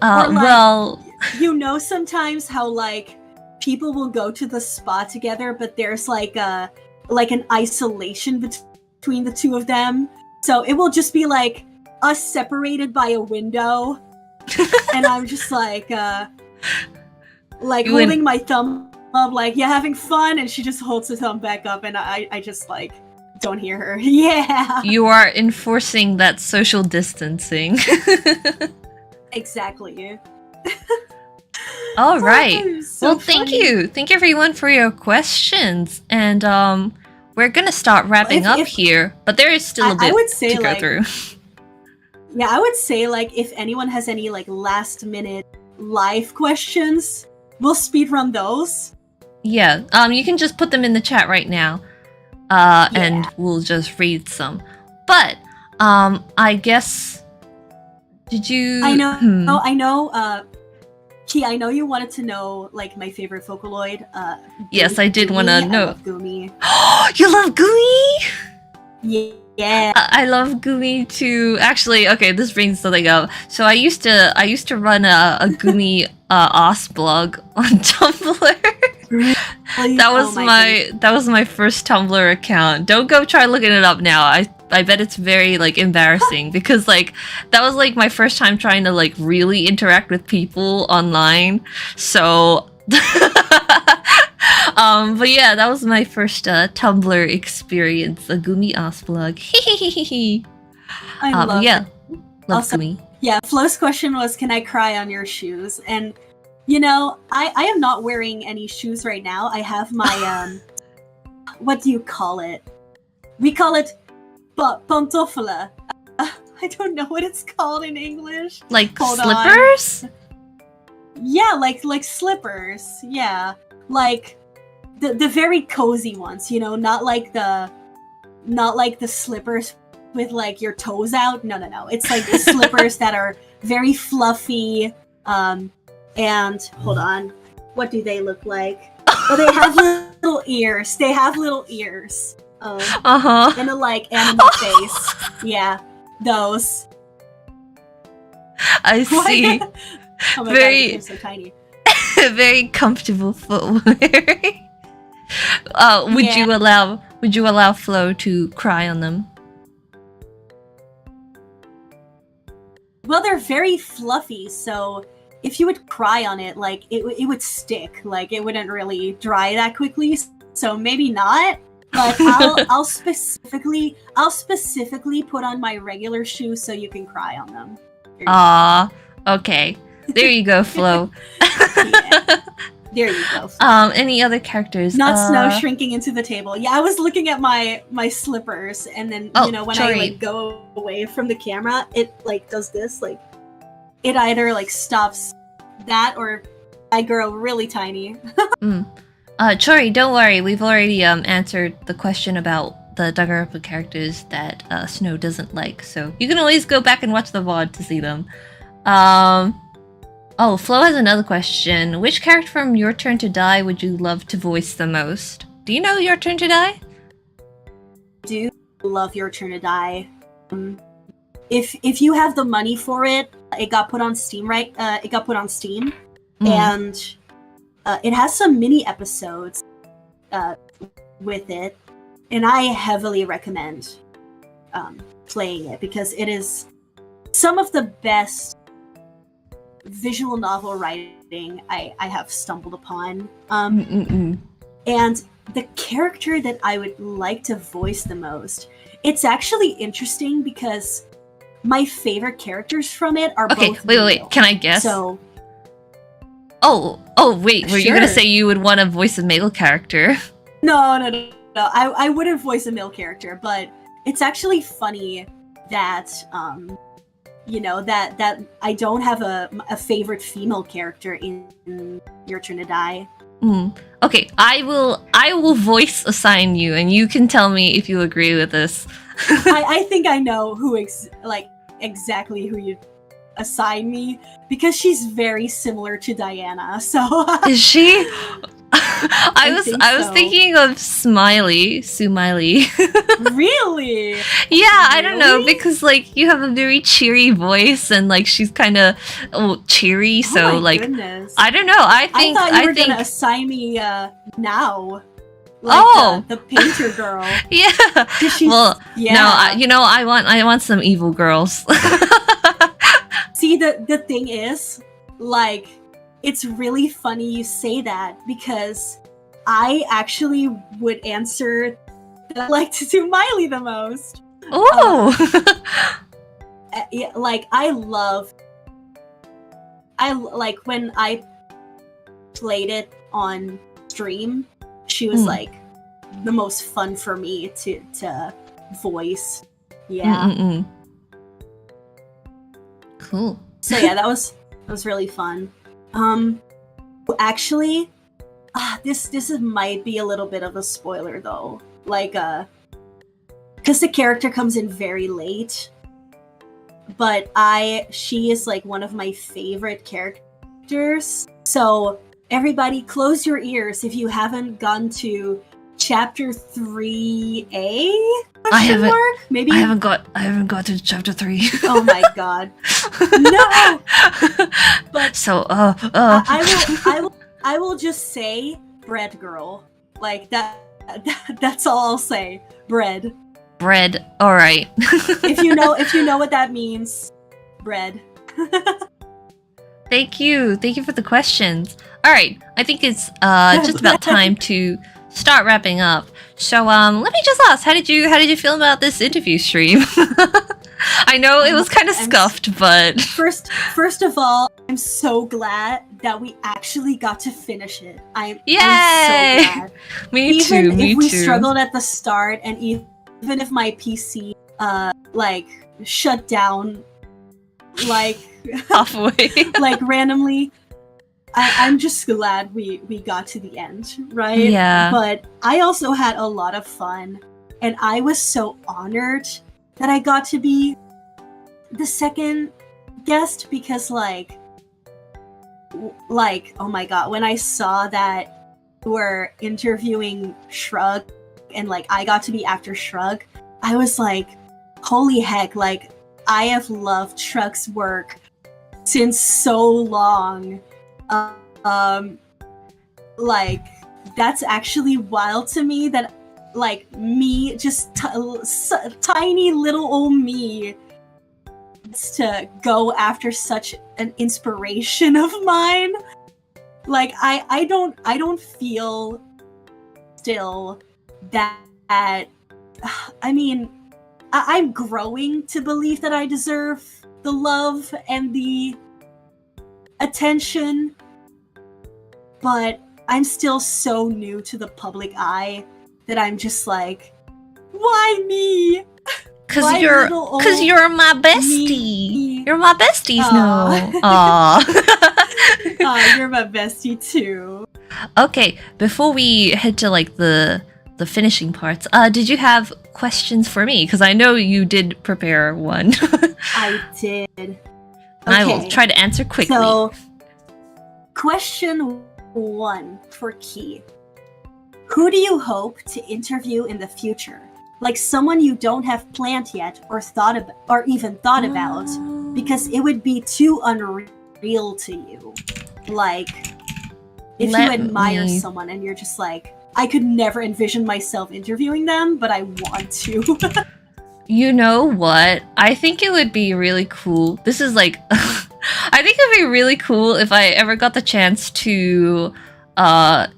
Well, you know, sometimes how like people will go to the spa together, but there's like an isolation between the two of them. So it will just be like us separated by a window, and I'm just like holding my thumb up, like, yeah, having fun, and she just holds the thumb back up, and I just like don't hear her. Yeah. You are enforcing that social distancing. Exactly. All right. So well, thank you. Thank you everyone for your questions. And we're gonna start wrapping up here, but there is still a bit to go through. Yeah, I would say like if anyone has any like last minute live questions, we'll speedrun those. Yeah. You can just put them in the chat right now. And we'll just read some. But I guess did you I know khee, I know you wanted to know like my favorite Vocaloid. Yes, I did want to know. I love Gumi. You love Gumi? Yeah. I love Gumi too. Actually, okay, this brings something up. So I used to run a Gumi OS blog on Tumblr. That was my first Tumblr account. Don't go try looking it up now. I bet it's very like embarrassing because like that was like my first time trying to like really interact with people online. So but yeah, that was my first Tumblr experience, a Gumi OS blog. I love love also, Gumi. Yeah, Flo's question was, can I cry on your shoes? And you know, I am not wearing any shoes right now. I have my what do you call it? We call it pantoffelen. I don't know what it's called in English. Like slippers? Yeah, like slippers. Yeah, like the very cozy ones. You know, not like the slippers with like your toes out. No. It's like the slippers that are very fluffy. And hold on, what do they look like? Oh, they have little ears. They have little ears. And a like animal face. Yeah, those. I see. Oh my very, god, they're so tiny. Very comfortable footwear. Would you allow Flo to cry on them? Well, they're very fluffy, so if you would cry on it, like it would stick. Like it wouldn't really dry that quickly. So maybe not. But I'll specifically put on my regular shoes so you can cry on them. Okay. There you go, Flo. Yeah. There you go. Any other characters? Not Snow shrinking into the table. Yeah, I was looking at my slippers, and then when I like go away from the camera, it like does this, like it either like stops that or I grow really tiny. Chori, don't worry. We've already answered the question about the Danganronpa characters that Snow doesn't like, so you can always go back and watch the VOD to see them. Oh, Flo has another question. Which character from Your Turn to Die would you love to voice the most? Do you know Your Turn to Die? I do love Your Turn to Die. If you have the money for it, it got put on Steam, right? It got put on Steam, and it has some mini episodes with it, and I heavily recommend playing it because it is some of the best visual novel writing I have stumbled upon. And the character that I would like to voice the most, it's actually interesting because my favorite characters from it are both wait, can I guess? So wait, were you gonna say you would want to voice a male character? No. I wouldn't voice a male character, but it's actually funny that that I don't have a favorite female character in Your Turn to Die. Okay, I will voice assign you, and you can tell me if you agree with this. I think I know who exactly who you assign me because she's very similar to Diana. So is she? I was thinking of Sumaili. Really? Yeah, I don't know, because like you have a very cheery voice and like she's kind of cheery, so like goodness. I don't know. I thought you were gonna assign me now. like the painter girl. Yeah. Well, yeah. no, I want some evil girls. See, the thing is, like, it's really funny you say that because I actually would answer that I like to do Miley the most. Oh. Like, like when I played it on stream, she was like the most fun for me to voice. Yeah. Cool. So yeah, that was really fun. Actually, this might be a little bit of a spoiler though. Like, because the character comes in very late, but she is like one of my favorite characters. So everybody, close your ears if you haven't gone to chapter 3A. Maybe I haven't got to chapter 3. Oh my god. No. But so I will just say bread girl. Like that's all I'll say. Bread. All right. if you know what that means, bread. Thank you for the questions. All right, I think it's just about time to start wrapping up. So let me just ask, how did you feel about this interview stream? I know it was kind of scuffed, but first of all, I'm so glad that we actually got to finish it. I'm so glad. Me too. Even if we struggled at the start, and even if my PC like shut down like halfway, like randomly, I'm just glad we got to the end, right? Yeah. But I also had a lot of fun, and I was so honored that I got to be the second guest because like oh my god, when I saw that we're interviewing Shrug and like I got to be after Shrug, I was like, holy heck, like I have loved Shrug's work since so long. Like that's actually wild to me that like me, just tiny little old me, to go after such an inspiration of mine. Like I don't feel still that I mean I'm growing to believe that I deserve the love and the attention, but I'm still so new to the public eye that I'm just like, why me? Cause you're my bestie. Me. You're my bestie, Snow. Aww. You're my bestie too. Okay, before we head to like the finishing parts, did you have questions for me? Because I know you did prepare one. I did. Okay. I will try to answer quickly. So, question 1 for Khee. Who do you hope to interview in the future? Like someone you don't have planned yet or even thought about, because it would be too unreal to you. Like, if you admire someone and you're just like, I could never envision myself interviewing them, but I want to. You know what? I think it would be really cool. This is like, I think it'd be really cool if I ever got the chance to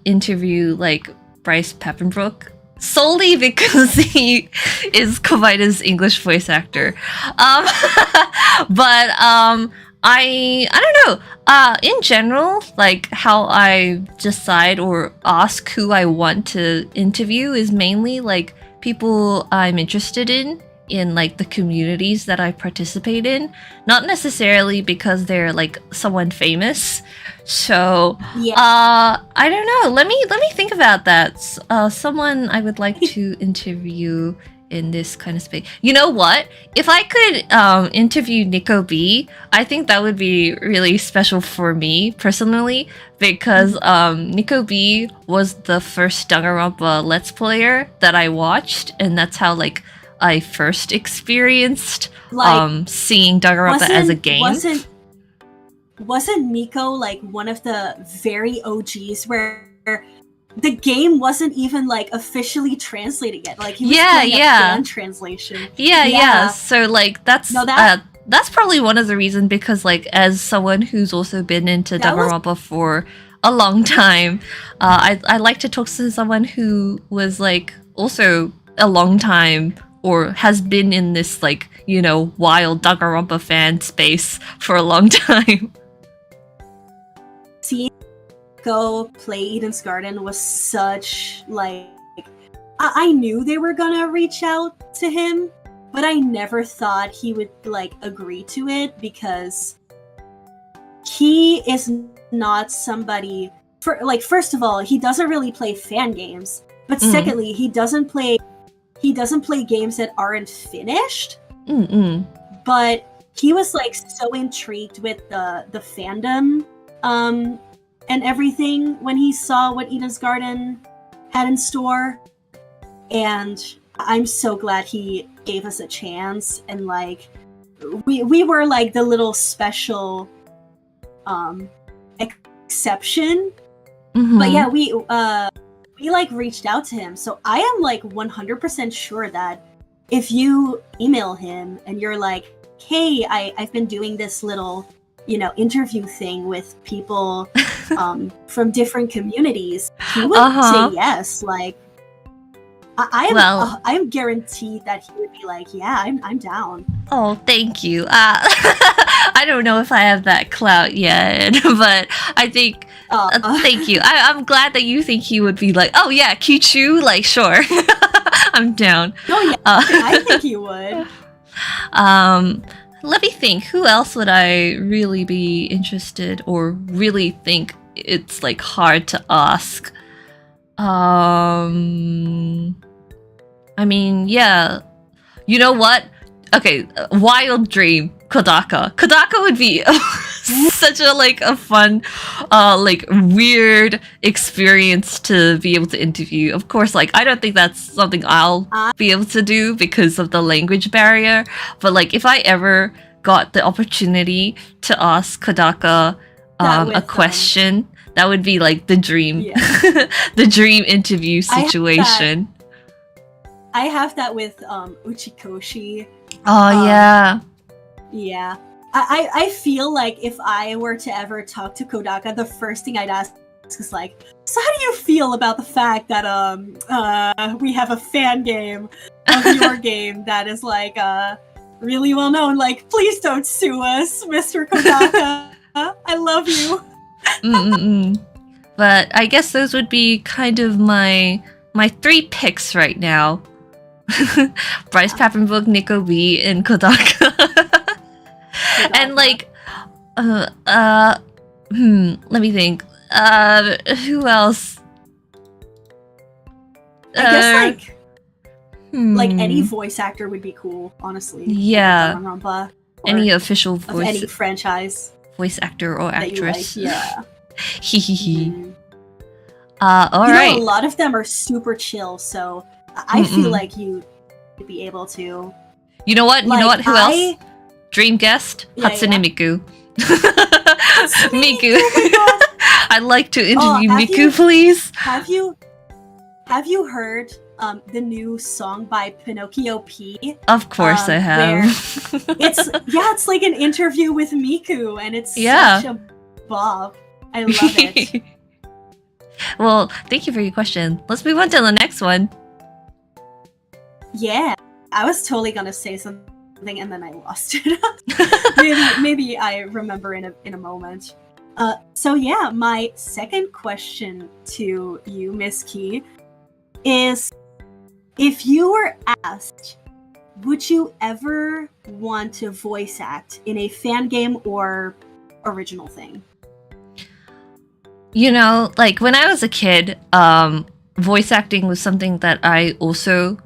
interview like Bryce Peppenbrook, solely because he is Kobaya's English voice actor. But I don't know. In general, like how I decide or ask who I want to interview is mainly like people I'm interested in like the communities that I participate in, not necessarily because they're like someone famous. So I don't know. Let me think about that. Someone I would like to interview in this kind of space. You know what? If I could interview Nico B, I think that would be really special for me personally, because Nico B was the first Danganronpa Let's Player that I watched, and that's how like I first experienced like, seeing Danganronpa as a game. Wasn't Nico like one of the very OGs where the game wasn't even like officially translated yet. Like he was Yeah, playing a yeah. fan translation. Yeah. So like that's No, that- that's probably one of the reasons, because like as someone who's also been into That was- Danganronpa for a long time, I like to talk to someone who was like also a long time or has been in this like, you know, wild Danganronpa fan space for a long time. Seeing go play Eden's Garden was such like I knew they were gonna reach out to him, but I never thought he would like agree to it, because he is not somebody for like, first of all, he doesn't really play fan games, but secondly, he doesn't play games that aren't finished. But he was like so intrigued with the fandom and everything when he saw what Eden's Garden had in store, and I'm so glad he gave us a chance, and like we were like the little special exception. But yeah, we like reached out to him, so I am like 100% sure that if you email him and you're like, hey, I've been doing this little, you know, interview thing with people from different communities, he would say yes. Like I'm guaranteed that he would be like, yeah, I'm down. Oh, thank you. I don't know if I have that clout yet, but I think thank you. I'm glad that you think he would be like, oh yeah, chuu, like sure. I'm down. Oh yeah, I think he would. Let me think. Who else would I really be interested or really think it's like hard to ask? I mean, yeah. You know what? Okay, wild dream, Kodaka. Kodaka would be such a like a fun, like weird experience to be able to interview. Of course, like I don't think that's something I'll be able to do because of the language barrier. But like if I ever got the opportunity to ask Kodaka a question, that would be like the dream, the dream interview situation. I have that with Uchikoshi. Oh yeah. Yeah. I feel like if I were to ever talk to Kodaka, the first thing I'd ask is like, so how do you feel about the fact that we have a fan game of your game that is like really well known? Like, please don't sue us, Mr. Kodaka. I love you. But I guess those would be kind of my 3 picks right now. Bryce Papenbrook, Nico B, and Kodaka. And like let me think. Who else? I guess like any voice actor would be cool, honestly. Yeah. Danganronpa, any official voice, any franchise, voice actor or actress. Like. Yeah. All right. A lot of them are super chill, so I feel like you'd be able to. You know what? Like, you know what? Who else? Dream guest, Hatsune Miku. Miku. I'd like to interview Miku, please. Have you heard the new song by Pinocchio P? Of course I have. It's like an interview with Miku, and it's such a bop. I love it. Well, thank you for your question. Let's move on to the next one. Yeah, I was totally gonna say something and then I lost it. maybe I remember in a moment. So yeah, my second question to you, Miss Khee, is if you were asked, would you ever want to voice act in a fan game or original thing? You know, like when I was a kid, voice acting was something that I also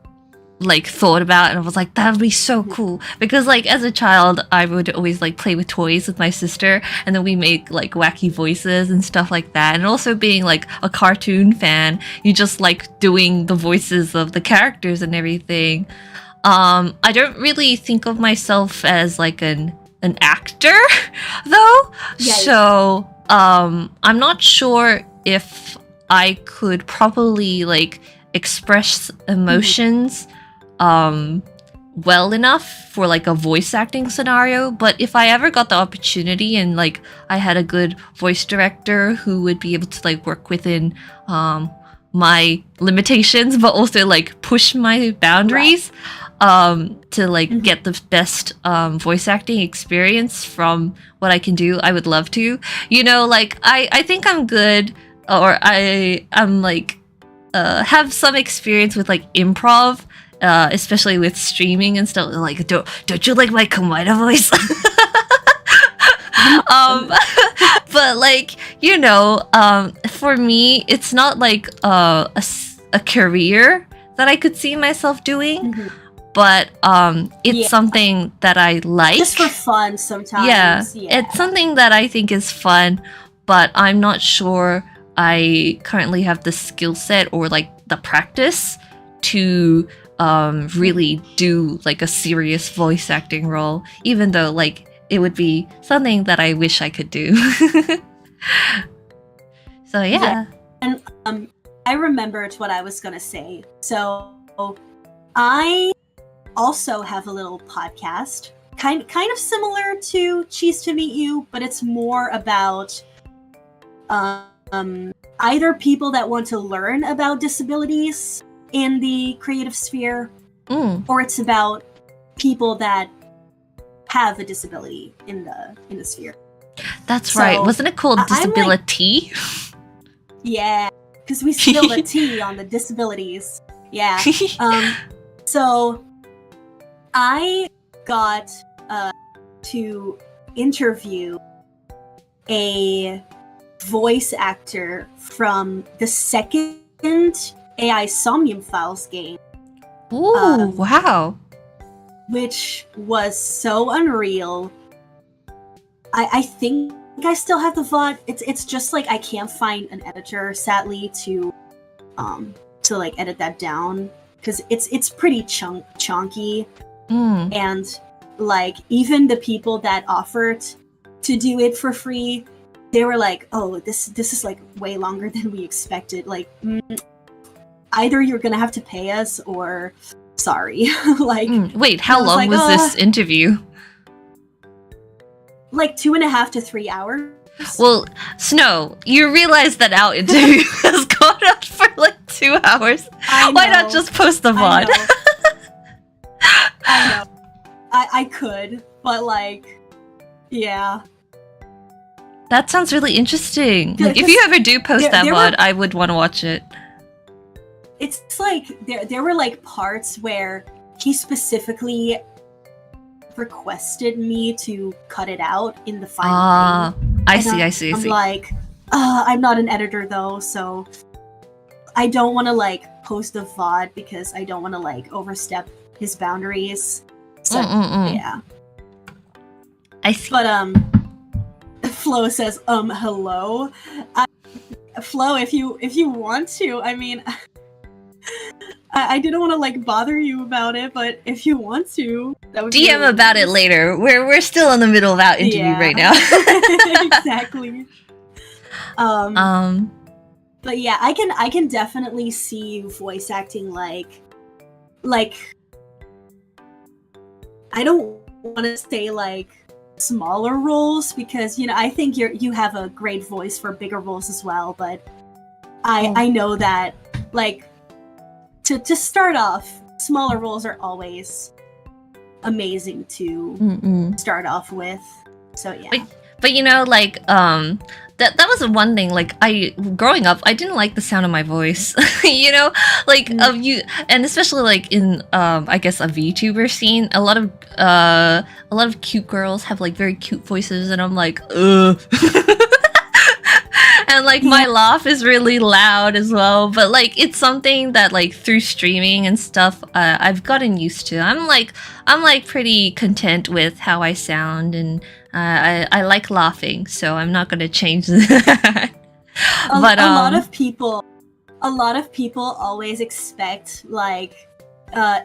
like thought about, and I was like, that would be so cool, because like as a child I would always like play with toys with my sister, and then we make like wacky voices and stuff like that. And also being like a cartoon fan, you just like doing the voices of the characters and everything. I don't really think of myself as like an actor though. So I'm not sure if I could probably like express emotions well enough for like a voice acting scenario. But if I ever got the opportunity and like I had a good voice director who would be able to like work within my limitations but also like push my boundaries to like get the best voice acting experience from what I can do, I would love to. You know, like I think I'm good, or I'm like have some experience with like improv, especially with streaming and stuff. Like, don't you like my Komaeda voice? But like, you know, for me, it's not like a career that I could see myself doing. But it's something that I like. Just for fun sometimes. Yeah, it's something that I think is fun, but I'm not sure I currently have the skill set or like the practice to really do like a serious voice acting role, even though like it would be something that I wish I could do. So yeah. And I remembered what I was gonna say. So I also have a little podcast, kind of similar to Cheese to Meet You, but it's more about either people that want to learn about disabilities in the creative sphere, or it's about people that have a disability in the sphere. That's right. Wasn't it called disability? Yeah, because we spill the tea on the disabilities. Yeah. So I got to interview a voice actor from the second AI Somnium Files game. Ooh, wow. Which was so unreal. I think I still have the VOD. It's just like I can't find an editor, sadly, to like edit that down, because it's pretty chunky. And like even the people that offered to do it for free, they were like, oh, this is like way longer than we expected. Like either you're gonna have to pay us or sorry. Like wait, how long was this interview? Like 2.5 to 3 hours. Well, Snow, you realize that our interview has gone on for like 2 hours. Why not just post the VOD? I know. I could, but like, yeah. That sounds really interesting. Like, if you ever do post that VOD, I would want to watch it. It's like there were like parts where he specifically requested me to cut it out in the final thing. I see. I'm like, I'm not an editor though, so I don't want to like post a VOD because I don't want to like overstep his boundaries. So yeah. I see. But Flo says hello. Flo, if you want to, I mean, I didn't want to like bother you about it, but if you want to, that would DM really about it later. We're still in the middle of our interview right now. Exactly. But yeah, I can definitely see you voice acting like I don't want to say like smaller roles, because you know I think you have a great voice for bigger roles as well, but I know that like to start off, smaller roles are always amazing to start off with. So yeah. But you know, like that was one thing. Like growing up, I didn't like the sound of my voice. You know, like you, and especially like in I guess a VTuber scene, a lot of cute girls have like very cute voices, and I'm like, ugh. And like my laugh is really loud as well, but like it's something that like through streaming and stuff I've gotten used to. I'm like pretty content with how I sound, and I like laughing, so I'm not gonna change that. But a lot of people always expect like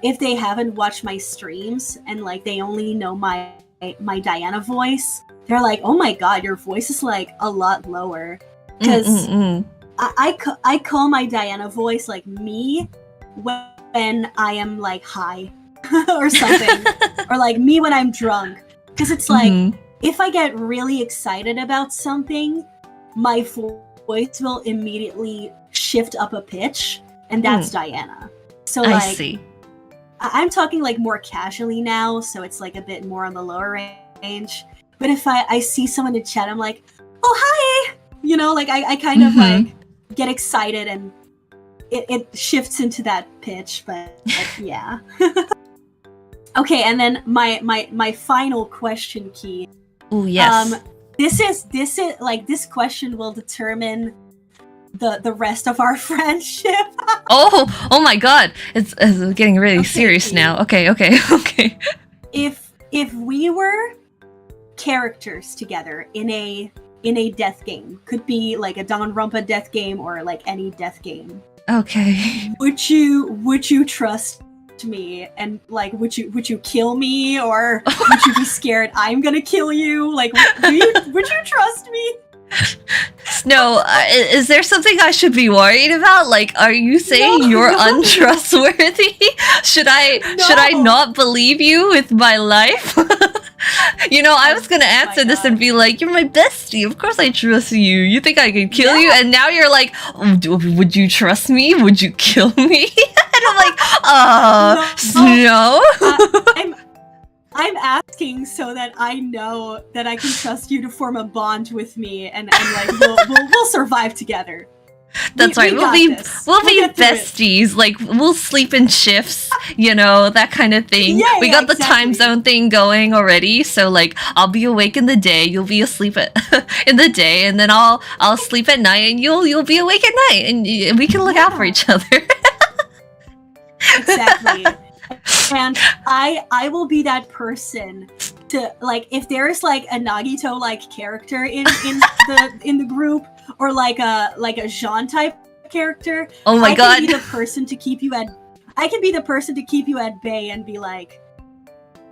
if they haven't watched my streams and like they only know my Diana voice, they're like, oh my god, your voice is like a lot lower. Because I call my Diana voice like me when I am like high or something, or like me when I'm drunk, because it's like if I get really excited about something, my voice will immediately shift up a pitch, and that's Diana. So like, I see. I'm talking like more casually now, so it's like a bit more on the lower range. But if I see someone in chat, I'm like, oh hi, you know, like I kind of like get excited and it shifts into that pitch. But yeah. Okay, and then my final question, Khee. Oh yes. This is like, this question will determine the rest of our friendship. oh my god, it's getting really serious Khee. now. Okay. If we were characters together in a death game, could be like a Danganronpa death game or like any death game. Okay. Would you trust me, and like would you kill me, or would you be scared I'm gonna kill you? Like would you trust me? Snow, is there something I should be worried about? Like, are you saying you're untrustworthy? Should I not believe you with my life? You know, I was gonna answer this and be like, you're my bestie, of course I trust you. You think I could kill you? And now you're like, would you trust me? Would you kill me? And I'm like, Snow? I'm asking so that I know that I can trust you to form a bond with me, and like we'll survive together. That's right. We'll be besties. Like, we'll sleep in shifts, you know, that kind of thing. We got the time zone thing going already. So like, I'll be awake in the day, you'll be asleep in the day, and then I'll sleep at night, and you'll be awake at night, and we can look out for each other. Exactly. And I will be that person to, like, if there's like a Nagito like character in the group, or like a Jean type character. Oh my god! I can be the person to keep you at bay and be like,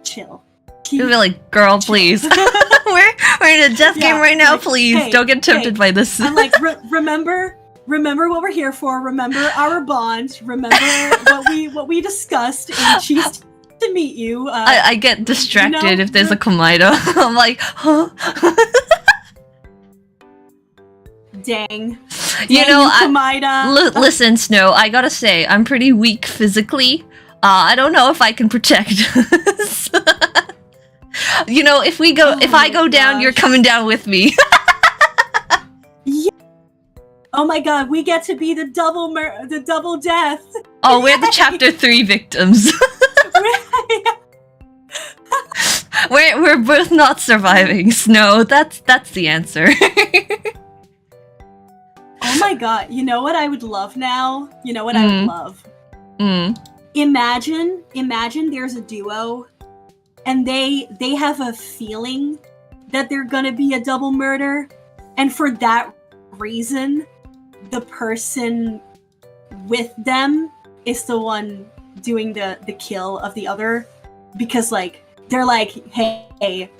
chill. You'll be like, girl, please. we're in a death game right now. Like, please don't get tempted by this. I'm like, remember what we're here for. Remember our bond. Remember what we discussed. And she's to meet you. I get distracted if there's a Komaito. I'm like, huh? Dang. You know, listen, Snow, I gotta say, I'm pretty weak physically. I don't know if I can protect us. You know, if I go down, you're coming down with me. Yeah. Oh my god, we get to be the double death. Oh, we're the chapter 3 victims. We're both not surviving, Snow. That's the answer. Oh my god, you know what I would love now? You know what I would love? Imagine there's a duo, and they have a feeling that they're gonna be a double murder, and for that reason, the person with them is the one doing the kill of the other, because like they're like, hey,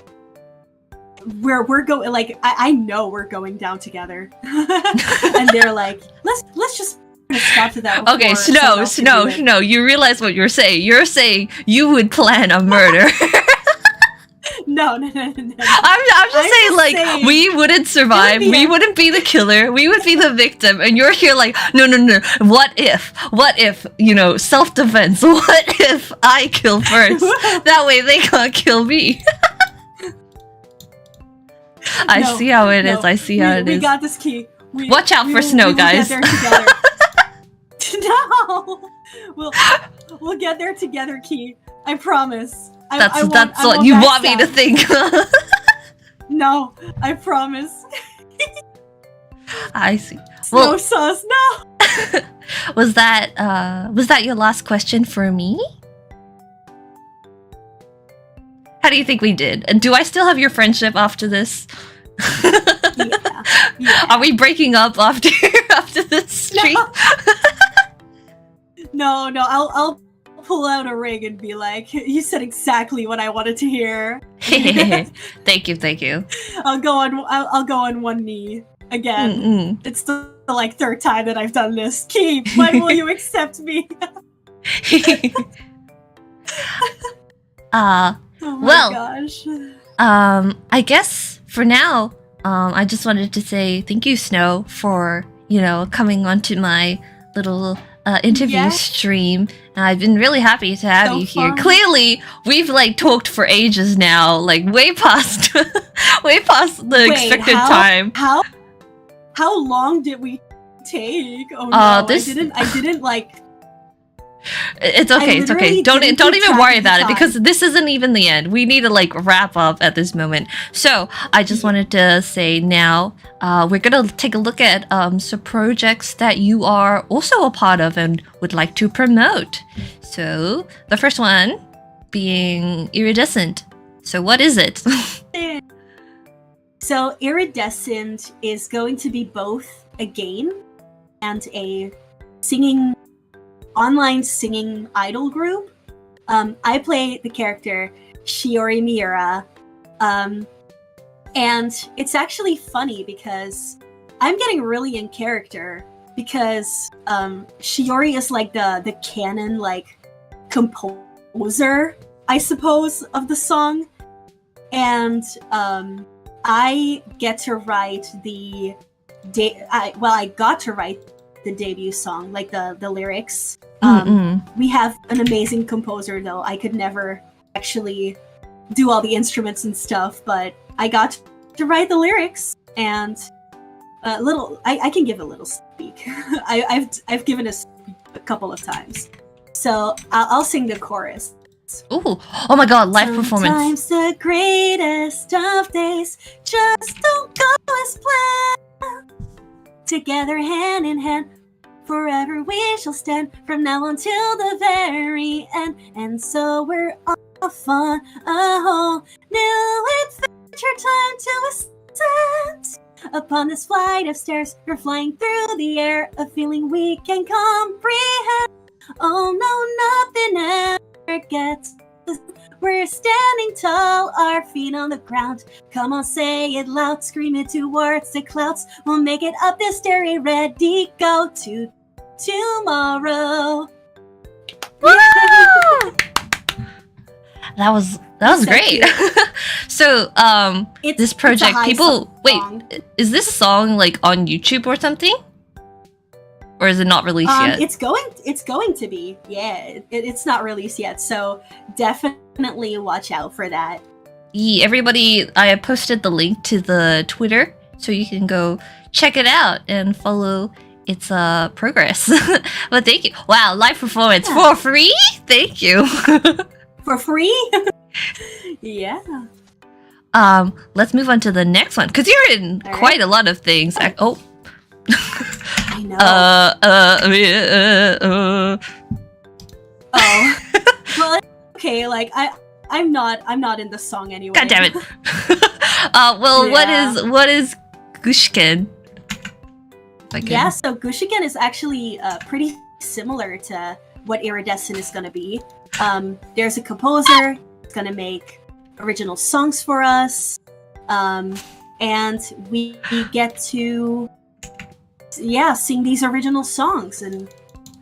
we're going, like, I know we're going down together. And they're like, let's just stop to that. Okay, Snow, you realize what you're saying. You're saying you would plan a murder. No. I'm just saying, like, we wouldn't survive. We wouldn't be the killer. We would be the victim. And you're here like, no. What if, you know, self-defense. What if I kill first? That way they can't kill me. I see how it is. I see how it is. We got this, Khee. Watch out for Snow, guys. Get there together. No, we'll get there together, Khee. I promise. That's what you want me to think. No, I promise. I see. Snow sauce, no. Was that your last question for me? How do you think we did? And do I still have your friendship after this? Yeah. Are we breaking up after this stream? No. I'll pull out a ring and be like, you said exactly what I wanted to hear. Thank you. I'll go on one knee again. It's the like third time that I've done this. Khee, when will you accept me? Oh my gosh. I guess for now, I just wanted to say thank you, Snow, for, coming onto my little interview stream. I've been really happy to have you here. Clearly, we've like talked for ages now, like way past the expected time. How long did we take? Oh no, I didn't like. It's okay. Don't even worry about it, because this isn't even the end. We need to like wrap up at this moment. So I just wanted to say now, we're gonna take a look at some projects that you are also a part of and would like to promote. So the first one being Iridescent. So what is it? So Iridescent is going to be both a game and a online singing idol group. I play the character Shiori Miura, and it's actually funny because I'm getting really in character because Shiori is like the canon like composer, I suppose, of the song, and I get to write I got to write the debut song, like the lyrics. We have an amazing composer, though. I could never actually do all the instruments and stuff, but I got to write the lyrics, and I can give a little speak. I've given a speak a couple of times, so I'll sing the chorus. Ooh! Oh my God! Live performance. Sometimes the greatest of days just don't go as planned. Together, hand in hand, forever we shall stand, from now until the very end. And so we're off on a whole new adventure, time to ascend. Upon this flight of stairs, we're flying through the air, a feeling we can comprehend. Oh no, nothing ever gets us. We're standing tall, our feet on the ground. Come on, say it loud, scream it towards the clouds. We'll make it up this stairway, ready, go to tomorrow. Woo! That was great. So, this project, is this song like on YouTube or something? Or is it not released yet? It's going to be. Yeah, it's not released yet, so definitely watch out for that. Yeah, everybody, I posted the link to the Twitter, so you can go check it out and follow its progress. But thank you. Wow, live performance for free? Thank you. For free? Yeah. Let's move on to the next one, because you're in quite a lot of things. I know. Oh. Well, okay, like I'm not in the song anyway. God damn it. What is Gushiken? Yeah, so Gushiken is actually pretty similar to what Iridescent is going to be. There's a composer who's going to make original songs for us, and we get to sing these original songs, and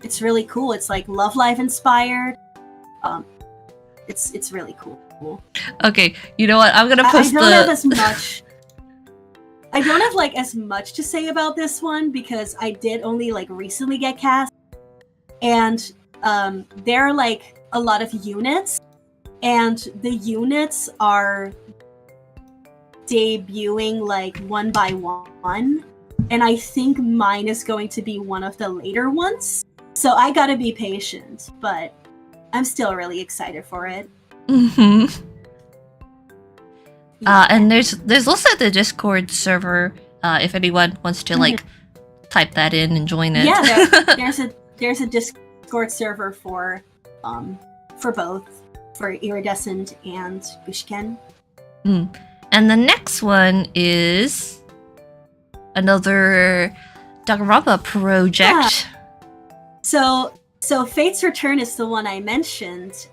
it's really cool. It's like Love Live inspired. It's really cool. Okay, you know what? I'm gonna post I don't have like as much to say about this one because I did only like recently get cast, and there are like a lot of units, and the units are debuting like one by one, and I think mine is going to be one of the later ones. So I gotta be patient, but I'm still really excited for it. Mm-hmm. And there's also the Discord server. If anyone wants to like type that in and join it. Yeah, there's a Discord server for both, for Iridescent and Gushiken. And the next one is another Danganronpa project. Yeah. So Fate's Return is the one I mentioned,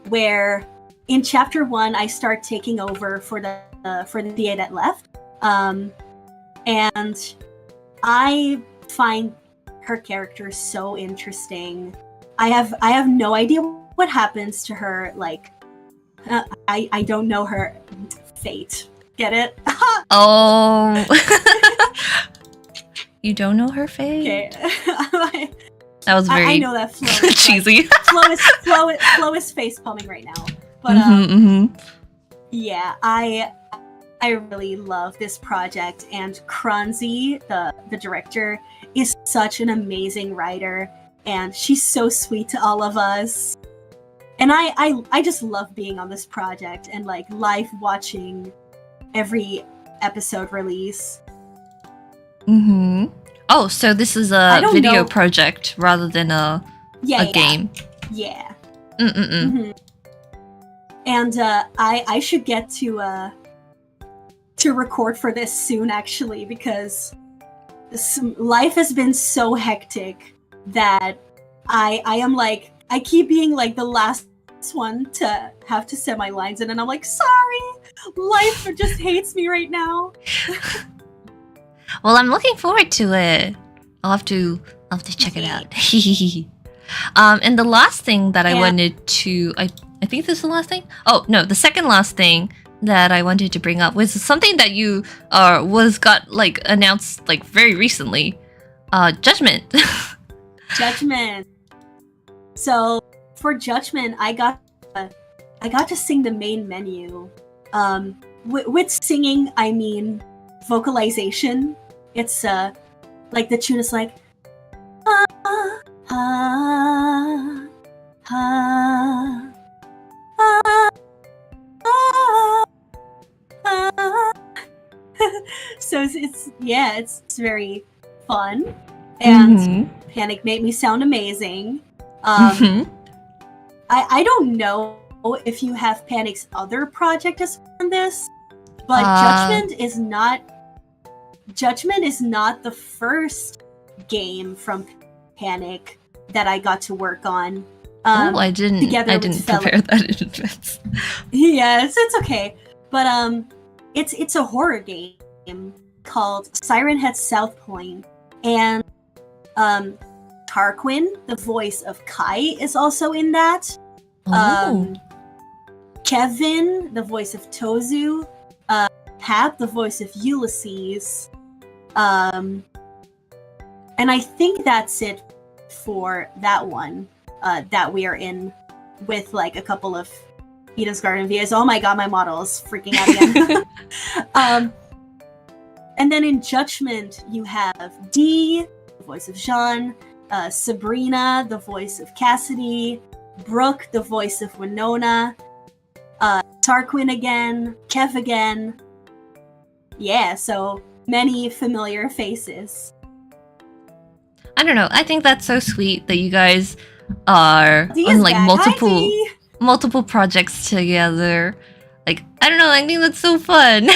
where in chapter 1 I start taking over for the DA that left, and I find her character so interesting. I have no idea what happens to her. Like, I don't know her fate. Get it? Oh. You don't know her fate? Okay. That was very I know that Flo is cheesy. Flo is face palming right now. But yeah, I really love this project, and Kranzi, the director, is such an amazing writer, and she's so sweet to all of us. And I just love being on this project and like live watching every episode release. Oh, so this is a video project rather than a game. Yeah. And I should get to record for this soon, actually, because life has been so hectic that I am like, I keep being like the last one to have to say my lines in, and I'm like, sorry, life just hates me right now. Well, I'm looking forward to it. I'll have to check it out. And the last thing that I wanted to, I think this is the last thing. Oh no, the second last thing that I wanted to bring up was something that you got like announced like very recently. Judgment. Judgment. So for Judgment, I got to sing the main menu. With singing, I mean vocalization. It's like the tune is like so it's very fun, and Panic made me sound amazing. I don't know if you have Panic's other project as on this, but Judgment is not the first game from Panic that I got to work on. I didn't prepare that in advance. Yes, it's okay. But it's a horror game called Siren Head South Point, and Tarquin, the voice of Kai, is also in that. Kevin, the voice of Tozu, Hap, the voice of Ulysses, and I think that's it for that one that we are in, with like a couple of Eden's Garden VAs. Oh my god, my model is freaking out again. And then in Judgment, you have Dee, the voice of Jean, Sabrina, the voice of Cassidy, Brooke, the voice of Winona, Tarquin again, Kev again. Yeah, so many familiar faces. I don't know. I think that's so sweet that you guys are Dee's on like back. multiple projects together. Like, I don't know. I think that's so fun.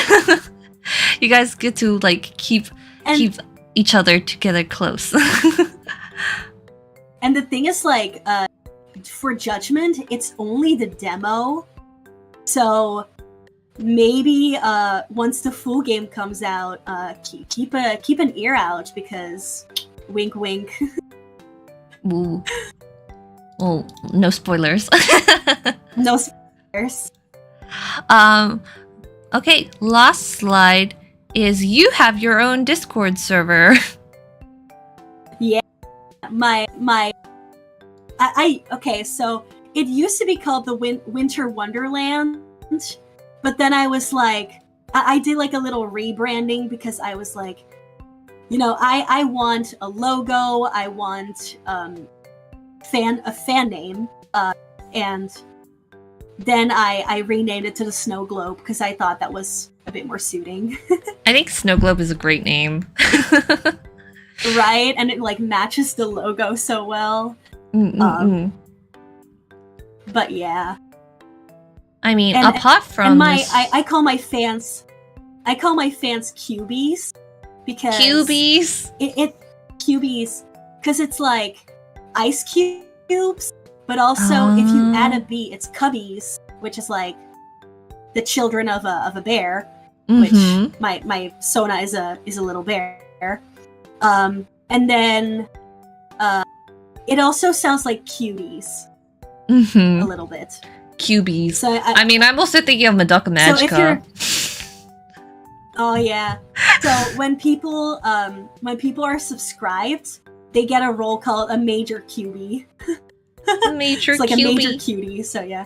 You guys get to like keep each other together close. And the thing is, like, for Judgment, it's only the demo. So maybe once the full game comes out, keep an ear out, because wink wink. Ooh. Well, no spoilers. No spoilers. Okay, last slide is you have your own Discord server. Yeah. Okay, so it used to be called the Winter Wonderland, but then I was like, I did like a little rebranding, because I was like, you know, I want a logo, I want a fan name, and then I renamed it to the Snow Globe, because I thought that was a bit more suiting. I think Snow Globe is a great name. Right? And it like matches the logo so well. But yeah. I mean, apart from I call my fans cubies, because cubies. It cubies, because it's like ice cubes, but also if you add a B, it's cubbies, which is like the children of a bear. Which my Sona is a little bear. And then it also sounds like cuties a little bit. Cubies. So I mean, I'm also thinking of Madoka Magica. Oh yeah. So when people are subscribed, they get a role called a major cutie. A major it's like cutie. a major cutie. So yeah.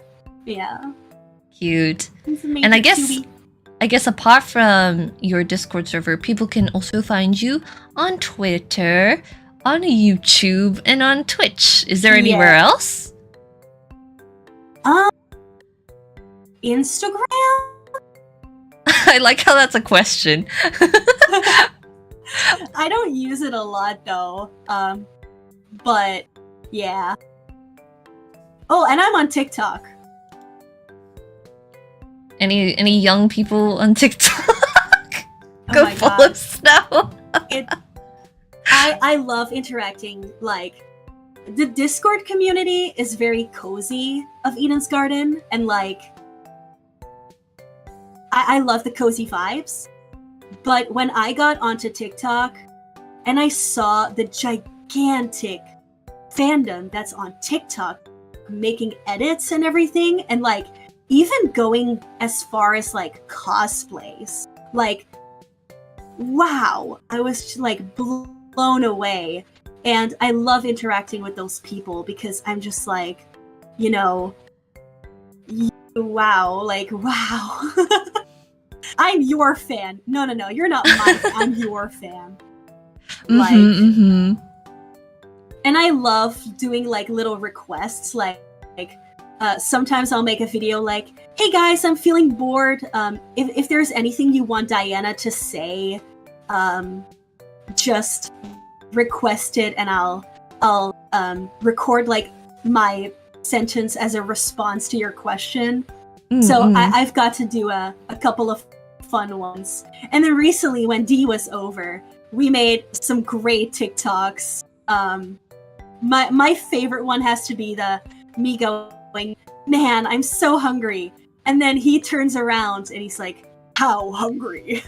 Cute. And I guess apart from your Discord server, people can also find you on Twitter, on YouTube, and on Twitch. Is there anywhere else? Instagram? I like how that's a question. I don't use it a lot though. But yeah. Oh, and I'm on TikTok. Any young people on TikTok? Go follow God. Snow. I love interacting. Like, the Discord community is very cozy of Eden's Garden, and like, I love the cozy vibes. But when I got onto TikTok and I saw the gigantic fandom that's on TikTok making edits and everything, and like even going as far as like cosplays, like, wow, I was just, like blown away. And I love interacting with those people because I'm just like, you know, wow, like, wow. I'm your fan. No, you're not my fan. I'm your fan. Like, and I love doing like little requests, like sometimes I'll make a video like, hey guys, I'm feeling bored. If there's anything you want Diana to say, just request it and I'll record like my sentence as a response to your question. So I've got to do a couple of fun ones. And then recently when D was over, we made some great TikToks. My favorite one has to be the me going, man, I'm so hungry. And then he turns around and he's like, how hungry?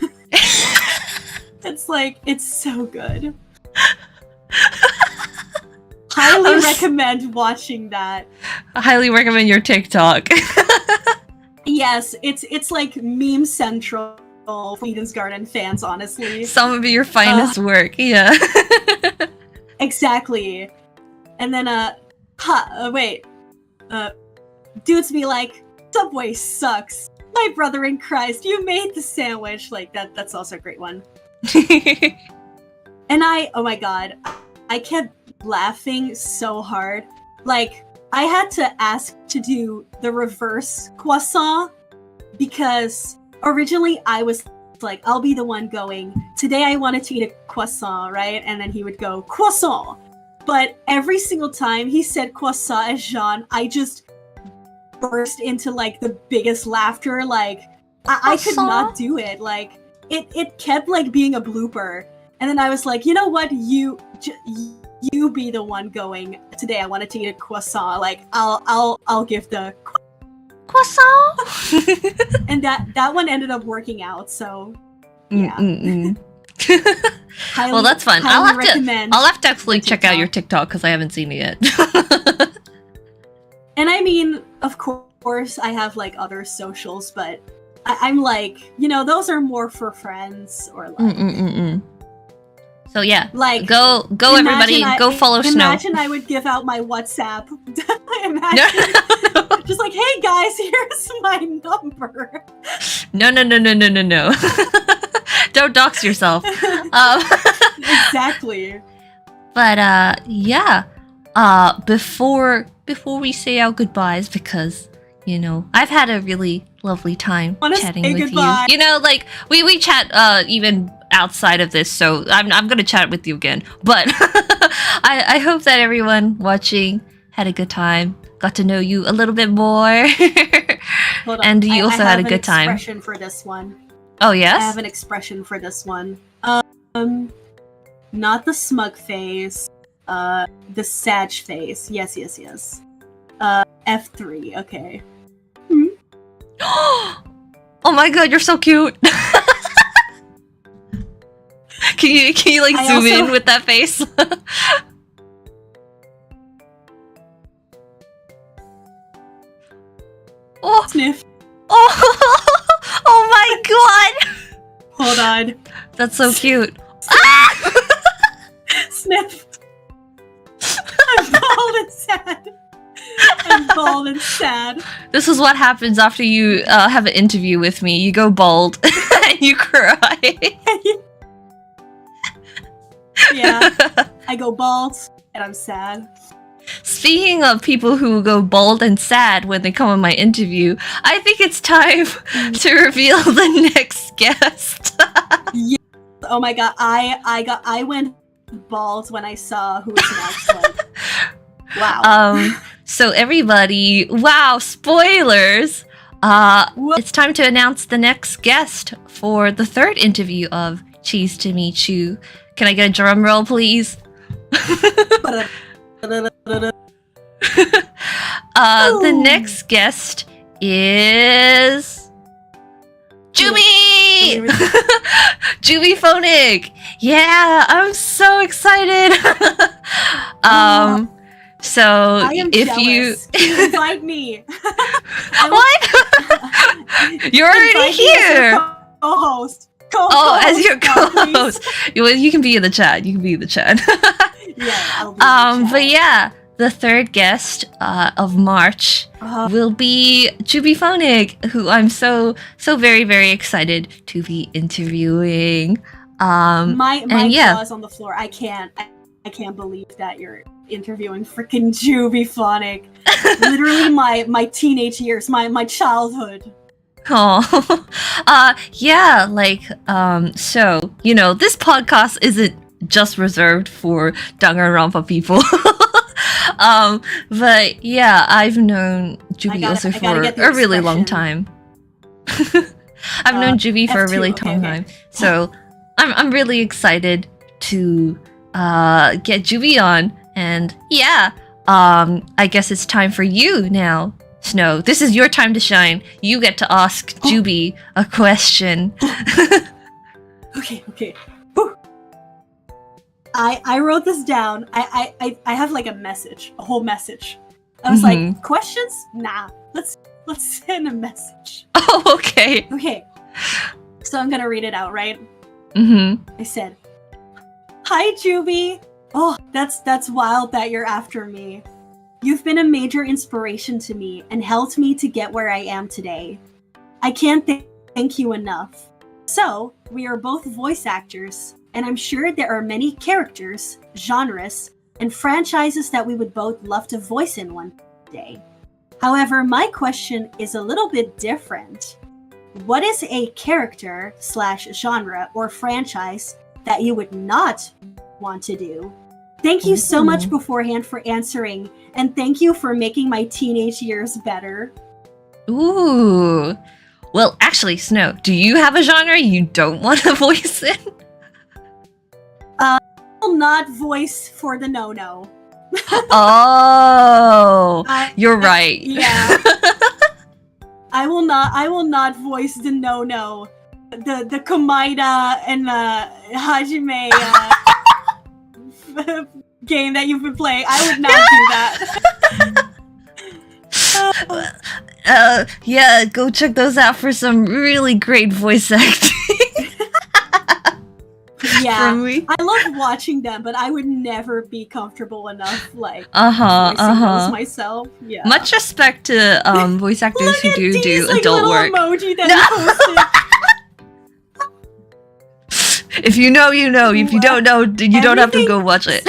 It's like, it's so good. Highly recommend watching that. I highly recommend your TikTok. Yes, it's like meme central for Eden's Garden fans, honestly. Some of your finest work, yeah. Exactly. And then, dudes be like, Subway sucks. My brother in Christ, you made the sandwich. Like, that's also a great one. And oh my god, I kept laughing so hard. Like, I had to ask to do the reverse croissant because originally I was like, I'll be the one going, today I wanted to eat a croissant, right? And then he would go, croissant. But every single time he said croissant as Jean, I just burst into like the biggest laughter. Like, I could not do it. Like, it kept like being a blooper. And then I was like, you know what? You be the one going, today I wanted to eat a croissant. Like, I'll give the croissant. And that one ended up working out, so yeah. Well, that's fun. I'll have to actually check out your TikTok because I haven't seen it yet. And I mean, of course, I have like other socials, but I'm like, you know, those are more for friends or like. So yeah, like go everybody, go follow Snow. Imagine I would give out my WhatsApp. Imagine, just like, hey guys, here's my number. No. Don't dox yourself. Exactly. But yeah. Before we say our goodbyes, because you know I've had a really lovely time chatting with you. You know, like we chat even outside of this, so I'm gonna chat with you again. But I hope that everyone watching had a good time, got to know you a little bit more, and you also had a good time. I have an expression for this one. Oh yes, I have an expression for this one. Not the smug face, the sag face. Yes. F3. Okay. Oh my god, you're so cute. Can you like I zoom also- in with that face? Oh, Sniff. oh, oh my god! Hold on. That's so cute. Sniff. I'm bald and sad. I'm bald and sad. This is what happens after you have an interview with me. You go bald and you cry. Yeah. I go bald and I'm sad. Speaking of people who go bald and sad when they come on my interview, I think it's time to reveal the next guest. Oh my god, I went bald when I saw who was next. Like, wow. So everybody, wow, spoilers! It's time to announce the next guest for the third interview of Cheese to Me Chuu. Can I get a drum roll, please? The next guest is Juby! Juby Phonic! Yeah, I'm so excited! So I am if jealous. you Invite me. What? You're already here! Co-host. Oh, as your please. co-host. You can be in the chat. You can be in the chat. Yeah, I'll be in the chat. But yeah, the third guest of March will be Juby Phonic, who I'm so very, very excited to be interviewing. My and yeah. jaw is on the floor. I can't believe that you're interviewing freaking Juby Phonic. Literally my teenage years, my childhood. Oh, yeah, like, so, you know, this podcast isn't just reserved for Danganronpa people. But yeah, I've known Juby also for a really long time. I've known Juby for a really long time. So I'm really excited to get Juby on, and yeah, I guess it's time for you now, Snow. This is your time to shine. You get to ask Juby a question. Okay. Whew. I wrote this down. I have like a whole message. I was like, questions? Nah. Let's send a message. Oh, okay. Okay. So I'm gonna read it out, right? Mm-hmm. I said, "Hi, Juby. Oh, that's wild that you're after me. You've been a major inspiration to me and helped me to get where I am today. I can't thank you enough. So, we are both voice actors, and I'm sure there are many characters, genres, and franchises that we would both love to voice in one day. However, my question is a little bit different. What is a character / genre or franchise that you would not want to do? Thank you so much beforehand for answering, and thank you for making my teenage years better." Ooh. Well, actually, Snow, do you have a genre you don't want to voice in? I will not voice for the no-no. Oh, you're right. Yeah. I will not voice the no-no. The Komaida and Hajime game that you've been playing. I would not do that. Yeah, go check those out for some really great voice acting. Yeah, From me. I love watching them, but I would never be comfortable enough, like, Uh-huh, voicing those myself. Yeah. Much respect to voice actors Look who at do Dee's, like, adult little work. emoji that he posted. If you know, you know. If you don't know, you don't have to Everything- go watch it.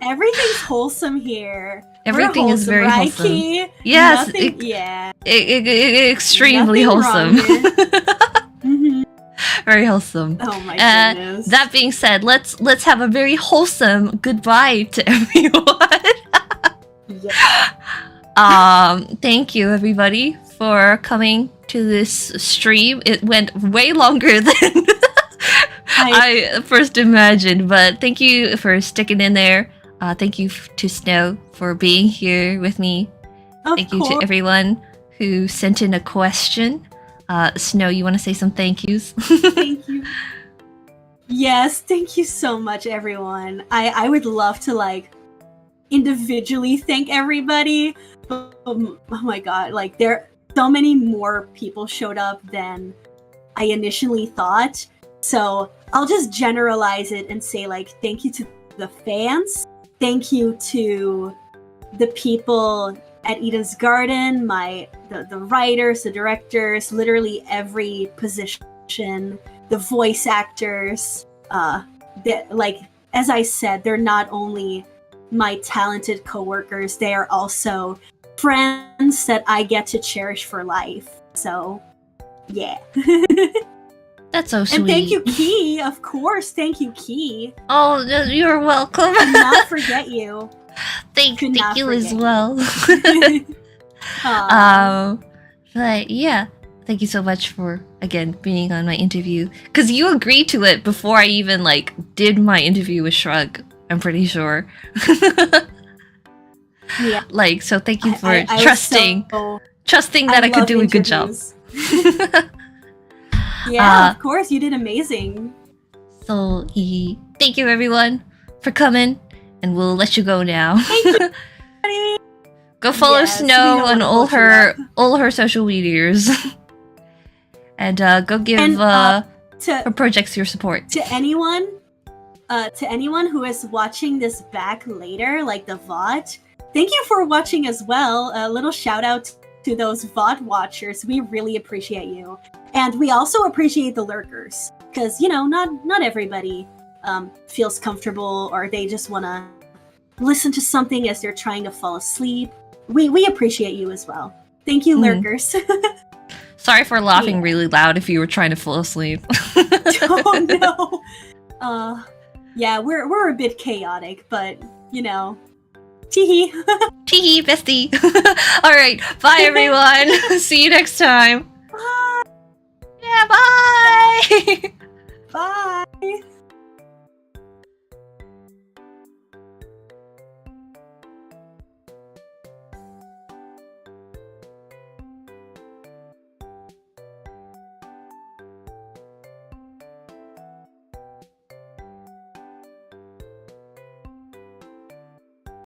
Everything's wholesome here. Everything is very right, wholesome. Khee? Yes, Nothing, yeah. extremely Nothing wholesome. wrong here. Mhm. Very wholesome. Oh my goodness. That being said, let's have a very wholesome goodbye to everyone. Yeah. Thank you everybody for coming to this stream. It went way longer than I first imagined, but thank you for sticking in there. Thank you to Snow for being here with me. Thank you to everyone who sent in a question. Snow, you want to say some thank yous? Thank you. Yes, thank you so much, everyone. I would love to like individually thank everybody. But, oh my god, like there so many more people showed up than I initially thought. So I'll just generalize it and say like thank you to the fans. Thank you to the people at Eden's Garden, the writers, the directors, literally every position, the voice actors. Like as I said, they're not only my talented coworkers, they are also friends that I get to cherish for life. So, yeah. That's so sweet. And thank you, Khee. Of course, thank you, Khee. Oh, you're welcome. Could not forget you. Thank you as well. But yeah, thank you so much for again being on my interview, because you agreed to it before I even like did my interview with Shrug. I'm pretty sure. Yeah. Like, so thank you for I trusting that I could do a good job. Yeah, of course, you did amazing. So thank you everyone for coming, and we'll let you go now. Thank you. Go follow Snow on all her social medias. And go give her projects your support. To anyone who is watching this back later, like the VOD, thank you for watching as well. A little shout out to those VOD watchers. We really appreciate you. And we also appreciate the lurkers, because, you know, not everybody feels comfortable, or they just want to listen to something as they're trying to fall asleep. We appreciate you as well. Thank you, lurkers. Sorry for laughing really loud if you were trying to fall asleep. Oh no. Yeah, we're a bit chaotic, but you know. Teehee. Teehee, bestie. Alright, bye everyone. See you next time. Bye. Yeah, bye. Bye.